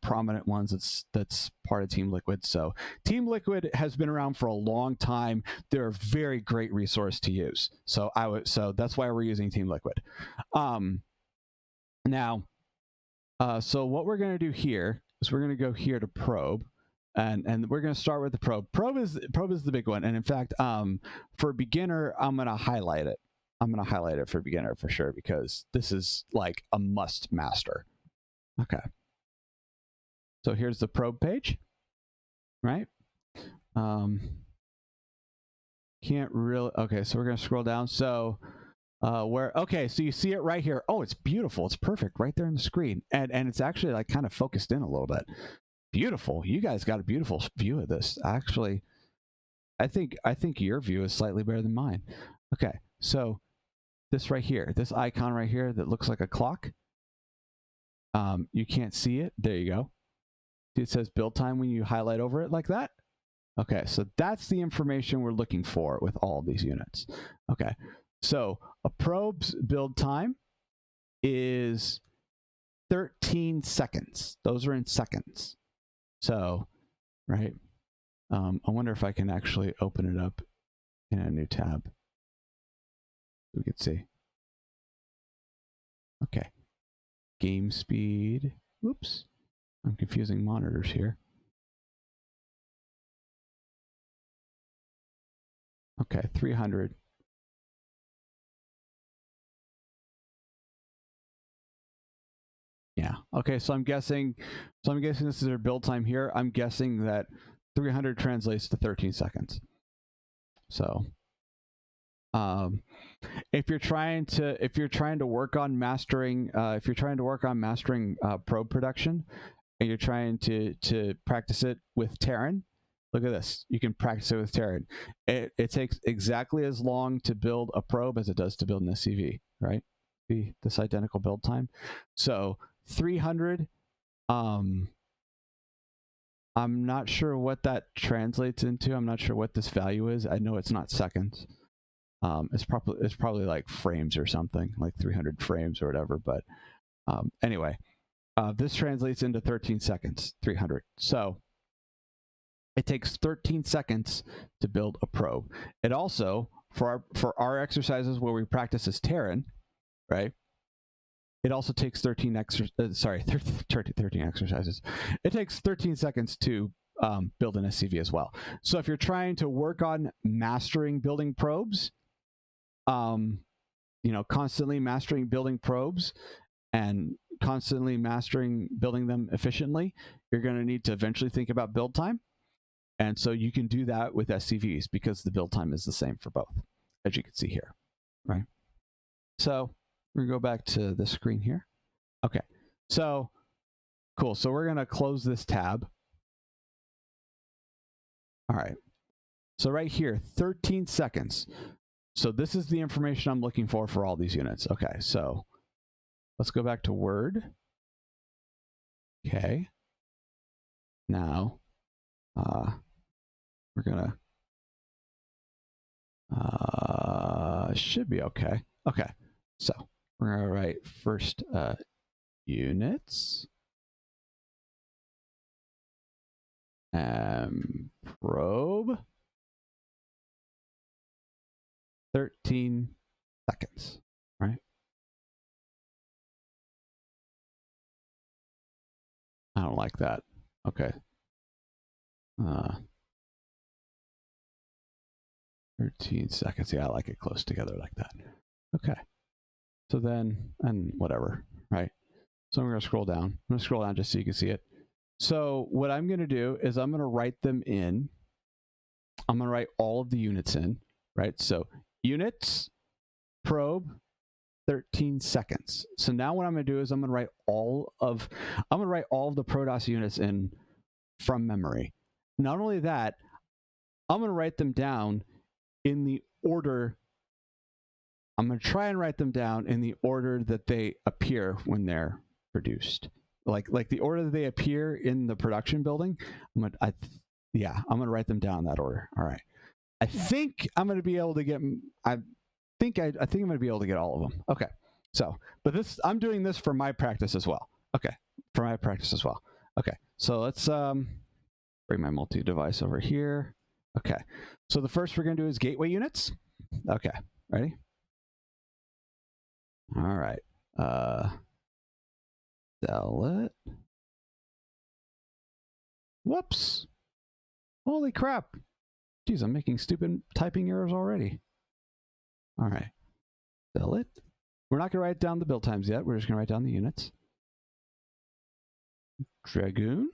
[SPEAKER 1] prominent ones that's part of Team Liquid. So Team Liquid has been around for a long time. They're a very great resource to use. So that's why we're using Team Liquid. Now, so what we're going to do here is we're going to go here to probe. And we're going to start with the probe. Probe is the big one. And in fact, for beginner, I'm going to highlight it. I'm going to highlight it for beginner for sure, because this is like a must master. Okay. So here's the probe page, right? Can't really, okay, so we're going to scroll down. So okay, so you see it right here. Oh, it's beautiful. It's perfect right there on the screen. And it's actually like kind of focused in a little bit. Beautiful. You guys got a beautiful view of this. Actually, I think your view is slightly better than mine. Okay, so this right here, this icon right here that looks like a clock. You can't see it. There you go. It says build time when you highlight over it like that. Okay, so that's the information we're looking for with all of these units. Okay, so a probe's build time is 13 seconds. Those are in seconds. So, right, I wonder if I can actually open it up in a new tab. We can see. Okay. Game speed. Whoops. I'm confusing monitors here. Okay, 300. Yeah. Okay, so I'm guessing this is their build time here. I'm guessing that 300 translates to 13 seconds. So if you're trying to work on mastering probe production, and you're trying to practice it with Terran, look at this. You can practice it with Terran. It takes exactly as long to build a probe as it does to build an SCV, right? This identical build time. So 300, I'm not sure what that translates into. I'm not sure what this value is. I know it's not seconds. It's probably like frames or something, like 300 frames or whatever. But anyway, this translates into 13 seconds, 300. So it takes 13 seconds to build a probe. It also, for our exercises where we practice as Terran, right? It also takes 13 exercises. It takes 13 seconds to build an SCV as well. So if you're trying to work on mastering building probes, constantly mastering building probes and constantly mastering building them efficiently, you're going to need to eventually think about build time. And so you can do that with SCVs because the build time is the same for both, as you can see here, right? So we're going to go back to the screen here. Okay, so cool. So we're going to close this tab. All right. So right here, 13 seconds. So this is the information I'm looking for all these units. Okay, so let's go back to Word. Okay. Now, we're going to, should be okay. Okay, so we're going to write first units. Probe. 13 seconds, right? I don't like that. Okay. 13 seconds. Yeah, I like it close together like that. Okay. So then, and whatever, right? So I'm going to scroll down. I'm going to scroll down just so you can see it. So what I'm going to do is I'm going to write them in. I'm going to write all of the units in, right? So units, probe, 13 seconds. So now what I'm going to do is I'm going to write all of the Protoss units in from memory. Not only that, I'm going to write them down in the order. I'm going to try and write them down in the order that they appear when they're produced. Like the order that they appear in the production building. I'm going to write them down in that order. All right. I think I'm going to be able to get. I think I'm going to be able to get all of them. Okay. So, but I'm doing this for my practice as well. Okay, for my practice as well. Okay. So let's bring my multi-device over here. Okay. So the first we're going to do is gateway units. Okay. Ready? All right. Sell it. Whoops. Holy crap. Geez, I'm making stupid typing errors already. All right. Sell it. We're not going to write down the build times yet. We're just going to write down the units. Dragoon.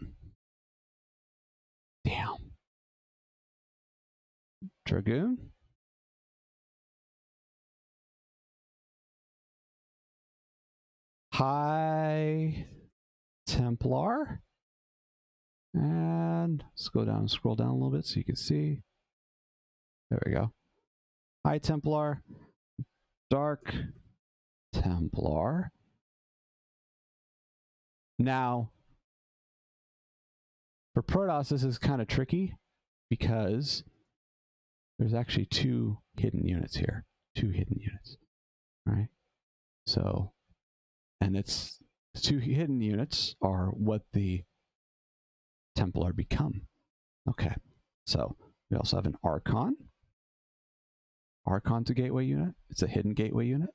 [SPEAKER 1] Damn. Dragoon. High Templar. And let's go down and scroll down a little bit so you can see. There we go. High Templar. Dark Templar. Now, for Protoss, this is kind of tricky because there's actually two hidden units here. Two hidden units. Right? So, and it's the two hidden units are what the Templar become. Okay. So, we also have an Archon. Archon's a gateway unit. It's a hidden gateway unit.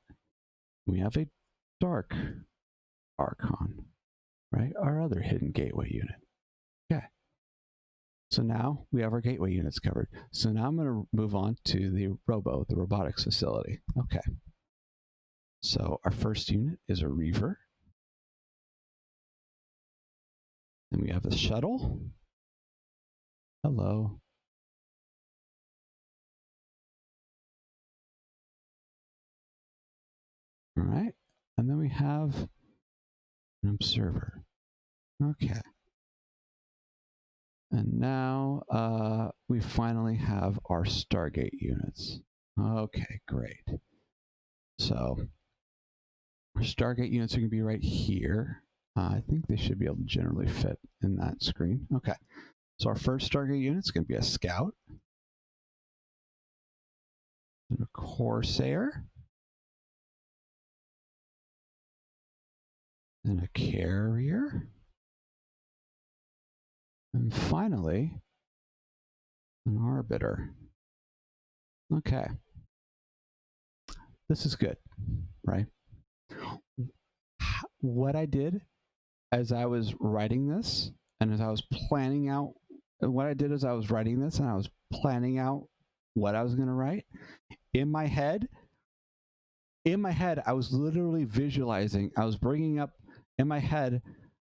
[SPEAKER 1] We have a Dark Archon, right? Our other hidden gateway unit. Okay. So now we have our gateway units covered. So now I'm going to move on to the the robotics facility. Okay. So our first unit is a Reaver. Then we have a shuttle. Hello. All right. And then we have an observer. Okay. And now we finally have our Stargate units. Okay, great. So our Stargate units are going to be right here. I think they should be able to generally fit in that screen. Okay. So our first Stargate unit is going to be a Scout. And a Corsair. And a Carrier. And finally, an Arbiter. Okay. This is good, right? What I did as I was writing this, and as I was planning out, what I did is I was writing this and I was planning out what I was going to write. In my head, I was literally visualizing, I was bringing up, in my head,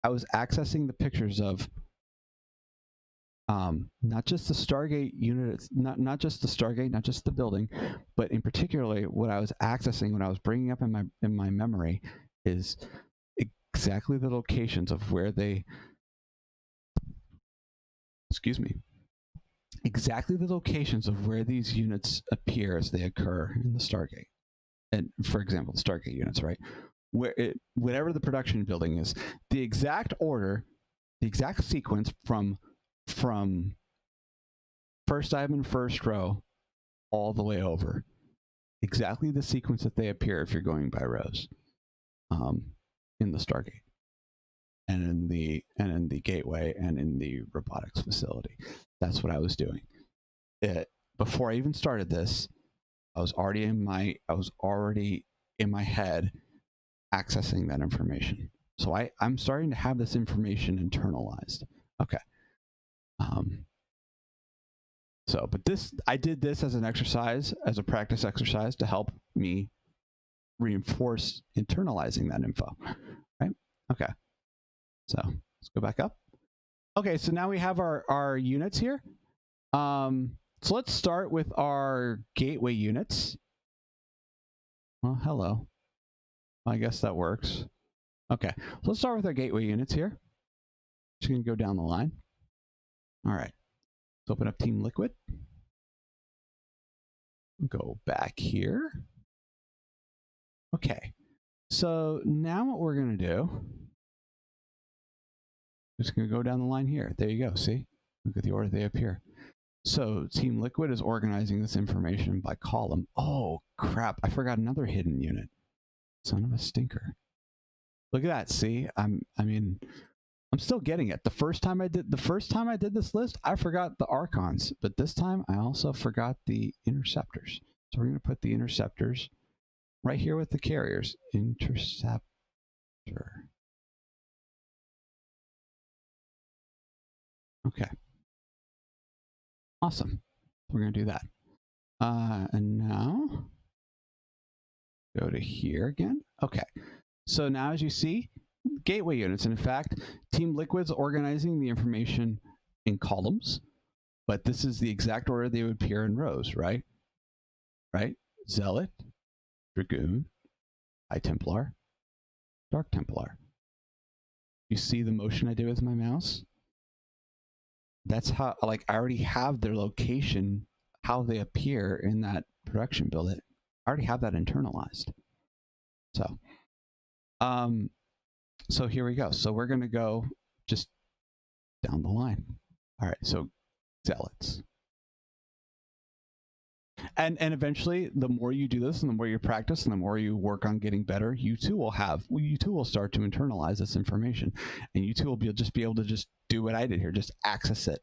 [SPEAKER 1] I was accessing the pictures of not just the Stargate unit, not just the Stargate, not just the building, but in particularly what I was accessing, what I was bringing up in my memory is exactly the locations of where they, exactly the locations of where these units appear as they occur in the Stargate. And for example, the Stargate units, right? Whatever the production building is, the exact order, the exact sequence from first diamond, first row, all the way over. Exactly the sequence that they appear if you're going by rows in the Stargate. And in the gateway and in the robotics facility. That's what I was doing. Before I even started this, I was already in my head accessing that information. So I'm starting to have this information internalized. Okay. But I did this as an exercise, as a practice exercise to help me reinforce internalizing that info. Right? Okay. So let's go back up. Okay, so now we have our units here. So let's start with our gateway units. Well, hello. I guess that works. Okay, so let's start with our gateway units here. Just gonna go down the line. All right, let's open up Team Liquid. Go back here. Okay, so now what we're gonna do, just gonna go down the line here. There you go, see? Look at the order they appear. So Team Liquid is organizing this information by column. Oh crap, I forgot another hidden unit. Son of a stinker. Look at that, see? I'm still getting it. The first time I did this list, I forgot the Archons, but this time I also forgot the interceptors. So we're going to put the interceptors right here with the carriers. Interceptor. Okay. Awesome. We're going to do that. And now go to here again. Okay. So now as you see, gateway units. And in fact, Team Liquid's organizing the information in columns, but this is the exact order they would appear in rows, right? Right? Zealot, Dragoon, High Templar, Dark Templar. You see the motion I did with my mouse? That's how, like, I already have their location, how they appear in that production build. I already have that internalized. So here we go. So we're going to go just down the line. All right, so zealots. And eventually, the more you do this and the more you practice and the more you work on getting better, you too will start to internalize this information. And you too will just be able to just do what I did here, just access it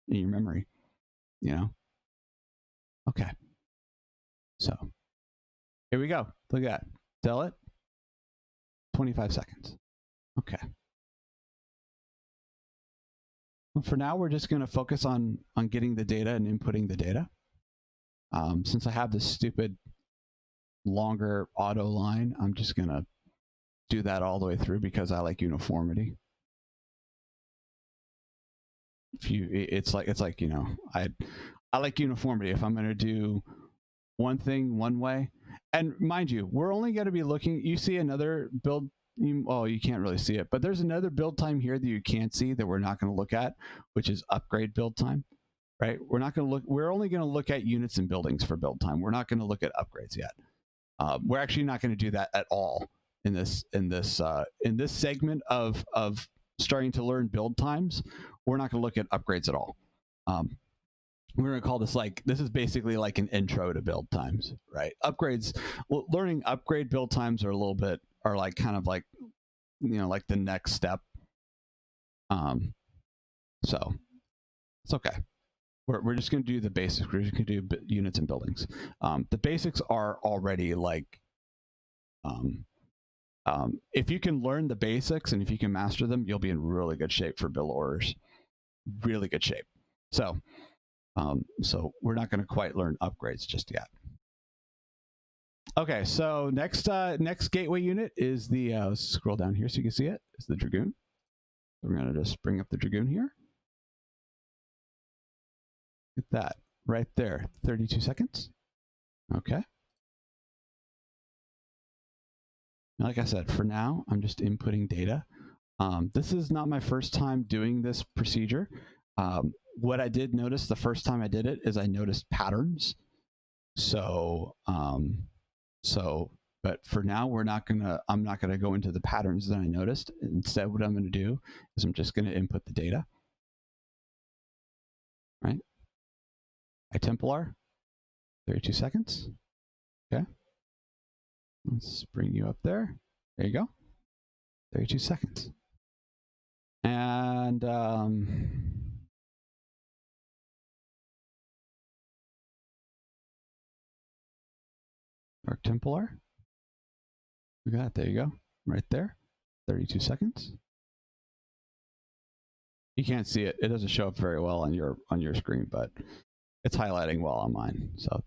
[SPEAKER 1] in your memory, you know? Okay. So here we go. Look at that. Zealot, 25 seconds. Okay. Well, for now, we're just going to focus on getting the data and inputting the data. Since I have this stupid longer auto line, I'm just going to do that all the way through because I like uniformity. It's like you know, I like uniformity. If I'm going to do one thing one way, and mind you, we're only going to be looking. You see another build. Oh, you can't really see it, but there's another build time here that you can't see that we're not going to look at, which is upgrade build time, right? We're not going to look. We're only going to look at units and buildings for build time. We're not going to look at upgrades yet. We're actually not going to do that at all in this segment of starting to learn build times. We're not going to look at upgrades at all. We're going to call this this is basically like an intro to build times, right? Upgrades, well, learning upgrade build times are like kind of like, you know, like the next step. So it's okay. We're just going to do the basics. We're just going to do units and buildings. The basics are already like, if you can learn the basics and if you can master them, you'll be in really good shape for build orders. Really good shape. So we're not going to quite learn upgrades just yet. Okay, so next gateway unit is the, let's scroll down here so you can see it, is the Dragoon. We're going to just bring up the Dragoon here. Get that right there, 32 seconds. Okay. Like I said, for now, I'm just inputting data. This is not my first time doing this procedure. What I did notice the first time I did it is I noticed patterns. But for now, I'm not gonna go into the patterns that I noticed. Instead, what I'm gonna do is I'm just gonna input the data. Right? High Templar, 32 seconds. Okay. Let's bring you up there. There you go. 32 seconds. And Dark Templar. Look at that. There you go. Right there. 32 seconds. You can't see it. It doesn't show up very well on your screen, but it's highlighting well on mine. So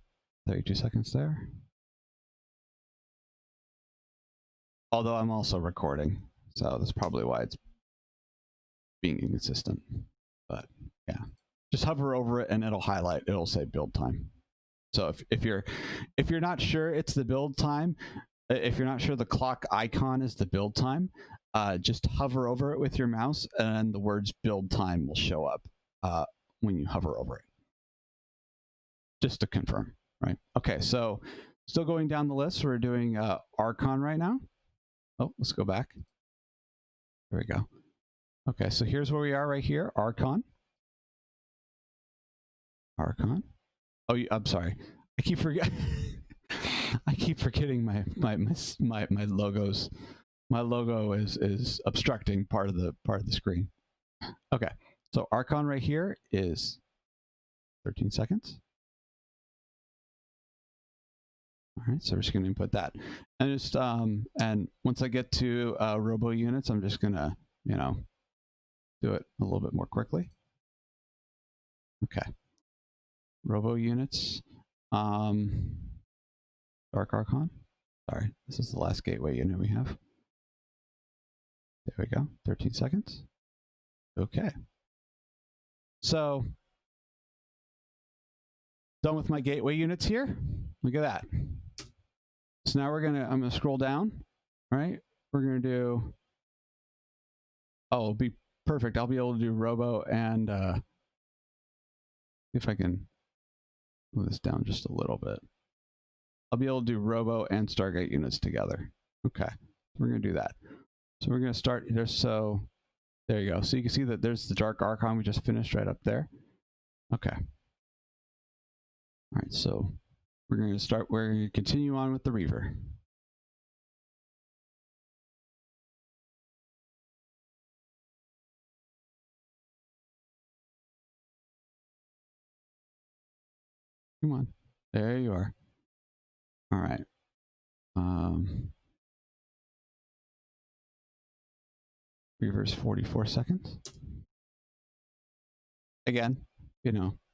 [SPEAKER 1] 32 seconds there. Although I'm also recording, so that's probably why it's being inconsistent. But yeah, just hover over it and it'll highlight. It'll say build time. So if you're not sure it's the build time, if you're not sure the clock icon is the build time, just hover over it with your mouse, and the words build time will show up when you hover over it. Just to confirm, right? Okay, so still going down the list, we're doing Archon right now. Oh, let's go back. There we go. Okay, so here's where we are right here, Archon. Archon. Oh, I'm sorry. I keep forgetting. I keep forgetting my logos. My logo is obstructing part of the screen. Okay, so Archon right here is 13 seconds. All right, so we're just going to input that, and just and once I get to robo units, I'm just going to do it a little bit more quickly. Okay, robo units, Dark Archon. Sorry, this is the last gateway unit we have. There we go, 13 seconds. Okay, so done with my gateway units here. Look at that. So now I'm gonna scroll down. All right, we're gonna do. Oh, it'll be perfect. I'll be able to do robo and if I can move this down just a little bit. I'll be able to do robo and Stargate units together. Okay, we're gonna do that. So we're gonna start here. So there you go. So you can see that there's the Dark Archon we just finished right up there. Okay. All right, so we're going to continue on with the Reaver. Come on. There you are. All right. Reaver's 44 seconds. Again,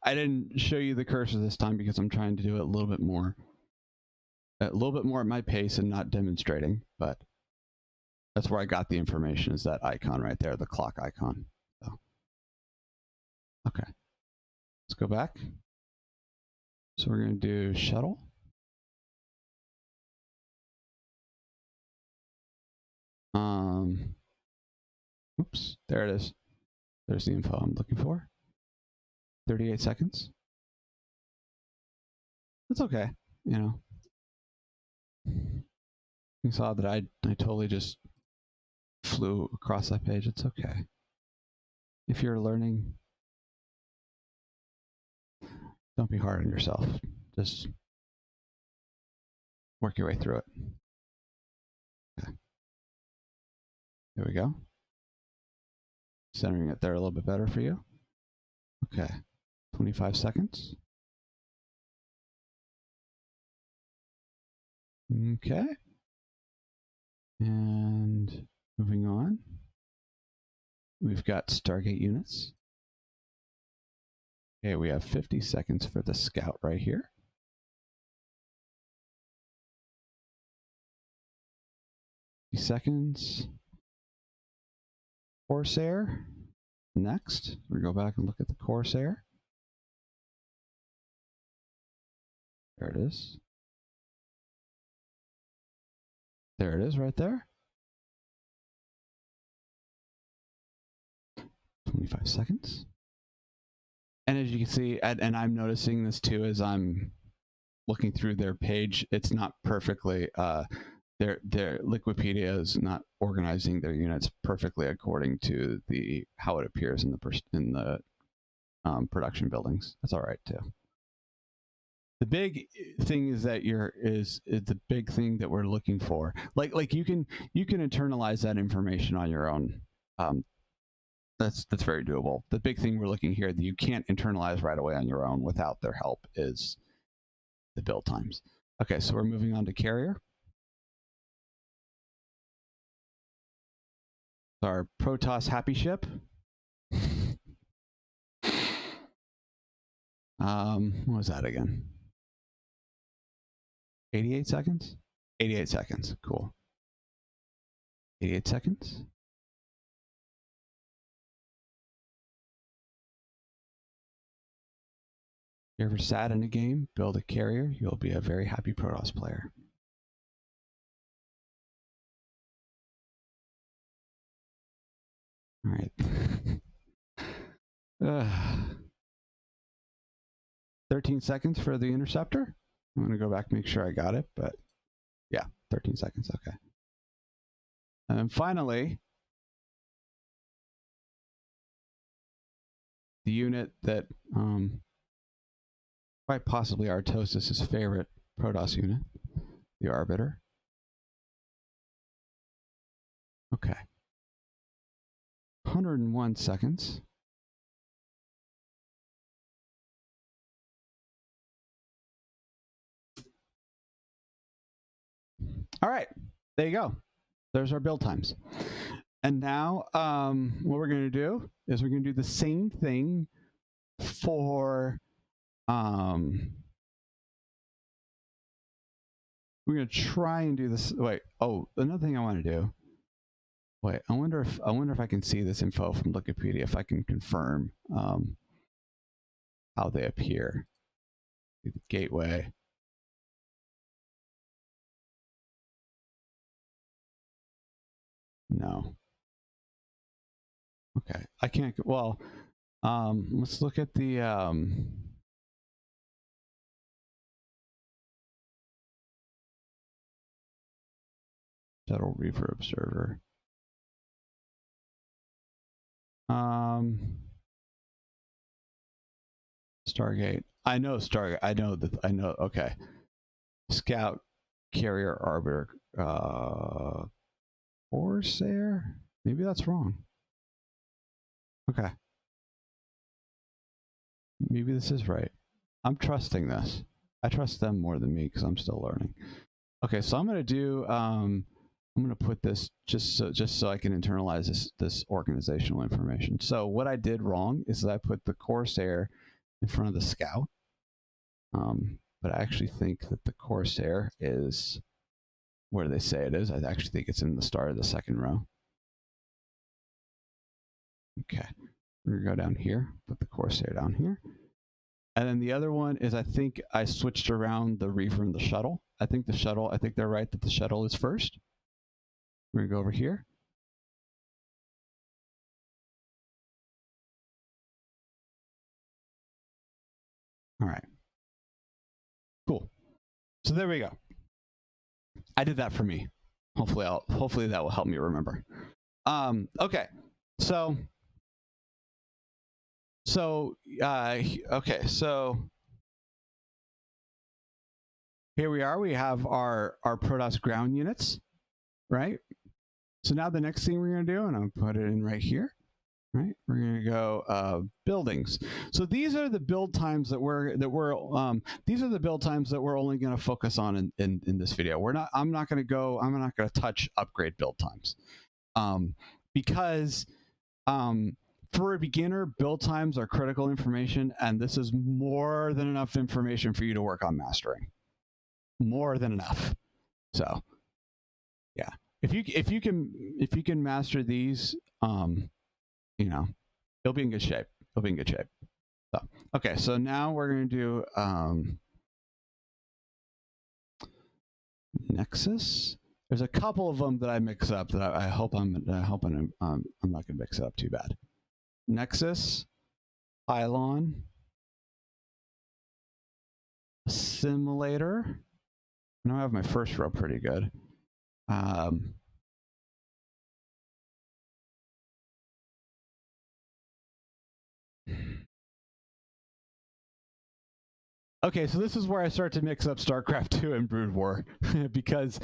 [SPEAKER 1] I didn't show you the cursor this time because I'm trying to do it a little bit more at my pace and not demonstrating, but that's where I got the information, is that icon right there, the clock icon. So, okay, let's go back. So we're going to do shuttle. Oops, there it is. There's the info I'm looking for. 38 seconds. That's okay, You saw that I totally just flew across that page. It's okay. If you're learning, don't be hard on yourself. Just work your way through it. Okay. There we go. Centering it there a little bit better for you. Okay. 25 seconds. Okay. And moving on. We've got Stargate units. Okay, we have 50 seconds for the Scout right here. Seconds. Corsair. Next, we go back and look at the Corsair. There it is. There it is right there. 25 seconds. And as you can see, and I'm noticing this too as I'm looking through their page, it's not perfectly, their Liquipedia is not organizing their units perfectly according to how it appears in the production buildings. That's all right too. The big thing is that is the big thing that we're looking for. Like you can internalize that information on your own. That's very doable. The big thing we're looking here that you can't internalize right away on your own without their help is the build times. Okay, so we're moving on to Carrier. Our Protoss Happy Ship. What was that again? 88 seconds? 88 seconds. Cool. 88 seconds. You ever sat in a game, build a carrier, you'll be a very happy Protoss player. All right. 13 seconds for the interceptor. I'm going to go back and make sure I got it, but yeah, 13 seconds. Okay. And then finally, the unit that quite possibly Artosis' favorite Protoss unit, the Arbiter. Okay. 101 seconds. All right, there you go. There's our build times. And now what we're going to do is we're going to do the same thing for we're going to try and do this. Wait, oh, another thing I want to do. Wait, I wonder if I can see this info from Wikipedia, if I can confirm how they appear. The gateway. No. Okay, I can't. Well, let's look at the shuttle reefer observer. Stargate. I know Stargate. I know that. I know. Okay. Scout, carrier, arbiter, Corsair. Maybe that's wrong. Okay. Maybe this is right. I'm trusting this. I trust them more than me because I'm still learning. Okay, so I'm gonna do. I'm gonna put this just so I can internalize this organizational information. So what I did wrong is that I put the Corsair in front of the Scout. But I actually think that the Corsair is where they say it is. I actually think it's in the start of the second row. Okay, we're gonna go down here, put the Corsair down here. And then the other one is I think I switched around the reefer and the shuttle. I think they're right that the shuttle is first. We're gonna go over here. All right. Cool. So there we go. I did that for me. Hopefully that will help me remember. Okay. So here we are. We have our Protoss ground units, right? So now the next thing we're going to do, and I'm going to put it in right here, right? We're going to go buildings. So these are the build times that we're only going to focus on in this video. I'm not going to touch upgrade build times, because for a beginner, build times are critical information, and this is more than enough information for you to work on mastering. More than enough. So, yeah, if you can master these, you know, you'll be in good shape. You'll be in good shape. So, okay, so now we're going to do Nexus. There's a couple of them that I mix up that I hope I'm not going to mix it up too bad. Nexus, Pylon, Simulator. I know I have my first row pretty good. Okay, so this is where I start to mix up StarCraft 2 and Brood War because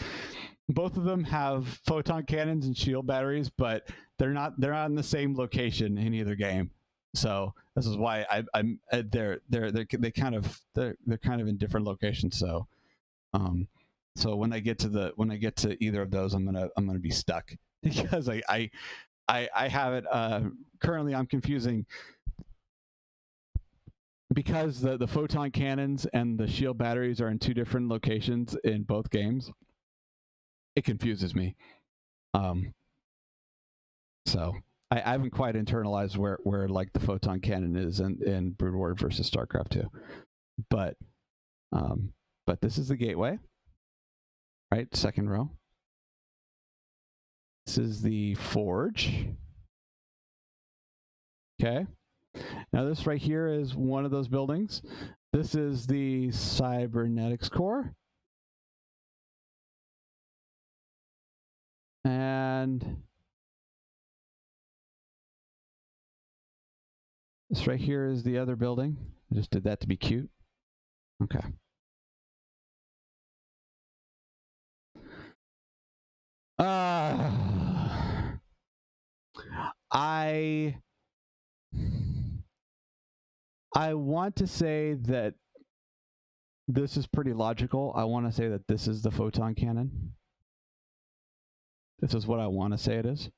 [SPEAKER 1] both of them have photon cannons and shield batteries, but they're not in the same location in either game. So this is why they're kind of in different locations. So so when I get to either of those, I'm gonna be stuck because I have it currently. I'm confusing because the photon cannons and the shield batteries are in two different locations in both games. It confuses me. So I haven't quite internalized where like the photon cannon is in Brood War versus StarCraft 2. but this is the gateway, right? Second row. This is the forge. Okay. Now this right here is one of those buildings. This is the cybernetics core. And this right here is the other building. I just did that to be cute. Okay. I want to say that this is pretty logical. I want to say that this is the photon cannon. This is what I want to say it is.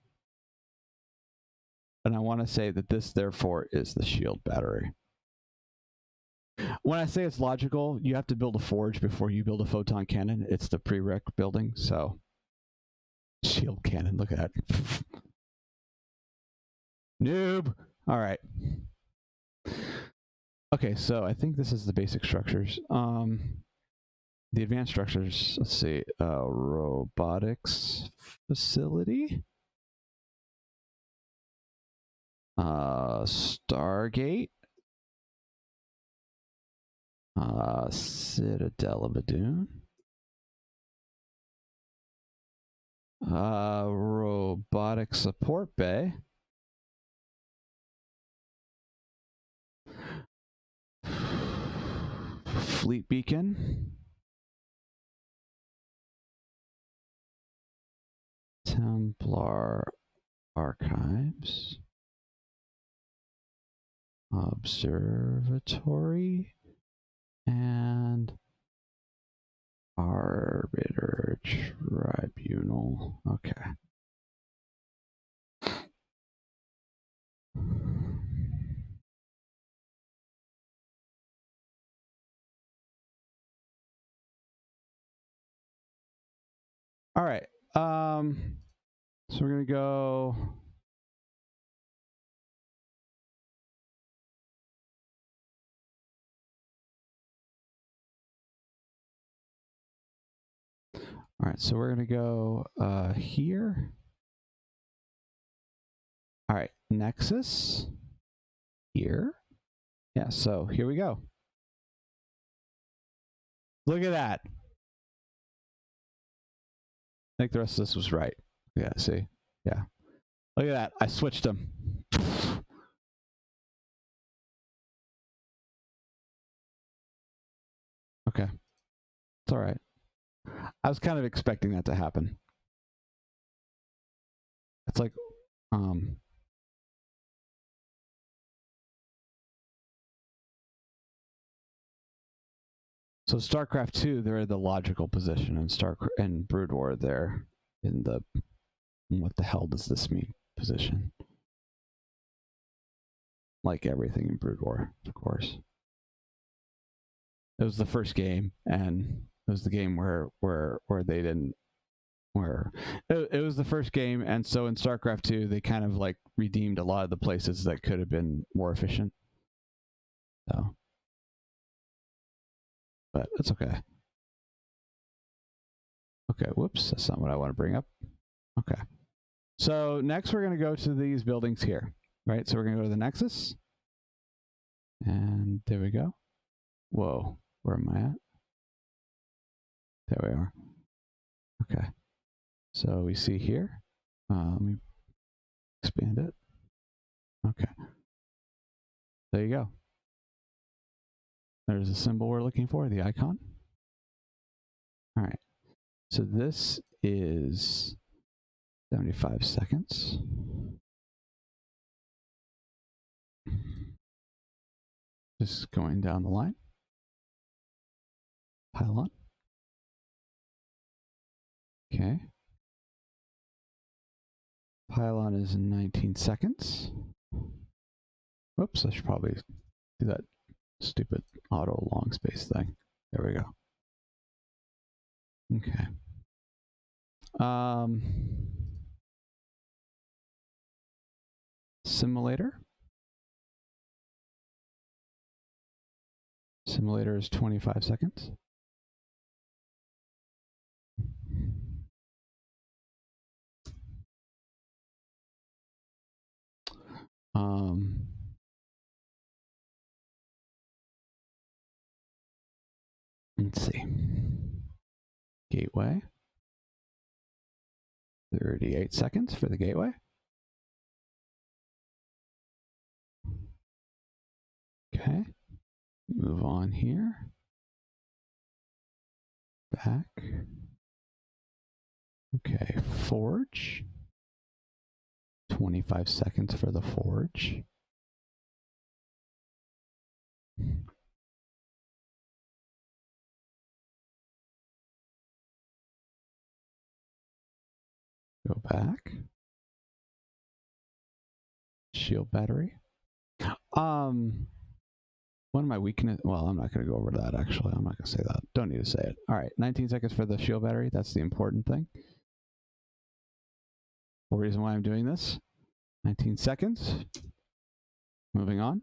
[SPEAKER 1] And I want to say that this, therefore, is the shield battery. When I say it's logical, you have to build a forge before you build a photon cannon. It's the prereq building, so... Shield cannon, look at that. Noob! Alright. Okay, so I think this is the basic structures. The advanced structures, let's see, robotics facility. Stargate. Citadel of Badoon. Robotic support bay. Fleet beacon. Templar archives. Observatory. And Arbiter Tribunal. Okay. All right. So we're going to go... All right, so we're going to go here. All right, Nexus here. Yeah, so here we go. Look at that. I think the rest of this was right. Yeah, see? Yeah. Look at that. I switched them. Okay. It's all right. I was kind of expecting that to happen. It's like, so StarCraft 2, they're in the logical position, and Brood War, they're in the what the hell does this mean position. Like everything in Brood War, of course. It was the first game, and it was the game where they didn't it was the first game, and so in StarCraft 2 they kind of like redeemed a lot of the places that could have been more efficient. So, but it's okay. Okay, whoops, that's not what I want to bring up. Okay. So next we're going to go to these buildings here, right? So we're going to go to the Nexus. And there we go. Whoa, where am I at? There we are. Okay. So we see here. Let me expand it. Okay. There you go. There's a symbol we're looking for, the icon. All right. So this is 75 seconds. Just going down the line. Pylon. Okay. Pylon is 19 seconds. Whoops, I should probably do that stupid auto long space thing. There we go. Okay. Simulator. Simulator is 25 seconds. Let's see. Gateway. 38 seconds for the gateway. Okay. Move on here. Back. Okay, forge. 25 seconds for the forge. Go back. Shield battery. One of my weaknesses, well, I'm not going to go over that actually. I'm not going to say that. Don't need to say it. All right, 19 seconds for the shield battery. That's the important thing. The reason why I'm doing this. 19 seconds. Moving on.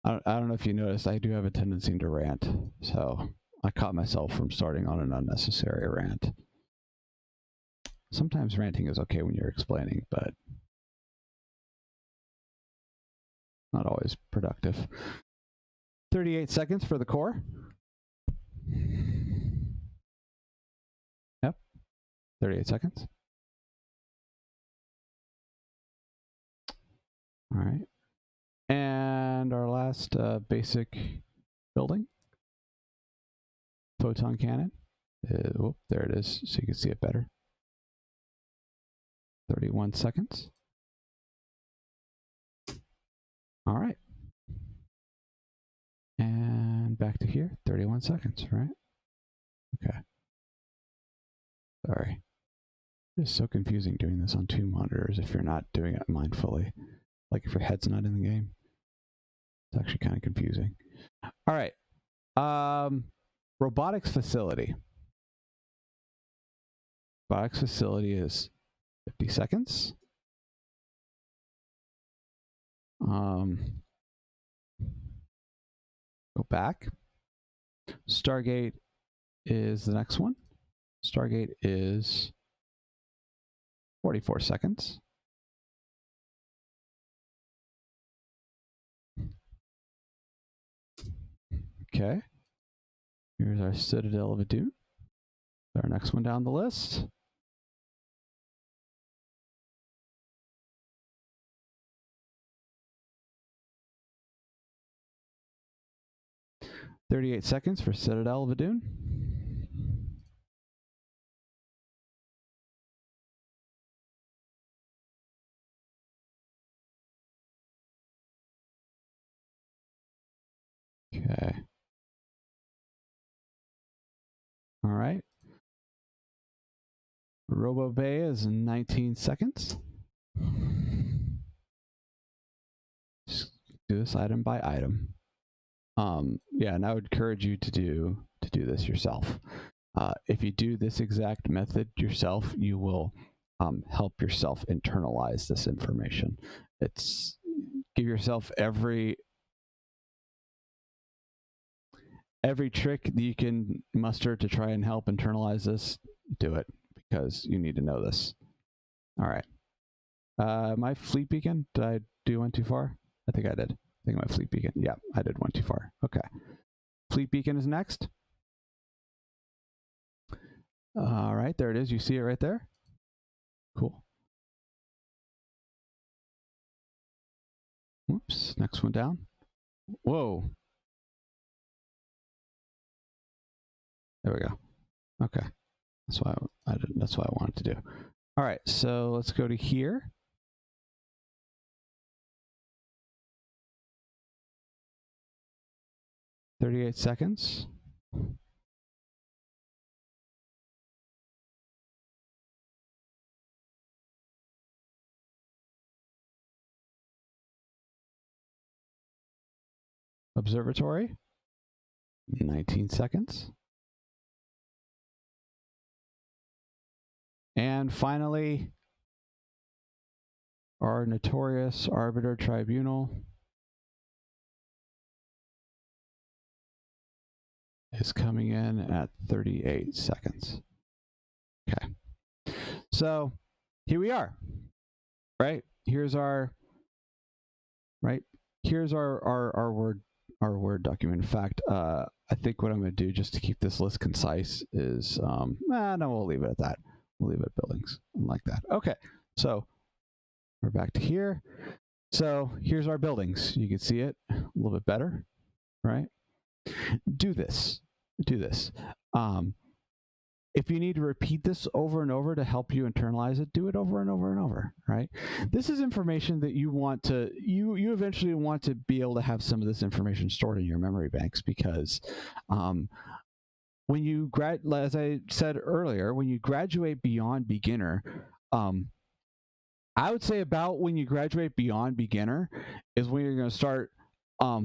[SPEAKER 1] I don't know if you noticed, I do have a tendency to rant. So I caught myself from starting on an unnecessary rant. Sometimes ranting is okay when you're explaining, but not always productive. 38 seconds for the core. Yep, 38 seconds. All right. And our last basic building. Photon cannon. Oh, there it is, so you can see it better. 31 seconds. All right. And back to here, 31 seconds, right? Okay. Sorry. It's so confusing doing this on two monitors if you're not doing it mindfully. Like if your head's not in the game. It's actually kind of confusing. All right. Robotics facility. Robotics facility is 50 seconds. Go back. Stargate is the next one. Stargate is 44 seconds. Okay. Here's our Citadel of Adun. Our next one down the list. "38 seconds for Citadel of Adun. Okay. All right. Robo Bay is 19 seconds. Just do this item by item. Yeah, and I would encourage you to do this yourself. If you do this exact method yourself, you will help yourself internalize this information. It's give yourself every trick that you can muster to try and help internalize this. Do it, because you need to know this. All right. My fleet beacon, did I do one too far? I think I did. I think my fleet beacon, yeah, I did one too far. Okay. Fleet beacon is next. All right, there it is. You see it right there? Cool. Whoops, next one down. Whoa. There we go. Okay. That's why that's what I wanted to do. All right, so let's go to here. "38 seconds. Observatory, 19 seconds. And finally, our notorious Arbiter Tribunal, is coming in at 38 seconds. Okay. So here we are, right? Here's our Word document. In fact, I think what I'm going to do just to keep this list concise is, no, we'll leave it at that. We'll leave it at buildings like that. Okay. So we're back to here. So here's our buildings. You can see it a little bit better, right? Do this. If you need to repeat this over and over to help you internalize it, do it over and over and over, right? This is information that you want to, you eventually want to be able to have some of this information stored in your memory banks, because when you as I said earlier, when you graduate beyond beginner, I would say about when you graduate beyond beginner is when you're going to start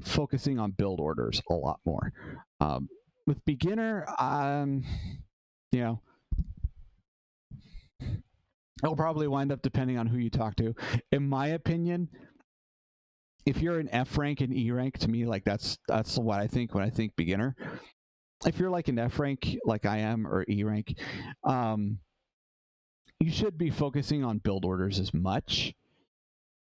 [SPEAKER 1] focusing on build orders a lot more. With beginner, you know, it'll probably wind up depending on who you talk to. In my opinion, if you're an F rank and E rank, to me, like that's what I think when I think beginner. If you're like an F rank, like I am, or E rank, you should be focusing on build orders as much.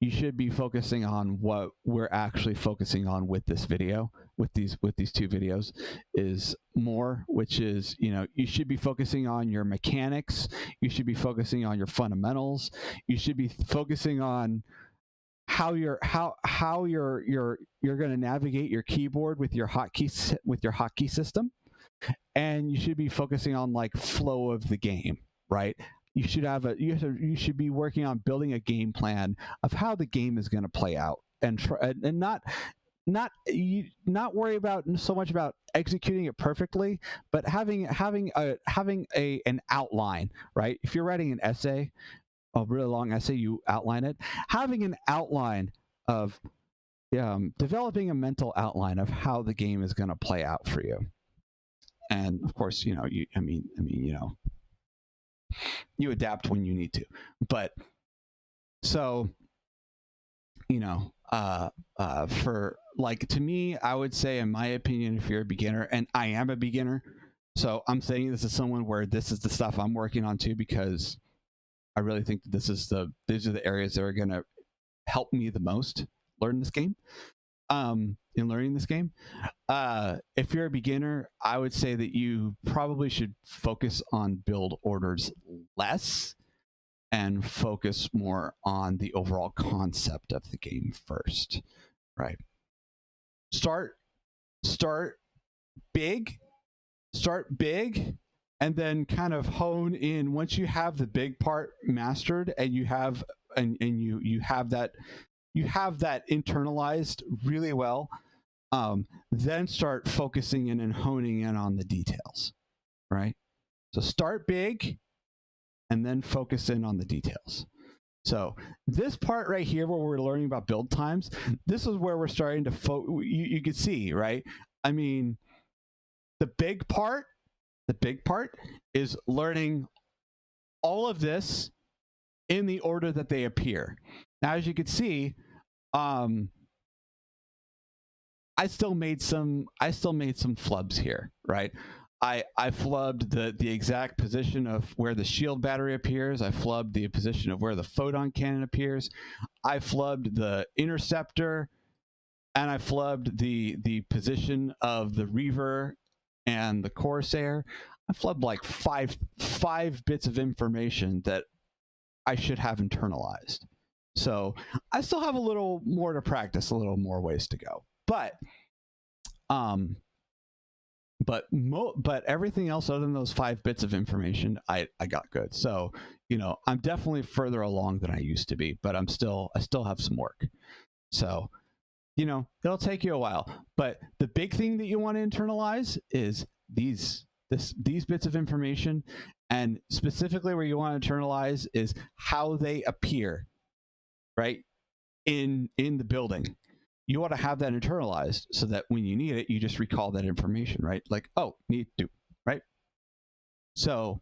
[SPEAKER 1] You should be focusing on what we're actually focusing on with this video, with these two videos, is more, which is, you know, you should be focusing on your mechanics. You should be focusing on your fundamentals. You should be focusing on how you're going to navigate your keyboard with your hotkey system, and you should be focusing on like flow of the game, right? You should be working on building a game plan of how the game is going to play out, and not worry about so much about executing it perfectly, but having an outline, right? If you're writing an essay, a really long essay, you outline it. Having an outline of developing a mental outline of how the game is going to play out for you, and of course, you know, you know, you adapt when you need to, but so, you know, for like, to me, I would say, in my opinion, if you're a beginner, and I am a beginner, so I'm saying this is someone where this is the stuff I'm working on too, because I really think that these are the areas that are going to help me the most learn this game. In learning this game, if you're a beginner, I would say that you probably should focus on build orders less and focus more on the overall concept of the game first, right? Start big, and then kind of hone in. Once you have the big part mastered, and you have that internalized really well, then start focusing in and honing in on the details, right? So start big and then focus in on the details. So this part right here, where we're learning about build times, this is where we're starting to you can see, right? I mean, the big part is learning all of this in the order that they appear. Now, as you can see, I still made some flubs here, right? I flubbed the exact position of where the shield battery appears. I flubbed the position of where the photon cannon appears. I flubbed the interceptor, and I flubbed the position of the Reaver and the Corsair. I flubbed like five bits of information that I should have internalized. So I still have a little more to practice, a little more ways to go. But everything else other than those 5 bits of information, I got good. So, you know, I'm definitely further along than I used to be, but I still have some work. So, you know, it'll take you a while. But the big thing that you want to internalize is these bits of information, and specifically where you want to internalize is how they appear, right, in the building. You want to have that internalized so that when you need it, you just recall that information, right? Like, oh, need to, right? So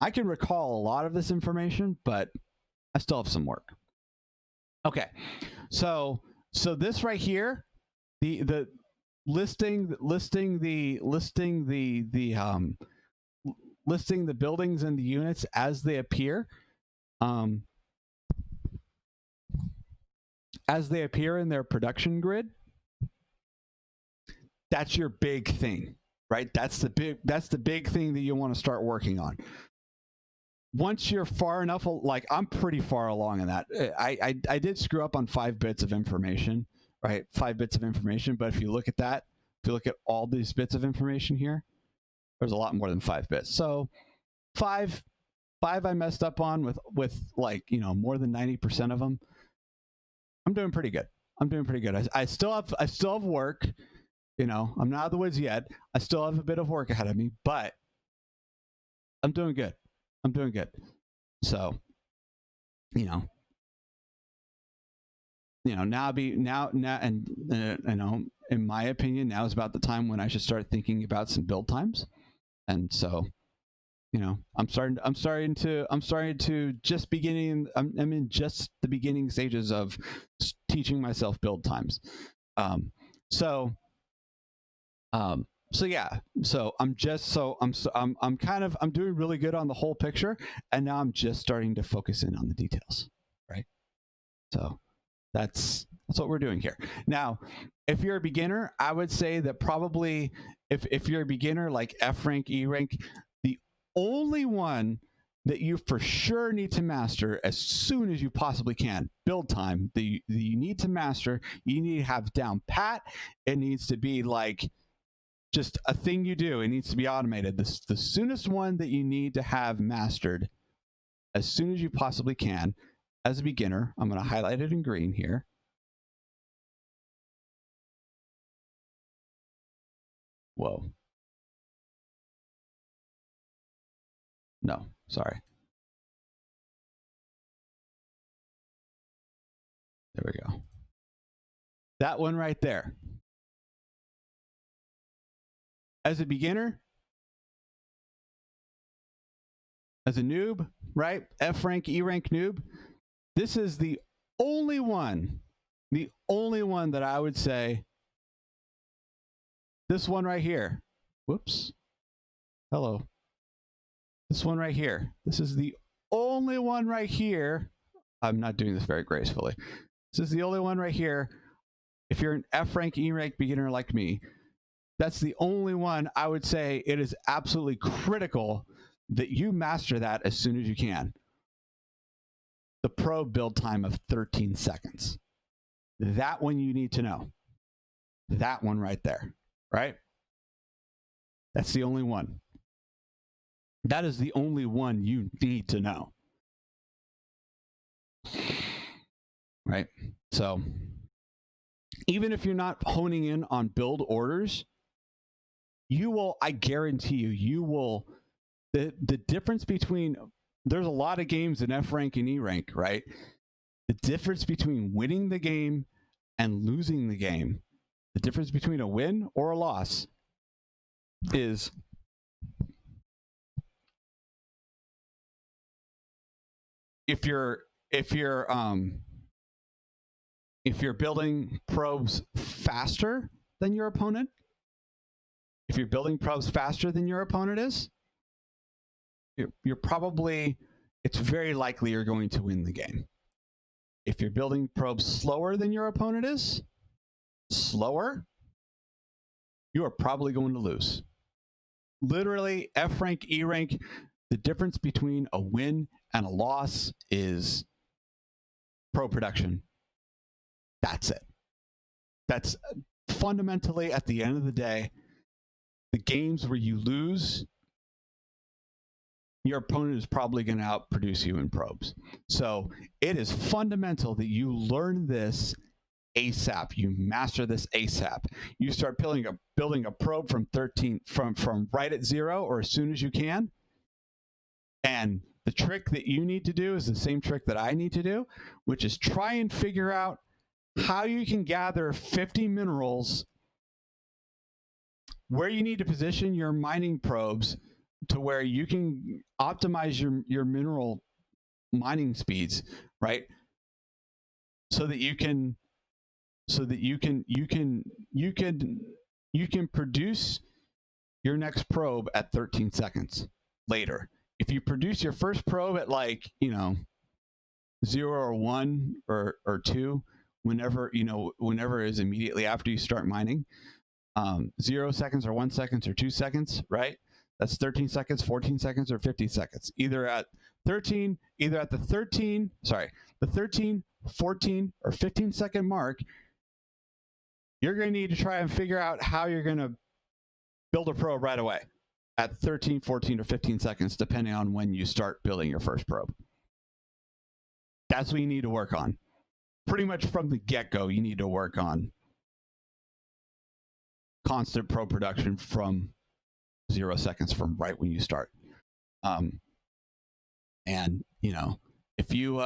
[SPEAKER 1] I can recall a lot of this information, but I still have some work. Okay, so this right here, the listing the buildings and the units as they appear, in their production grid. That's your big thing, right? That's the big thing that you want to start working on. Once you're far enough, like I'm pretty far along in that. I did screw up on 5 bits of information, right? 5 bits of information, but if you look at that, if you look at all these bits of information here, there's a lot more than 5 bits. So 5 I messed up on with like, you know, more than 90% of them. I'm doing pretty good. I still have work. You know, I'm not out of the woods yet. I still have a bit of work ahead of me, but I'm doing good. So, you know, now, and you know, in my opinion, now is about the time when I should start thinking about some build times. And so, you know, I'm starting to just beginning. I'm in just the beginning stages of teaching myself build times. So yeah, so I'm doing really good on the whole picture, and now I'm just starting to focus in on the details, right? So that's what we're doing here. Now, if you're a beginner, I would say that probably if you're a beginner like F rank, E rank, the only one that you for sure need to master as soon as you possibly can, build time, you need to master, you need to have down pat. It needs to be like just a thing you do. It needs to be automated. The soonest one that you need to have mastered as soon as you possibly can as a beginner. I'm going to highlight it in green here. Whoa. No, sorry. There we go. That one right there. As a beginner, as a noob, right? F rank, E rank noob. This is the only one that I would say. This one right here. Whoops. Hello. This one right here. This is the only one right here. I'm not doing this very gracefully. This is the only one right here. If you're an F rank, E rank beginner like me, that's the only one I would say it is absolutely critical that you master that as soon as you can. The probe build time of 13 seconds. That one you need to know. That one right there, right? That's the only one. That is the only one you need to know. Right? So, even if you're not honing in on build orders, you will, I guarantee you will, the difference between, there's a lot of games in F rank and E rank, right? The difference between winning the game and losing the game, the difference between a win or a loss is if you're building probes faster than your opponent, if you're building probes faster than your opponent is, you're probably, it's very likely you're going to win the game. If you're building probes slower than your opponent is, you are probably going to lose. Literally, F rank, E rank, the difference between a win and a loss is probe production. That's it. That's fundamentally, at the end of the day, the games where you lose, your opponent is probably going to outproduce you in probes. So it is fundamental that you learn this ASAP. You master this ASAP. You start building a probe from 13 from right at 0 or as soon as you can. And the trick that you need to do is the same trick that I need to do, which is try and figure out how you can gather 50 minerals, where you need to position your mining probes to where you can optimize your mineral mining speeds, right? So that you can you can produce your next probe at 13 seconds later. If you produce your first probe at 0 or 1 or 2, whenever is immediately after you start mining, 0 seconds or 1 second or 2 seconds, right? That's 13 seconds, 14 seconds, or 50 seconds. Either at the 13, 14, or 15 second mark, you're going to need to try and figure out how you're going to build a probe right away at 13, 14, or 15 seconds, depending on when you start building your first probe. That's what you need to work on. Pretty much from the get-go, you need to work on constant probe production from 0 seconds from right when you start. And if you're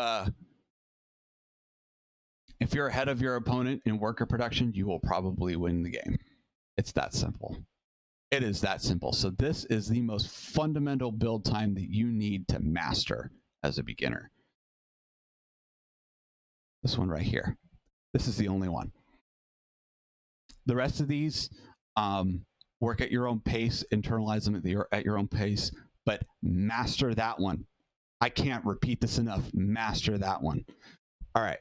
[SPEAKER 1] ahead of your opponent in worker production, you will probably win the game. It's that simple. It is that simple. So this is the most fundamental build time that you need to master as a beginner. This one right here. This is the only one. The rest of these, work at your own pace, internalize them at your own pace, but master that one. I can't repeat this enough. Master that one. All right.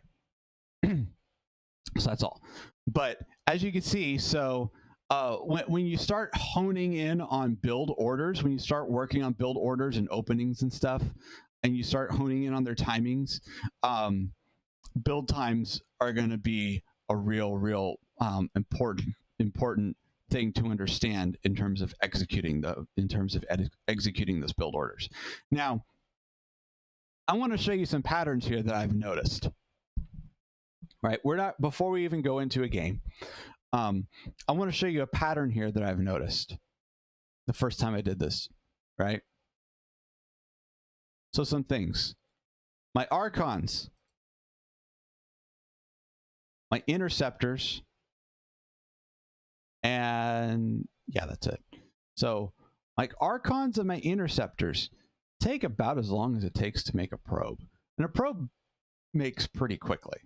[SPEAKER 1] So that's all. But as you can see, so when you start honing in on build orders, when you start working on build orders and openings and stuff, and you start honing in on their timings, build times are going to be a real important thing to understand in terms of executing those build orders. Now, I want to show you some patterns here that I've noticed. Right, before we even go into a game, I want to show you a pattern here that I've noticed the first time I did this, right? So some things. My Archons, my Interceptors, and yeah, that's it. So my Archons and my Interceptors take about as long as it takes to make a probe. And a probe makes pretty quickly.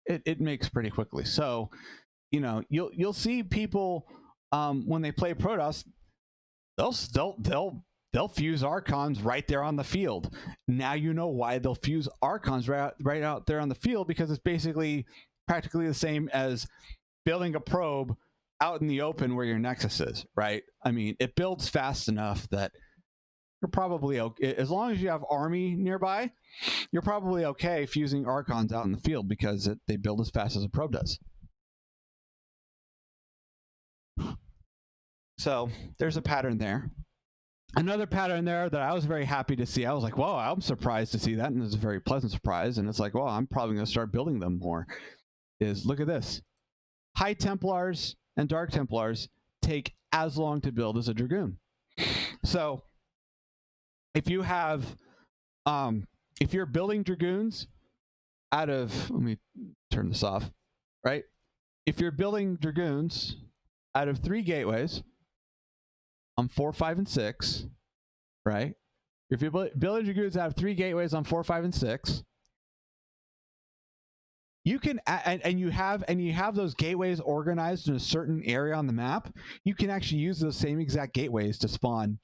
[SPEAKER 1] It makes pretty quickly. So, you'll see people when they play Protoss, they'll fuse Archons right there on the field. Now you know why they'll fuse Archons right out there on the field, because it's practically the same as building a probe out in the open where your Nexus is, right? I mean, it builds fast enough that you're probably okay. As long as you have army nearby, you're probably okay fusing Archons out in the field, because they build as fast as a probe does. So there's a pattern there. Another pattern there that I was very happy to see. I was like, whoa, I'm surprised to see that. And it's a very pleasant surprise. And it's like, well, I'm probably going to start building them more. Is look at this. High Templars and Dark Templars take as long to build as a Dragoon. So if you have, if you're building Dragoons out of, let me turn this off, right? If you're building Dragoons out of 3 gateways on 4, 5, and 6, right? If you're building Dragoons out of 3 gateways on 4, 5, and 6, you can, and you have those gateways organized in a certain area on the map, you can actually use those same exact gateways to spawn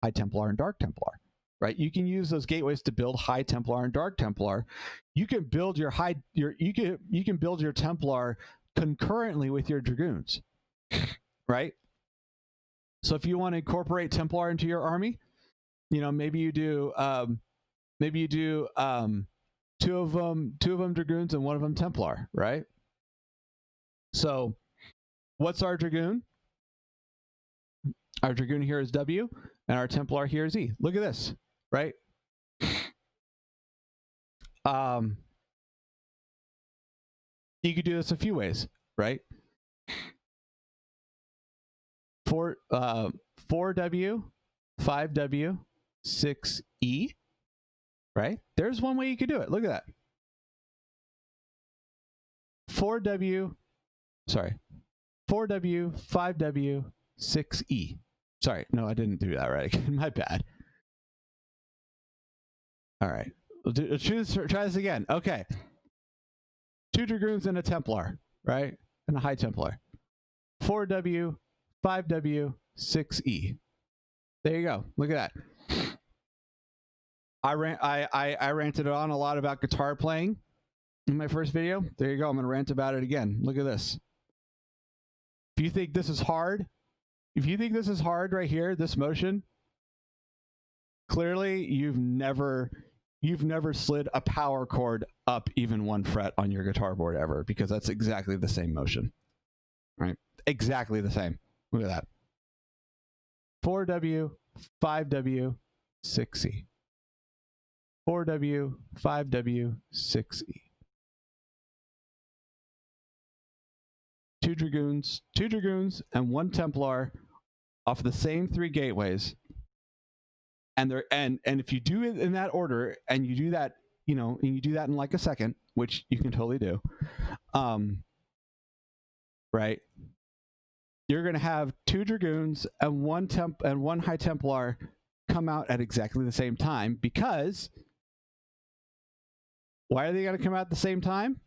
[SPEAKER 1] High Templar and Dark Templar. Right, you can use those gateways to build High Templar and Dark Templar. You can build you can build your Templar concurrently with your Dragoons, right? So if you want to incorporate Templar into your army, maybe you do 2 of them Dragoons and 1 of them Templar, right? So what's our Dragoon? Our Dragoon here is W, and our Templar here is E. Look at this. Right? You could do this a few ways, right? 4W, 5W, 6E, right? There's one way you could do it. Look at that. 4W, 5W, 6E. Sorry, no, I didn't do that right. My bad. All right, try this again. Okay, 2 Dragoons and a Templar, right? And a High Templar. 4W, 5W, 6E. There you go. Look at that. I ranted on a lot about guitar playing in my first video. There you go. I'm going to rant about it again. Look at this. If you think this is hard, right here, this motion, clearly you've never slid a power chord up even 1 fret on your guitar board ever, because that's exactly the same motion, right? Exactly the same. Look at that. 4W, 5W, 6E. 4W, 5W, 6E. 2 Dragoons, and 1 Templar off the same 3 gateways. And if you do it in that order, and you do that, and you do that in like a second, which you can totally do, right? You're going to have 2 Dragoons and 1 High Templar come out at exactly the same time, because why are they going to come out at the same time?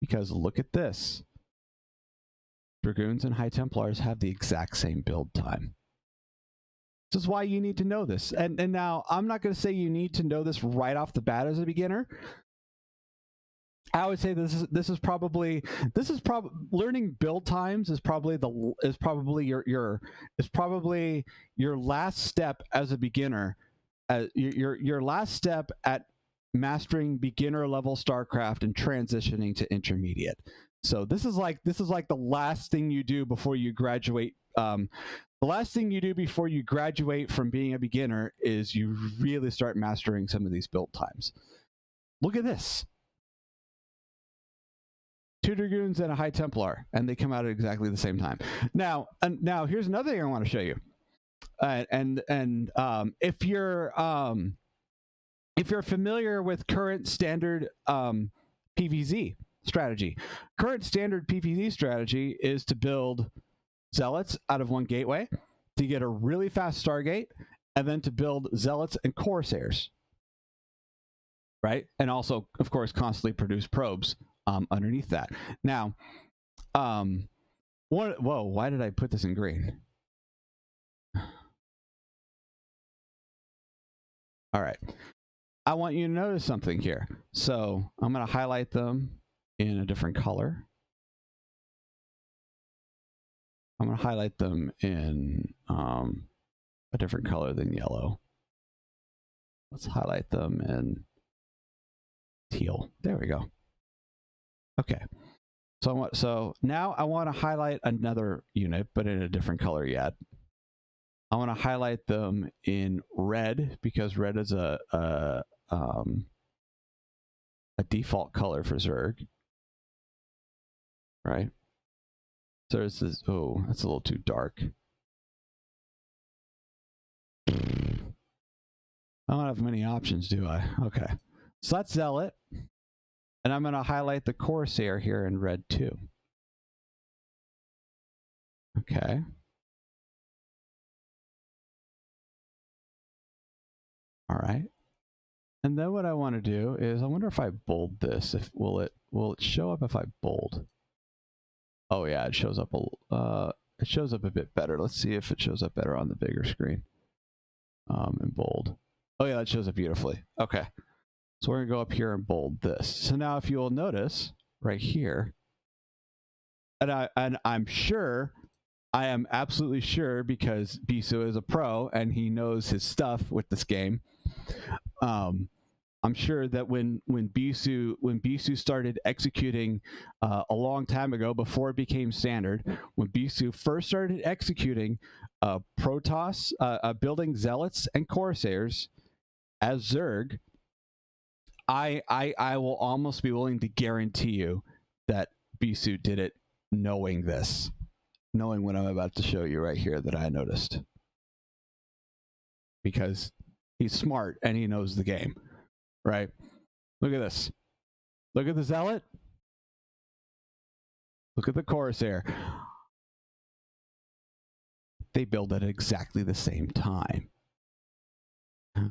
[SPEAKER 1] Because look at this. Dragoons and High Templars have the exact same build time. This is why you need to know this. And now, I'm not going to say you need to know this right off the bat as a beginner. I would say this is probably learning build times is probably your last step as a beginner, your last step at mastering beginner level StarCraft and transitioning to intermediate. So this is like the last thing you do before you graduate. The last thing you do before you graduate from being a beginner is you really start mastering some of these build times. Look at this. 2 Dragoons and a High Templar, and they come out at exactly the same time. Now here's another thing I want to show you. If you're familiar with current standard PVZ strategy, current standard PVZ strategy is to build Zealots out of 1 gateway to get a really fast Stargate, and then to build Zealots and Corsairs, right? And also, of course, constantly produce probes underneath that. Now, whoa, why did I put this in green? All right. I want you to notice something here. So I'm going to highlight them in a different color. I'm going to highlight them in a different color than yellow. Let's highlight them in teal. There we go. Okay. So now I want to highlight another unit, but in a different color yet. I want to highlight them in red, because red is a default color for Zerg, right? So there's this. Oh, that's a little too dark. I don't have many options, do I? Okay. So that's Zealot. And I'm going to highlight the Corsair here in red too. Okay. All right. And then what I want to do is, I wonder if I bold this, will it show up if I bold? Oh yeah, it shows up a bit better. Let's see if it shows up better on the bigger screen. In bold. Oh yeah, that shows up beautifully. Okay. So we're going to go up here and bold this. So now if you will notice right here, and I'm sure, I am absolutely sure, because Bisu is a pro and he knows his stuff with this game. I'm sure that when Bisu started executing a long time ago, before it became standard, when Bisu first started executing Protoss, building Zealots and Corsairs as Zerg, I will almost be willing to guarantee you that Bisu did it knowing this. Knowing what I'm about to show you right here that I noticed. Because he's smart and he knows the game, right? Look at this. Look at the Zealot. Look at the Corsair. They build at exactly the same time.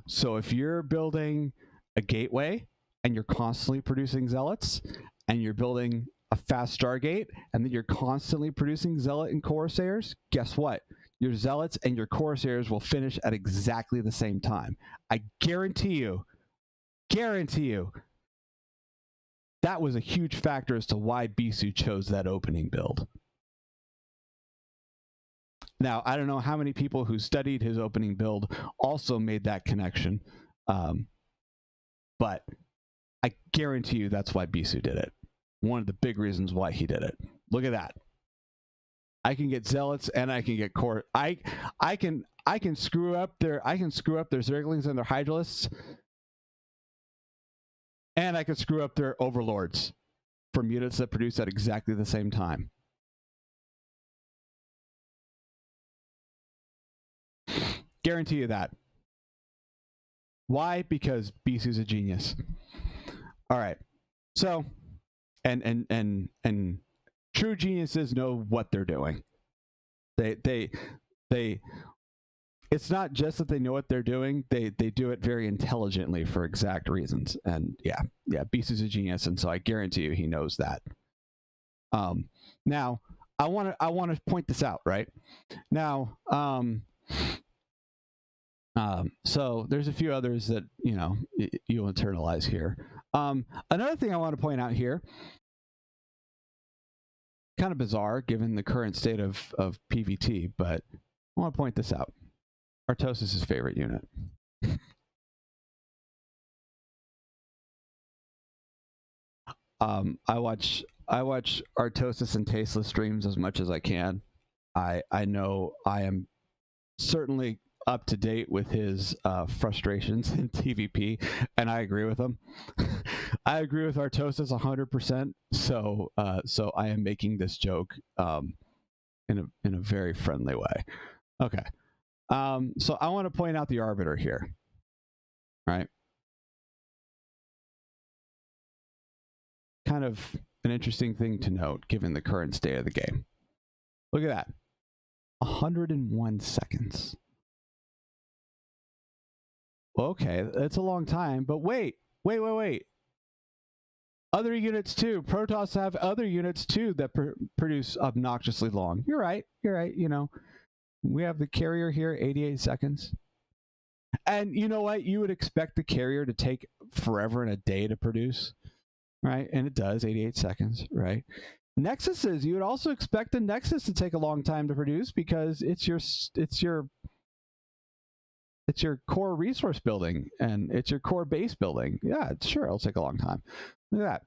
[SPEAKER 1] So if you're building a gateway and you're constantly producing Zealots, and you're building a fast Stargate, and then you're constantly producing Zealot and Corsairs, guess what? Your Zealots and your Corsairs will finish at exactly the same time. I guarantee you, that was a huge factor as to why Bisu chose that opening build. Now, I don't know how many people who studied his opening build also made that connection, but I guarantee you that's why Bisu did it. One of the big reasons why he did it. Look at that. I can get Zealots and I can get core. I can screw up their Zerglings and their Hydralisks, and I can screw up their Overlords from units that produce at exactly the same time. Guarantee you that. Why? Because Bisu's a genius. All right. So, and true geniuses know what they're doing. They it's not just that they know what they're doing, they do it very intelligently for exact reasons. And yeah, Bisu's a genius, and so I guarantee you he knows that. Now I want to point this out, right? Now, so there's a few others that, you know, you'll internalize here. Another thing I want to point out here, kind of bizarre given the current state of PVT, but I want to point this out. Artosis' favorite unit. I watch Artosis and Tasteless streams as much as I can. I know I am certainly up to date with his frustrations in TVP, and I agree with him. I agree with Artosis 100%. So I am making this joke in a very friendly way. Okay. So I want to point out the Arbiter here, right? Kind of an interesting thing to note given the current state of the game. Look at that. 101 seconds. Okay, that's a long time, but wait. Other units too. Protoss have other units too that produce obnoxiously long. You're right. You know, we have the carrier here, 88 seconds. And you know what? You would expect the carrier to take forever and a day to produce, right? And it does, 88 seconds, right? Nexuses, you would also expect the Nexus to take a long time to produce because it's your core resource building and it's your core base building. Yeah, sure, it'll take a long time. Look at that.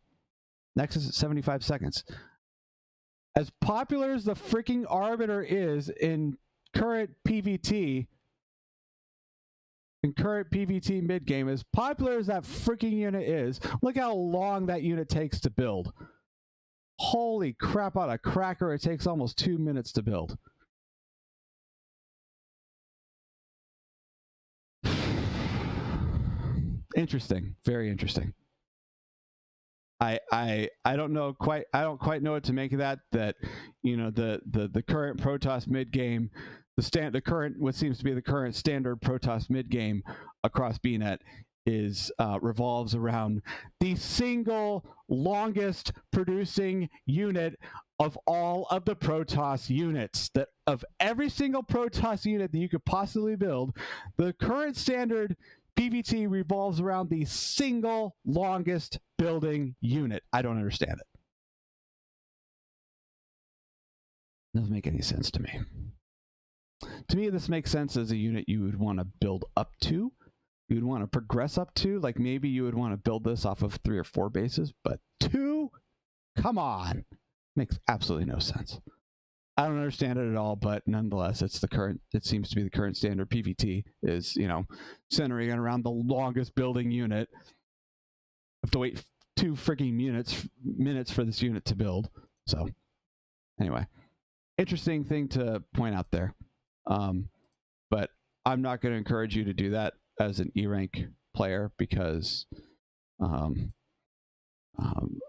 [SPEAKER 1] Nexus at 75 seconds. As popular as the freaking Arbiter is in current PVT, mid game, as popular as that freaking unit is, look how long that unit takes to build. Holy crap, on a cracker, it takes almost 2 minutes to build. Interesting, very interesting. I don't quite know what to make of that. That, you know, the current Protoss mid game, what seems to be the current standard Protoss mid game across BNet is revolves around the single longest producing unit of all of the Protoss units. That of every single Protoss unit that you could possibly build, the current standard PVT revolves around the single longest building unit. I don't understand it. Doesn't make any sense to me. To me, this makes sense as a unit you would want to build up to. You would want to progress up to. Like maybe you would want to build this off of 3 or 4 bases, but 2? Come on. Makes absolutely no sense. I don't understand it at all, but nonetheless, it seems to be the current standard PVT is, you know, centering around the longest building unit. Have to wait 2 freaking minutes for this unit to build. So anyway, interesting thing to point out there. But I'm not going to encourage you to do that as an E-rank player because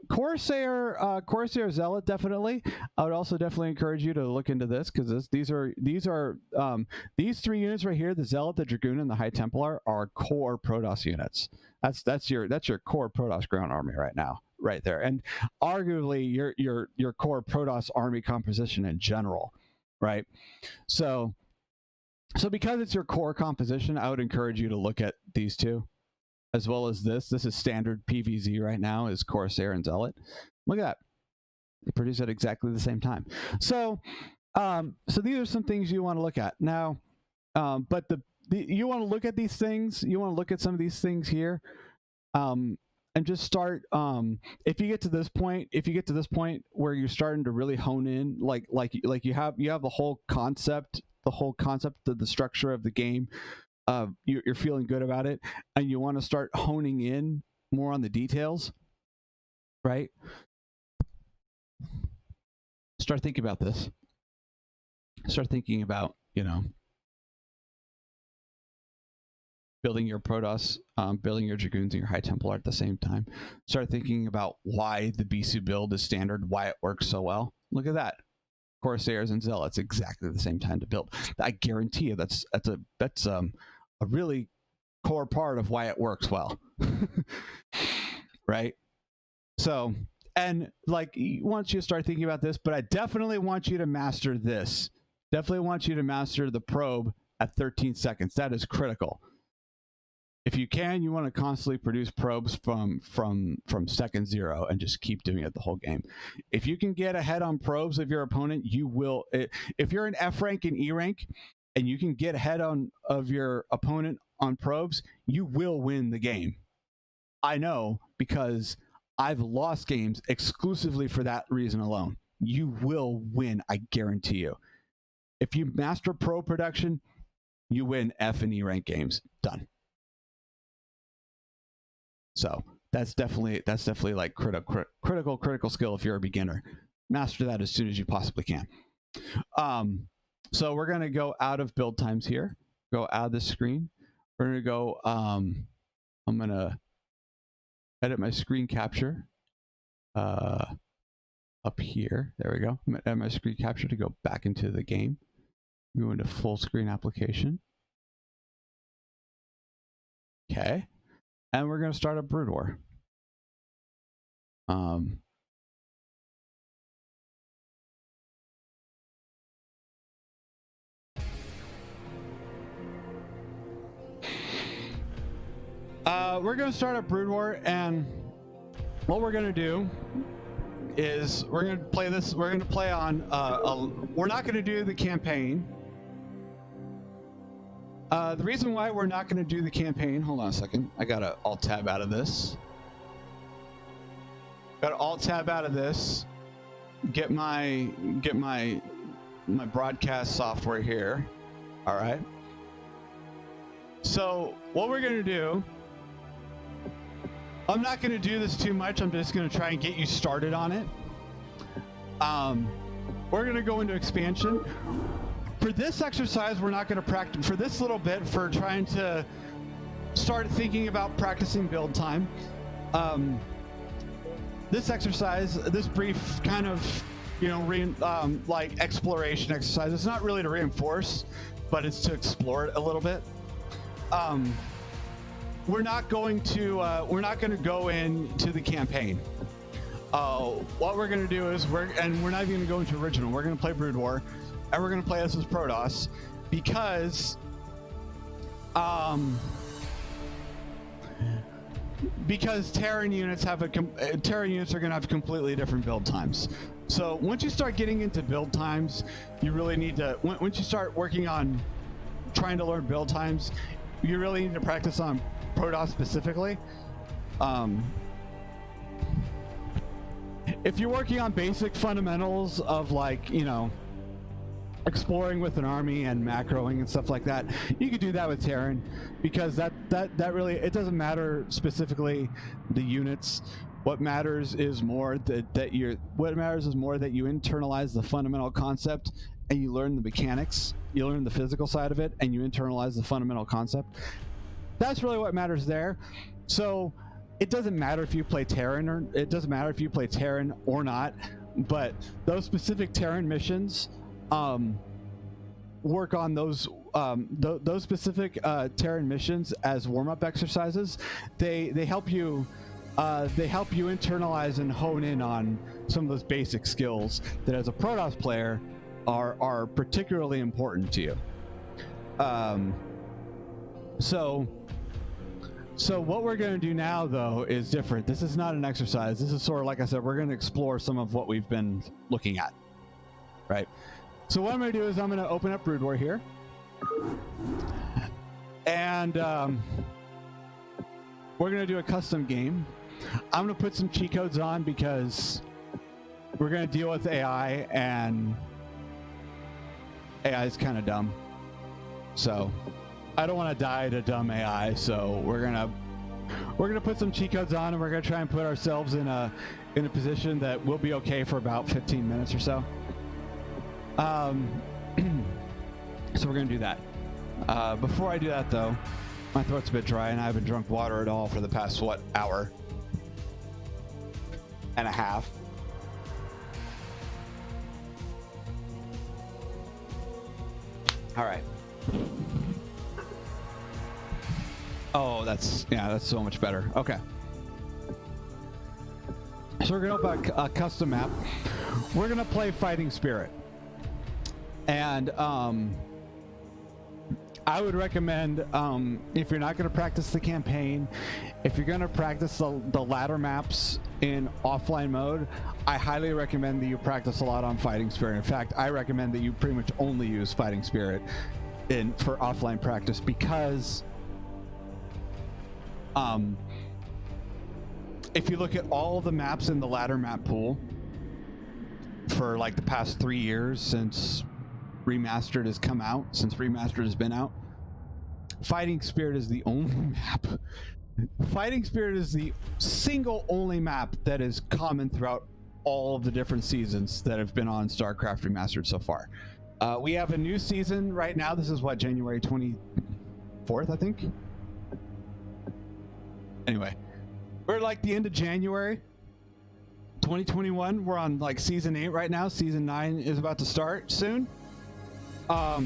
[SPEAKER 1] Corsair Zealot, definitely. I would also definitely encourage you to look into this because these 3 units right here, the Zealot, the Dragoon, and the High Templar, are core Protoss units. That's your core Protoss ground army right now, right there, and arguably your core Protoss army composition in general, right? So because it's your core composition, I would encourage you to look at these two, as well as this. This is standard PVZ right now, is Corsair and Zealot. Look at that. They produce at exactly the same time. So these are some things you want to look at now. But you want to look at these things. You want to look at some of these things here, and just start. If you get to this point, where you're starting to really hone in, like you have the whole concept. The structure of the game, you're feeling good about it, and you want to start honing in more on the details, right? Start thinking about this. Start thinking about, building your Protoss, building your Dragoons and your High Templar at the same time. Start thinking about why the Bisu build is standard, why it works so well. Look at that. Corsairs and Zealots exactly the same time to build. I guarantee you that's a really core part of why it works well. Right? So, and like, once you start thinking about this, but I definitely want you to master this. Definitely want you to master the probe at 13 seconds. That is critical. If you can, you want to constantly produce probes from second 0 and just keep doing it the whole game. If you can get ahead on probes of your opponent, you will. If you're an F rank and E rank, and you can get ahead of your opponent on probes, you will win the game. I know, because I've lost games exclusively for that reason alone. You will win, I guarantee you. If you master probe production, you win F and E rank games. Done. So that's definitely like critical skill if you're a beginner. Master that as soon as you possibly can. So we're gonna go out of build times here. Go out of the screen. We're gonna go. I'm gonna edit my screen capture. Up here. There we go. I'm gonna edit my screen capture to go back into the game. Go into full screen application. Okay. And we're going to start a Brood War. We're going to start a Brood War, and what we're going to do is we're going to play this. We're going to play on. We're not going to do the campaign. The reason why we're not going to do the campaign, hold on a second. I got to alt tab out of this. Got to alt tab out of this. Get my broadcast software here. All right. So what we're going to do, I'm not going to do this too much. I'm just going to try and get you started on it. We're going to go into expansion. For this exercise, we're not going to practice. For this little bit, for trying to start thinking about practicing build time, this exercise, this brief kind of, like exploration exercise, it's not really to reinforce, but it's to explore it a little bit. We're not going to go into the campaign. What we're going to do is we're not even going to go into original. We're going to play Brood War. And we're going to play this as Protoss because Terran units are going to have completely different build times. So once you start getting into build times, you really need to. Once you start working on trying to learn build times, you really need to practice on Protoss specifically. If you're working on basic fundamentals of exploring with an army and macroing and stuff like that, you could do that with Terran, because that really, it doesn't matter specifically the units. What matters is more that you internalize the fundamental concept and you learn the mechanics. You learn the physical side of it and you internalize the fundamental concept. That's really what matters there. So it doesn't matter if you play Terran or not, but those specific Terran missions work on those specific Terran missions as warm-up exercises. They help you they help you internalize and hone in on some of those basic skills that as a Protoss player are particularly important to you. So what we're going to do now, though, is different. This is not an exercise. This is sort of, like I said, we're going to explore some of what we've been looking at, right? So what I'm going to do is I'm going to open up Brood War here. And we're going to do a custom game. I'm going to put some cheat codes on because we're going to deal with AI, and AI is kind of dumb. So I don't want to die to dumb AI, so we're gonna put some cheat codes on, and we're gonna try and put ourselves in a position that will be okay for about 15 minutes or so. So we're gonna do that. Before I do that, though, my throat's a bit dry, and I haven't drunk water at all for the past hour and a half. All right. Oh, that's so much better. Okay. So we're going to open a custom map. We're going to play Fighting Spirit. And I would recommend, if you're not going to practice the campaign, if you're going to practice the ladder maps in offline mode, I highly recommend that you practice a lot on Fighting Spirit. In fact, I recommend that you pretty much only use Fighting Spirit for offline practice, because if you look at all the maps in the ladder map pool for like the past 3 years since Remastered has come out, since Remastered has been out, Fighting Spirit is the only map. Fighting Spirit is the single only map that is common throughout all of the different seasons that have been on StarCraft Remastered so far. We have a new season right now. This is what, January 24th, I think? Anyway, we're like the end of January 2021. We're on like season 8 right now. Season 9 is about to start soon. I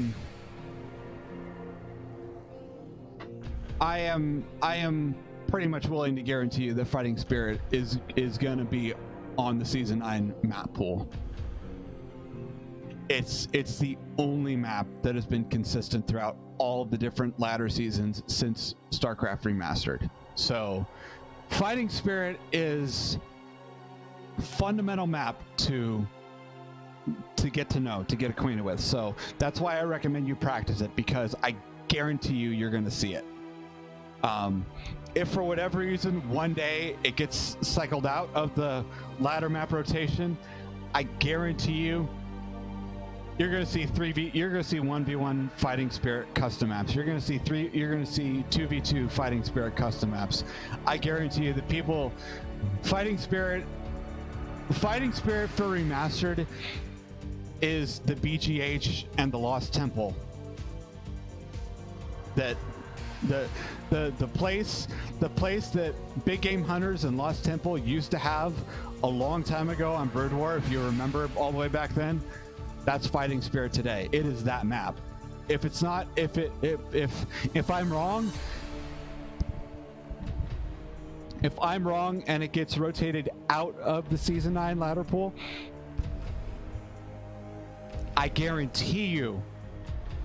[SPEAKER 1] am pretty much willing to guarantee you that Fighting Spirit is going to be on the season 9 map pool. It's the only map that has been consistent throughout all of the different ladder seasons since StarCraft Remastered. So Fighting Spirit is a fundamental map to get to know, to get acquainted with. So that's why I recommend you practice it, because I guarantee you're going to see it. If for whatever reason one day it gets cycled out of the ladder map rotation, I guarantee you're going to see 1v1 Fighting Spirit custom maps. You're going to see 2v2 Fighting Spirit custom maps. I guarantee you that people Fighting Spirit for Remastered is the BGH and the Lost Temple. That the place that Big Game Hunters and Lost Temple used to have a long time ago on Brood War, if you remember all the way back then, that's Fighting Spirit today. It is that map. If it's not, if I'm wrong, and it gets rotated out of the season 9 ladder pool, I guarantee you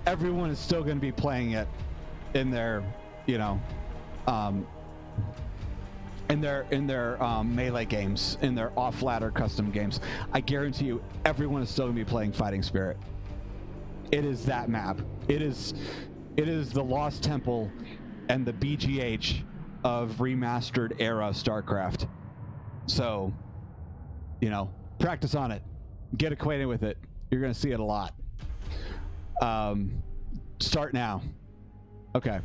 [SPEAKER 1] everyone is still going to be playing it in their, in their melee games, in their off ladder custom games. I guarantee you everyone is still going to be playing Fighting Spirit. It is that map. It is the Lost Temple and the BGH of Remastered era StarCraft. So, practice on it. Get acquainted with it. You're going to see it a lot. Start now. Okay.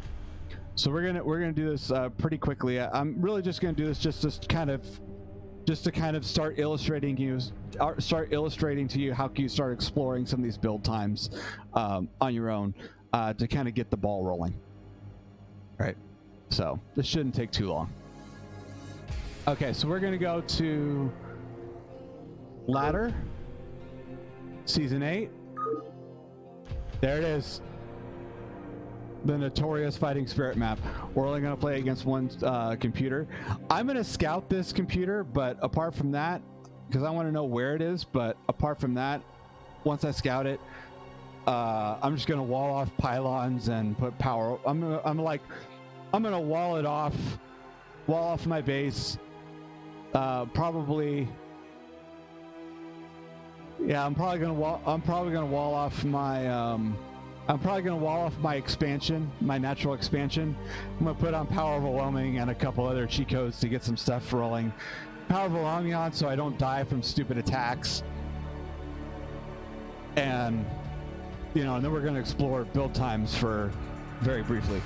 [SPEAKER 1] So we're gonna do this pretty quickly. I'm really just gonna do this just to kind of start illustrating to you how you start exploring some of these build times on your own to kind of get the ball rolling. Right. So this shouldn't take too long. Okay, so we're gonna go to ladder, season 8. There it is. the notorious fighting spirit map. We're only going to play against one computer. I'm going to scout this computer, but apart from that, because I want to know where it is, but apart from that, once I scout it, I'm just going to wall off pylons and put power. I'm going to wall off my base. Probably. Yeah, I'm probably gonna wall off my expansion, my natural expansion. I'm gonna put on power overwhelming and a couple other cheat codes to get some stuff rolling. Power overwhelming on so I don't die from stupid attacks. And you know, and then we're gonna explore build times for very briefly.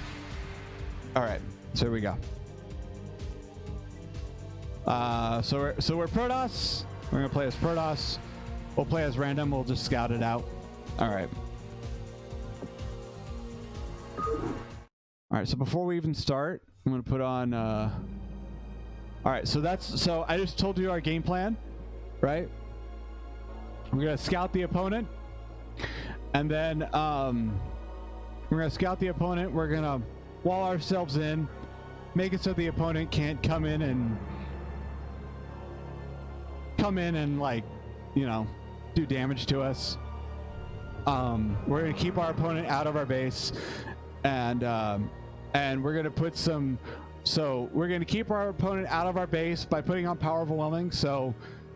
[SPEAKER 1] All right, so here we go. So we're Protoss. We're gonna play as Protoss. We'll play as random. We'll just scout it out. All right. All right. So before we even start, I'm gonna put on. All right. So I just told you our game plan, right? We're gonna scout the opponent, and then we're gonna scout the opponent. We're gonna wall ourselves in, make it so the opponent can't come in and like, you know, do damage to us. We're gonna keep our opponent out of our base, and we're gonna put some. So we're gonna keep our opponent out of our base by putting on power overwhelming. So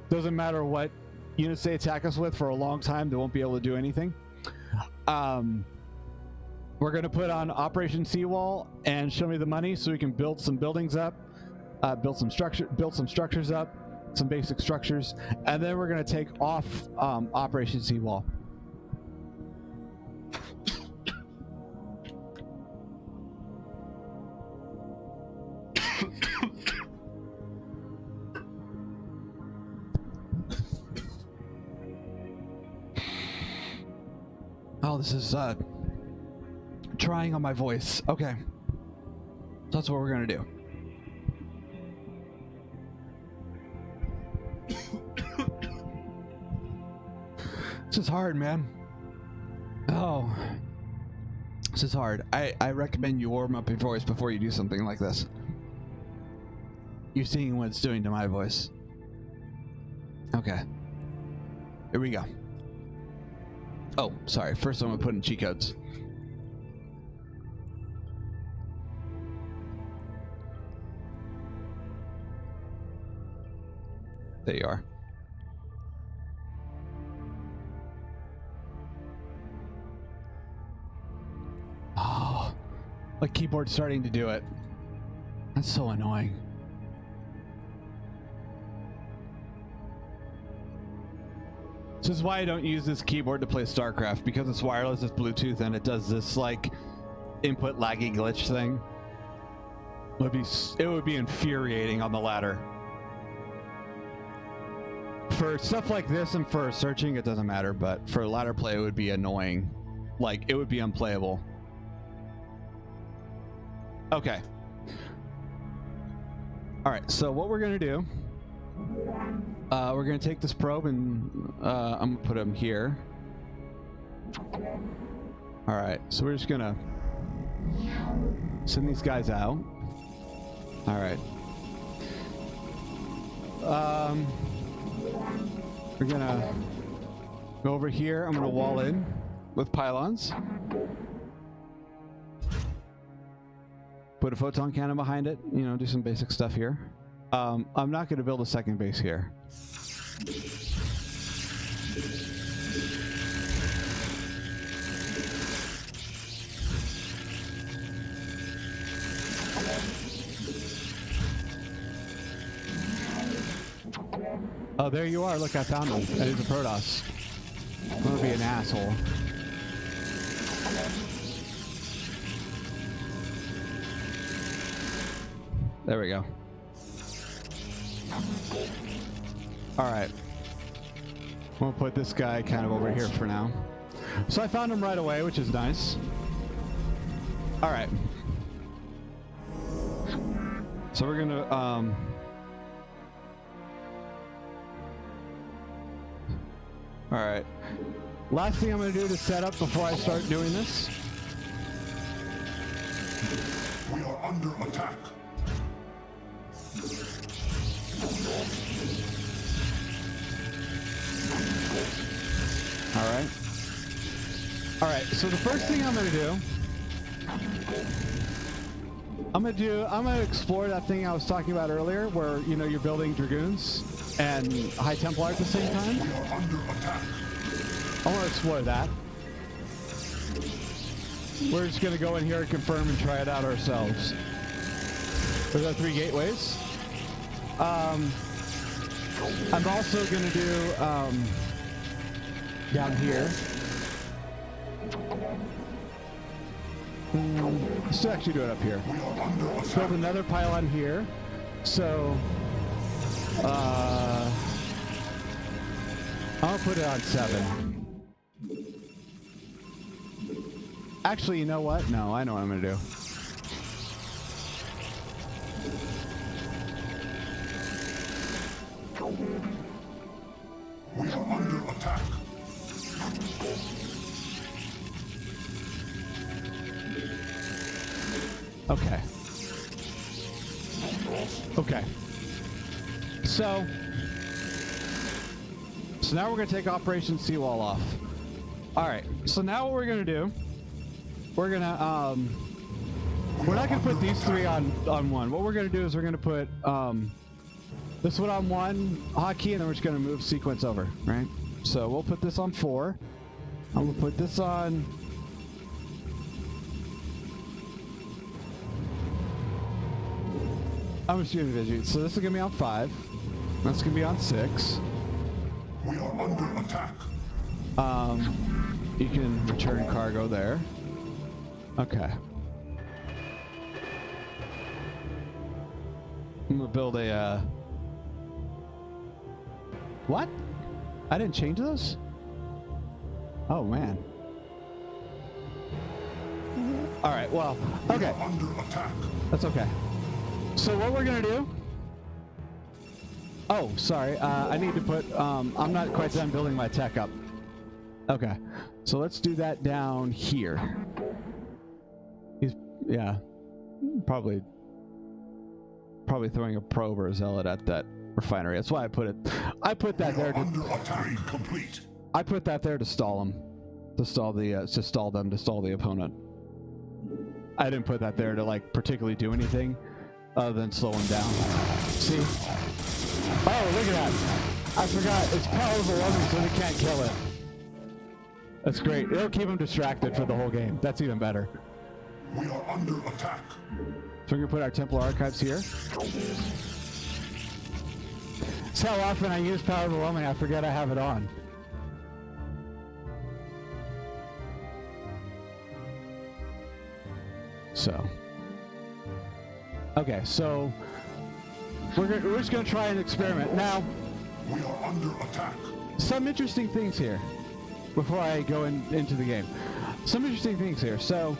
[SPEAKER 1] doesn't matter what units they attack us with for a long time, they won't be able to do anything. We're gonna put on Operation Seawall and Show Me the Money so we can build some buildings up, build some structures up. Some basic structures, and then we're going to take off Operation Seawall. Oh, this is trying on my voice. Okay, that's what we're going to do. This is hard, man. Oh, this is hard. I recommend you warm up your voice before you do something like this. You're seeing what it's doing to my voice. Okay. Here we go. Oh, sorry. First I'm gonna put in cheat codes. There you are. Oh, my keyboard's starting to do it. That's so annoying. This is why I don't use this keyboard to play StarCraft, because it's wireless, it's Bluetooth, and it does this like input laggy glitch thing. It would be infuriating on the ladder. For stuff like this and for searching, it doesn't matter, but for ladder play, it would be annoying. Like, it would be unplayable. Okay. All right, so what we're gonna do, we're gonna take this probe and I'm gonna put him here. All right, so we're just gonna send these guys out. All right. We're gonna go over here. I'm gonna wall in with pylons. Put a photon cannon behind it, you know, do some basic stuff here. I'm not going to build a second base here. Oh, there you are. Look, I found him. That is a Protoss. I'm going to be an asshole. There we go. All right. We'll put this guy kind of over here for now. So I found him right away, which is nice. All right. So we're gonna all right. Last thing I'm gonna do to set up before I start doing this
[SPEAKER 3] We are under attack.
[SPEAKER 1] All right, so the first thing I'm gonna do, I'm gonna explore that thing I was talking about earlier, where you're building dragoons and High Templar at the same time.
[SPEAKER 3] We are under attack.
[SPEAKER 1] I want to explore that. We're just gonna go in here and confirm and try it out ourselves. There's our 3 gateways. I'm also gonna do down here. Let's actually do it up here. Let's build another pylon here. So, I'll put it on 7. Actually, you know what? No, I know what I'm gonna do.
[SPEAKER 3] We are under attack.
[SPEAKER 1] Okay. Okay. So now we're gonna take Operation Seawall off. All right. So now what we're gonna do? We're gonna we're not gonna put these 3 on one. What we're gonna do is we're gonna put this one on 1 hotkey, and then we're just gonna move sequence over, right? So we'll put this on 4. I'm gonna put this on. I'm just doing visual. So this is gonna be on 5. That's gonna be on 6.
[SPEAKER 3] We are under attack.
[SPEAKER 1] You can return cargo there. Okay. I'm gonna build a. What? I didn't change those? Oh man. All right. Well. Okay.
[SPEAKER 3] We are under attack.
[SPEAKER 1] That's okay. So what we're gonna do? Oh, sorry. I need to put. I'm not quite done building my tech up. Okay. So let's do that down here. Yeah. Probably throwing a probe or a zealot at that refinery. That's why I put it. I put that there to.
[SPEAKER 3] Under attack. Complete.
[SPEAKER 1] I put that there to stall them. To stall the opponent. I didn't put that there to like particularly do anything other than slow him down. See? Oh, look at that! I forgot. It's power of 11, so we can't kill it. That's great. It'll keep him distracted for the whole game. That's even better.
[SPEAKER 3] We are under attack.
[SPEAKER 1] So we're gonna put our Templar archives here. That's how often I use power of 11. I forget I have it on. So. Okay, so we're just gonna try an experiment now.
[SPEAKER 3] We are under attack.
[SPEAKER 1] Some interesting things here before I go into the game. Some interesting things here. So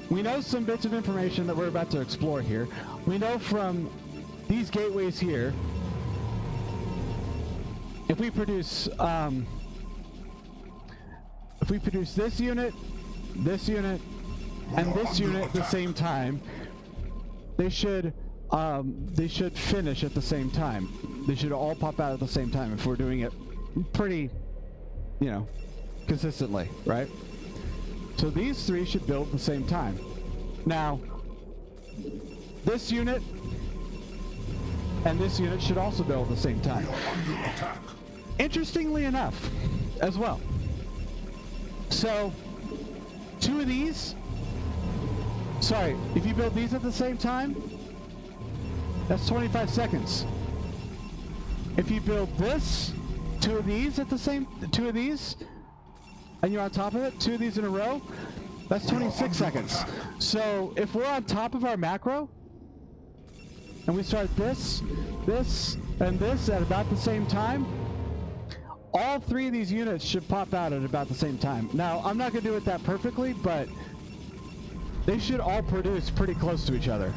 [SPEAKER 1] we know some bits of information that we're about to explore here. We know from these gateways here, if we produce this unit, and this unit at the same time, they should finish at the same time. They should all pop out at the same time if we're doing it pretty, consistently, right? So these 3 should build at the same time. Now, this unit and this unit should also build at the same time. Interestingly enough, as well. So, 2 of these. Sorry, if you build these at the same time, that's 25 seconds. If you build this, 2 of these at the same, 2 of these, and you're on top of it, 2 of these in a row, that's 26 seconds. So if we're on top of our macro, and we start this, and this at about the same time, all 3 of these units should pop out at about the same time. Now, I'm not going to do it that perfectly, but they should all produce pretty close to each other,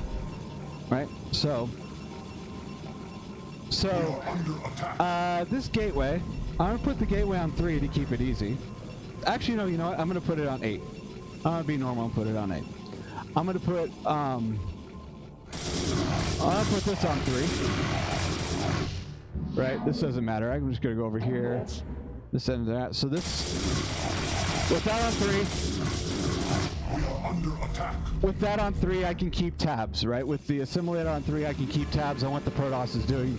[SPEAKER 1] right? So this gateway, I'm going to put the gateway on 3 to keep it easy. Actually, no, you know what? I'm going to put it on 8. I'm going to be normal and put it on 8. I'm gonna put I'll put this on 3. Right, this doesn't matter. I'm just gonna go over here. This and that. So this, with that on 3.
[SPEAKER 3] We are under attack.
[SPEAKER 1] With that on 3, I can keep tabs. Right, with the assimilator on 3, I can keep tabs on what the Protoss is doing.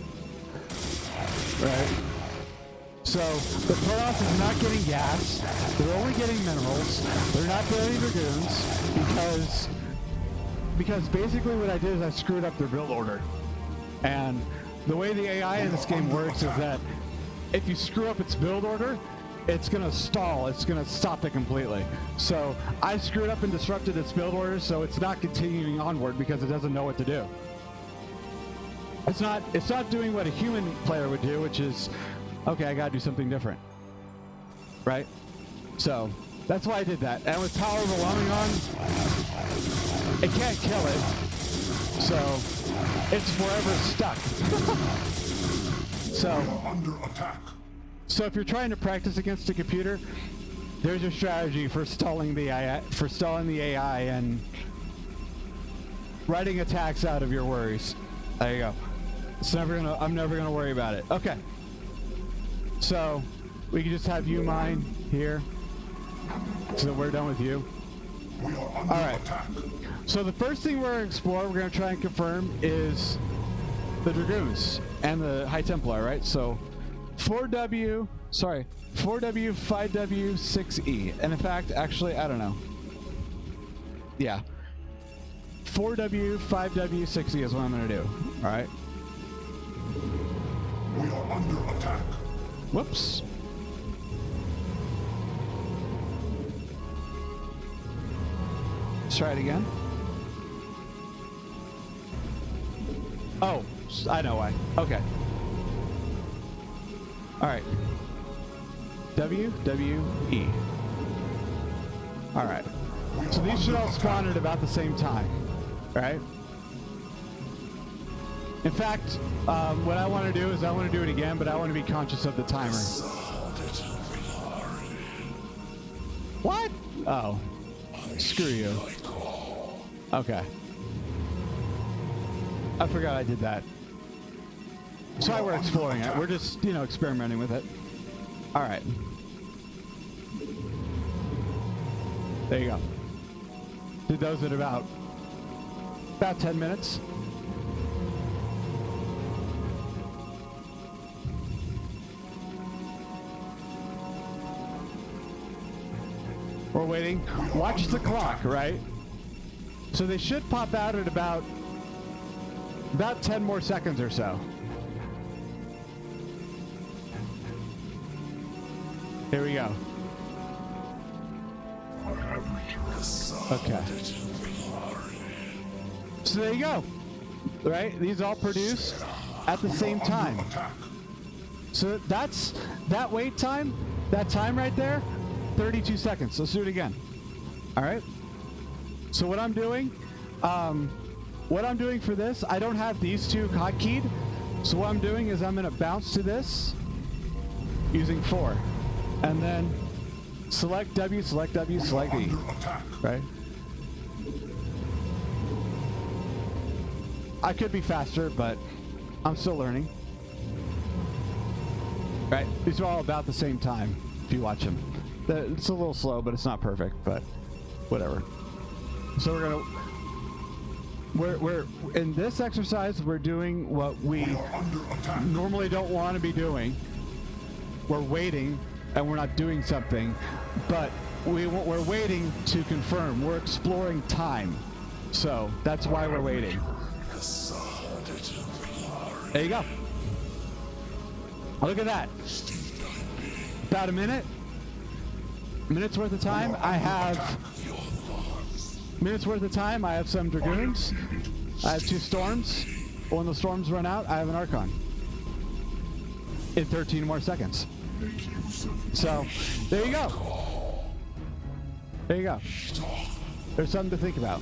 [SPEAKER 1] Right. So the Protoss is not getting gas. They're only getting minerals. They're not building dragoons because basically what I did is I screwed up their build order. And the way the AI in this game works is that if you screw up its build order, it's gonna stall. It's gonna stop it completely. So I screwed up and disrupted its build order, so it's not continuing onward because it doesn't know what to do. It's not doing what a human player would do, which is, okay, I gotta do something different. Right? So that's why I did that. And with power overwhelming on, it can't kill it. So it's forever stuck. So
[SPEAKER 3] Under attack.
[SPEAKER 1] So if you're trying to practice against a computer, there's your strategy for stalling the AI, and writing attacks out of your worries. There you go. I'm never gonna worry about it. Okay. So we can just have you mine here. So we're done with you.
[SPEAKER 3] We are under attack.
[SPEAKER 1] So the first thing we're gonna explore, we're gonna try and confirm, is the Dragoons and the High Templar, right? So 4W, 5W, 6E. And in fact, actually, I don't know. Yeah. 4W, 5W, 6E is what I'm gonna do. All right.
[SPEAKER 3] We are under attack.
[SPEAKER 1] Whoops. Let's try it again. Oh, I know why. Okay. All right. W, W, E. All right. So these should all spawn at about the same time, right? In fact, what I want to do is I want to do it again, but I want to be conscious of the timer. What? Oh. Screw you. Okay. I forgot I did that. That's why we're exploring it. We're just, experimenting with it. All right. There you go. Did those at about 10 minutes. We're waiting. Watch the clock, right? So they should pop out at about 10 more seconds or so. Here we go. Okay. So there you go. Right? These all produce at the same time. So that's that wait time, that time right there, 32 seconds. Let's do it again. All right. So what I'm doing for this, I don't have these two hotkeyed. So what I'm doing is I'm going to bounce to this using 4. And then select W, select W, select E. Right? I could be faster, but I'm still learning. Right? These are all about the same time if you watch them. It's a little slow, but it's not perfect, but whatever. So we're in this exercise, we're doing what we normally don't want to be doing. We're waiting, and we're not doing something, but we're waiting to confirm. We're exploring time. So that's why we're waiting. There you go. Look at that. About a minute's worth of time. I have some Dragoons. I have 2 Storms. When the Storms run out, I have an Archon. In 13 more seconds. So, there you go. There you go. There's something to think about.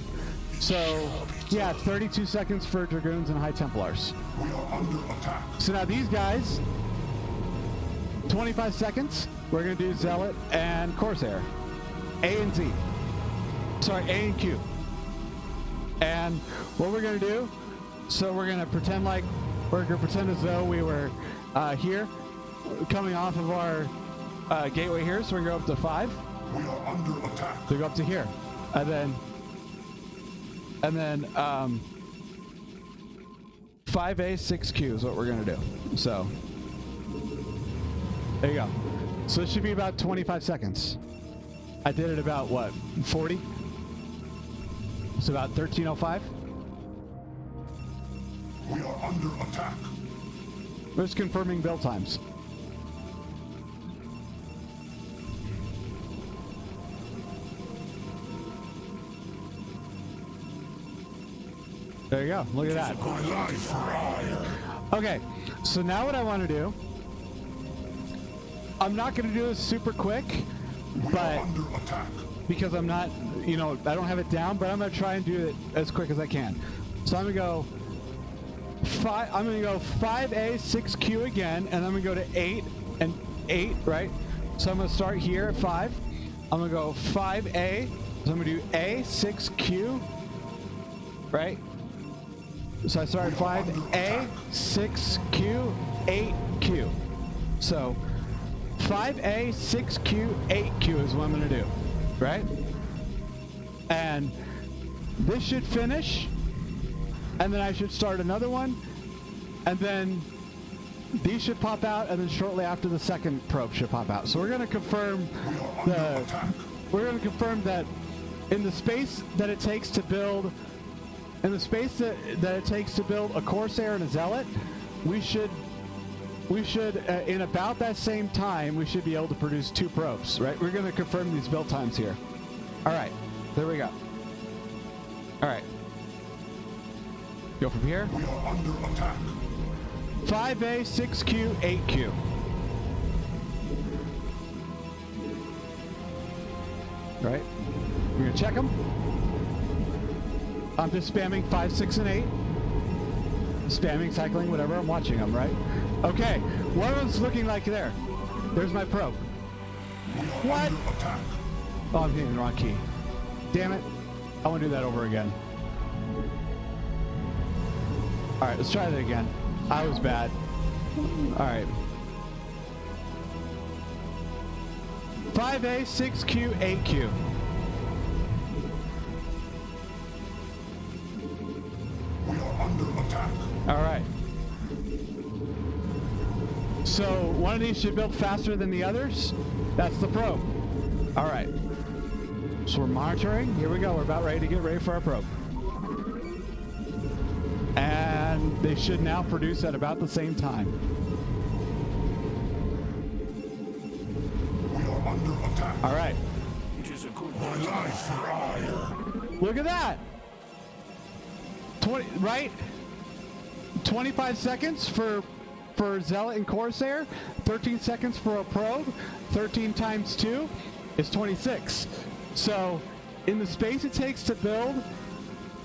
[SPEAKER 1] So, yeah, 32 seconds for Dragoons and High Templars. So now these guys, 25 seconds. We're going to do Zealot and Corsair. A and Z. Sorry, A and Q. And what we're gonna do, so we're gonna pretend as though we were here, coming off of our gateway here. So we're gonna go up to 5.
[SPEAKER 3] We are under attack.
[SPEAKER 1] So go up to here, and then 5A 6Q is what we're gonna do. So there you go. So it should be about 25 seconds. I did it about what, 40? It's about 13:05.
[SPEAKER 3] We are under attack.
[SPEAKER 1] We're just confirming build times. There you go. Look at that. Okay, so now what I want to do, I'm not going to do this super quick, but
[SPEAKER 3] Under attack.
[SPEAKER 1] because I'm not, I don't have it down, but I'm going to try and do it as quick as I can. So I'm going to go 5A 6Q again, and I'm going to go to 8 and 8, right? So I'm going to start here at 5. I'm going to go 5A. So I'm going to do A 6Q, right? So I started 5A, 6Q, 8Q. So 5A, 6Q, 8Q is what I'm going to do, right? And this should finish, and then I should start another one, and then these should pop out, and then shortly after the second probe should pop out. So we're going to confirm that in the space that it takes to build. In the space that it takes to build a Corsair and a Zealot, we should in about that same time, we should be able to produce 2 probes, right? We're going to confirm these build times here. All right, there we go. All right. Go from here.
[SPEAKER 3] We are under attack.
[SPEAKER 1] 5A, 6Q, 8Q. All right. We're going to check them. I'm just spamming 5, 6, and 8. Spamming, cycling, whatever. I'm watching them, right? Okay. One of them's looking like there. There's my probe. What? Oh, I'm hitting the wrong key. Damn it. I want to do that over again. All right, let's try that again. I was bad. All right. 5A, 6Q, 8Q.
[SPEAKER 3] We are under attack.
[SPEAKER 1] All right. So one of these should build faster than the others. That's the probe. All right. So we're monitoring. Here we go. We're about ready to get ready for our probe. And they should now produce at about the same time.
[SPEAKER 3] We are under attack.
[SPEAKER 1] All right.
[SPEAKER 3] It is a good life.
[SPEAKER 1] Look at that. 20, right? 25 seconds for Zealot and Corsair, 13 seconds for a probe, 13 times 2 is 26. So in the space it takes to build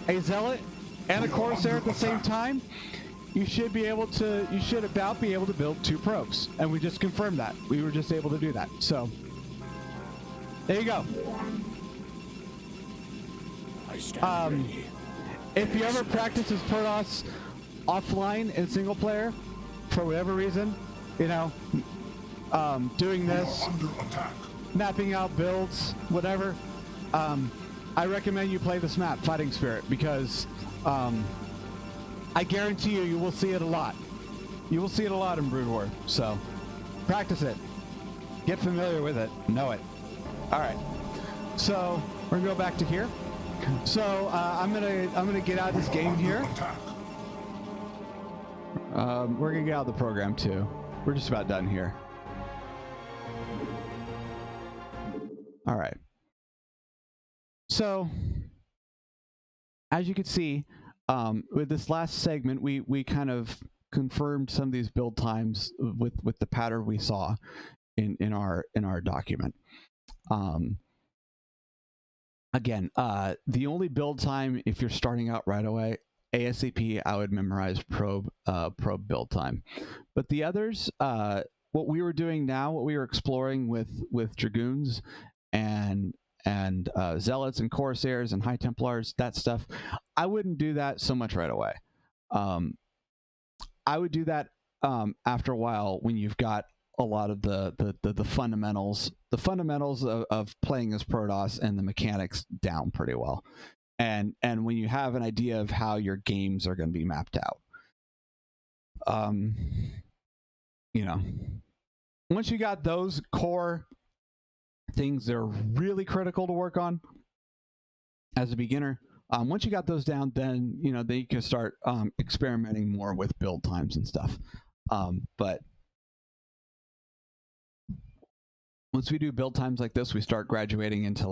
[SPEAKER 1] a Zealot and a Corsair at the same time, you should about be able to build 2 probes. And we just confirmed that. We were just able to do that. So there you go. If you ever practice as Protoss offline in single player, for whatever reason, doing this, mapping out builds, whatever, I recommend you play this map, Fighting Spirit, because I guarantee you will see it a lot. You will see it a lot in Brood War, so practice it. Get familiar with it. Know it. All right. So we're gonna go back to here. So I'm gonna get out of this game here. We're gonna get out of the program too. We're just about done here. All right. So as you can see, with this last segment, we kind of confirmed some of these build times with the pattern we saw in our document. Again, the only build time, if you're starting out right away, ASAP, I would memorize probe build time. But the others, what we were doing now, what we were exploring with Dragoons and Zealots and Corsairs and High Templars, that stuff. I wouldn't do that so much right away. I would do that after a while when you've got a lot of the fundamentals, of playing as Protoss and the mechanics down pretty well, and when you have an idea of how your games are going to be mapped out. You know, once you got those core things that are really critical to work on as a beginner, once you got those down, then then you can start experimenting more with build times and stuff. But once we do build times like this, we start graduating into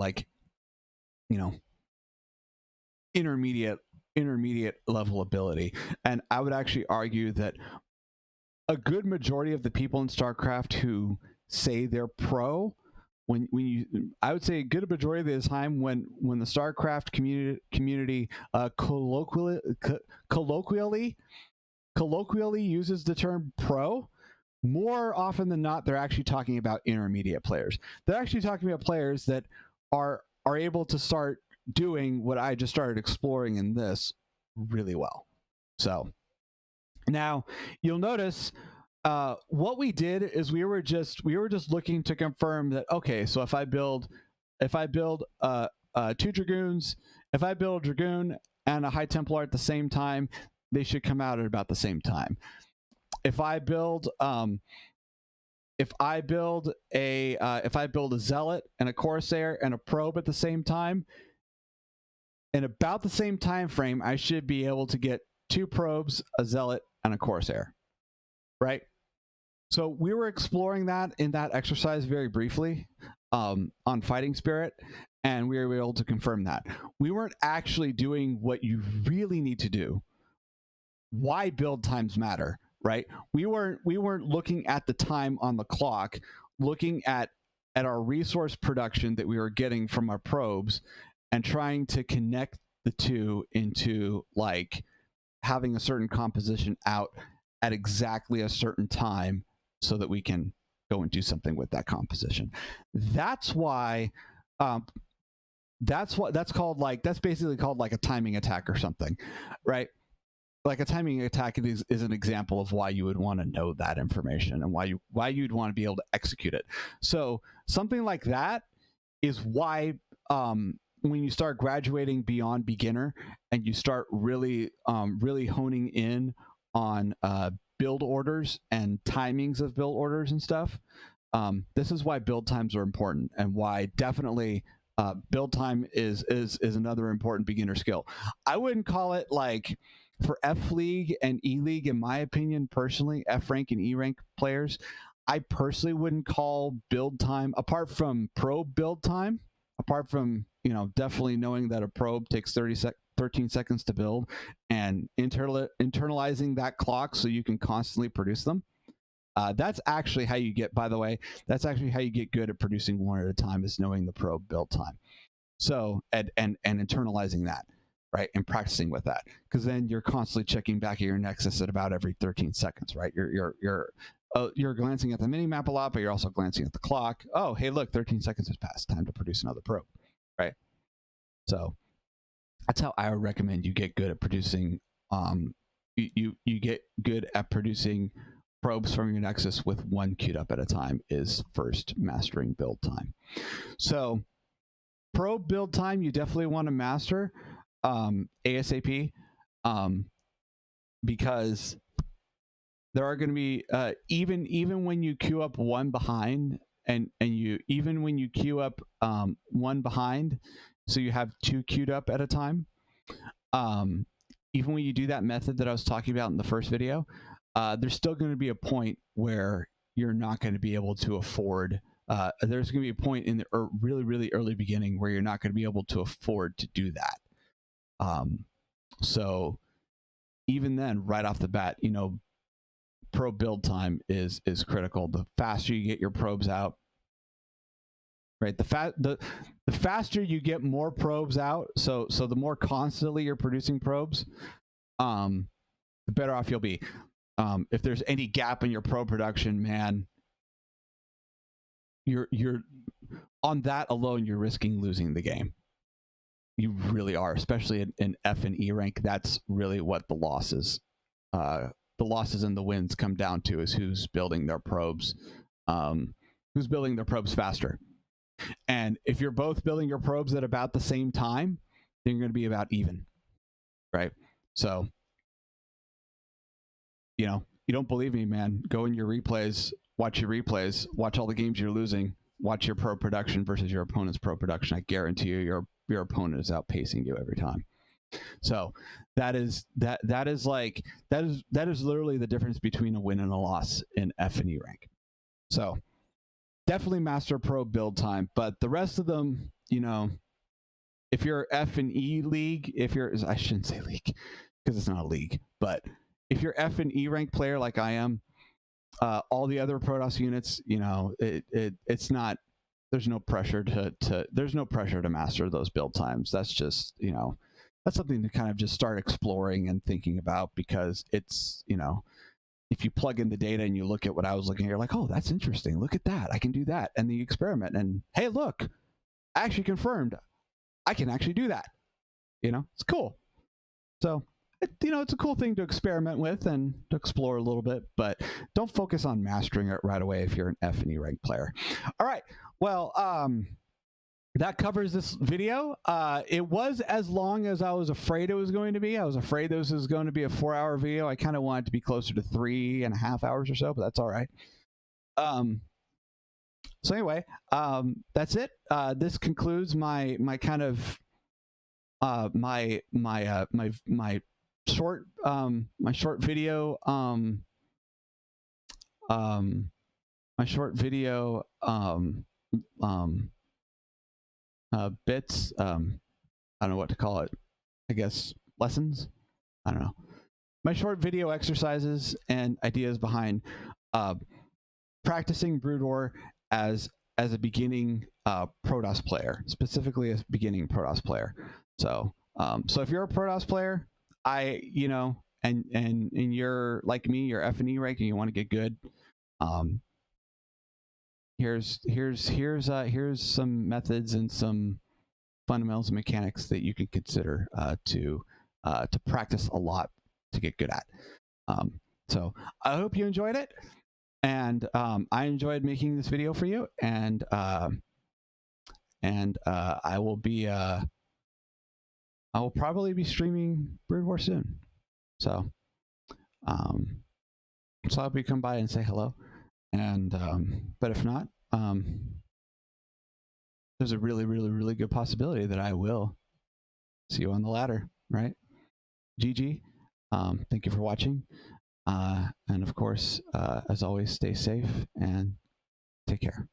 [SPEAKER 1] intermediate level ability. And I would actually argue that a good majority of the people in StarCraft who say they're pro, I would say a good majority of the time when the StarCraft community colloquially uses the term pro, more often than not, they're actually talking about intermediate players. They're actually talking about players that are able to start doing what I just started exploring in this really well. So now you'll notice what we did is we were just looking to confirm that, okay, so if I build 2 Dragoons, if I build a Dragoon and a High Templar at the same time, they should come out at about the same time. If I build a Zealot and a Corsair and a Probe at the same time, in about the same time frame, I should be able to get 2 Probes, a Zealot, and a Corsair, right? So we were exploring that in that exercise very briefly on Fighting Spirit, and we were able to confirm that. We weren't actually doing what you really need to do. Why build times matter, right? We weren't looking at the time on the clock, looking at our resource production that we were getting from our probes and trying to connect the two into like having a certain composition out at exactly a certain time so that we can go and do something with that composition. That's why that's basically called like a timing attack or something, right? Like a timing attack is an example of why you would want to know that information and why you'd want to be able to execute it. So something like that is why when you start graduating beyond beginner and you start really honing in on build orders and timings of build orders and stuff, this is why build times are important and why definitely build time is another important beginner skill. I wouldn't call it like for F League and E League, in my opinion, personally, F rank and E rank players, I personally wouldn't call build time, apart from probe build time, apart from, definitely knowing that a probe takes 13 seconds to build and internalizing that clock so you can constantly produce them. That's actually how you get, by the way, that's actually how you get good at producing one at a time, is knowing the probe build time. So, and internalizing that, right? And practicing with that, because then you're constantly checking back at your Nexus at about every 13 seconds, right? You're glancing at the mini map a lot, but you're also glancing at the clock. Oh, hey, look, 13 seconds has passed. Time to produce another probe, right? So that's how I would recommend you get good at producing. You get good at producing probes from your Nexus with one queued up at a time, is first mastering build time. So probe build time, you definitely want to master ASAP, because there are going to be even when you queue up one behind, and you even when you queue up one behind, so you have 2 queued up at a time. Even when you do that method that I was talking about in the first video, there's still going to be a point where you're not going to be able to afford. There's going to be a point in the really, really early beginning where you're not going to be able to afford to do that. So even then, right off the bat, probe build time is critical. The faster you get your probes out, right? The faster you get more probes out, so the more constantly you're producing probes, the better off you'll be. If there's any gap in your probe production, man, you're on that alone, you're risking losing the game. You really are, especially in F and E rank. That's really what the losses and the wins come down to, is who's building their probes, faster. And if you're both building your probes at about the same time, then you're going to be about even, right? So, you don't believe me, man, go in your replays, watch all the games you're losing, watch your pro production versus your opponent's pro production. I guarantee you your opponent is outpacing you every time. So that is literally the difference between a win and a loss in F and E rank. So definitely master pro build time, but the rest of them, if you're F and E league, I shouldn't say league because it's not a league, but if you're F and E rank player like I am, all the other Protoss units, it's not. There's no pressure to master those build times. That's just that's something to kind of just start exploring and thinking about, because it's if you plug in the data and you look at what I was looking at, you're like, oh, that's interesting. Look at that. I can do that. And then you experiment and, hey, look, I actually confirmed I can actually do that. It's cool. So, it's a cool thing to experiment with and to explore a little bit, but don't focus on mastering it right away if you're an F and E rank player. All right. Well, that covers this video. It was as long as I was afraid it was going to be. I was afraid this was going to be a 4-hour video. I kind of wanted it to be closer to 3.5 hours or so, but that's all right. So anyway, that's it. This concludes my kind of my short video bits. I don't know what to call it. I guess lessons. I don't know. My short video exercises and ideas behind practicing Brood War as a beginning Protoss player, specifically a beginning Protoss player. So if you're a Protoss player, and you're like me, you're F and E rank and you want to get good, here's some methods and some fundamentals and mechanics that you can consider to practice a lot to get good at. So I hope you enjoyed it, and I enjoyed making this video for you, and I will probably be streaming Brood War soon. So I hope you come by and say hello. And but if not, there's a really, really, really good possibility that I will see you on the ladder, right? GG. Thank you for watching. And of course, as always, stay safe and take care.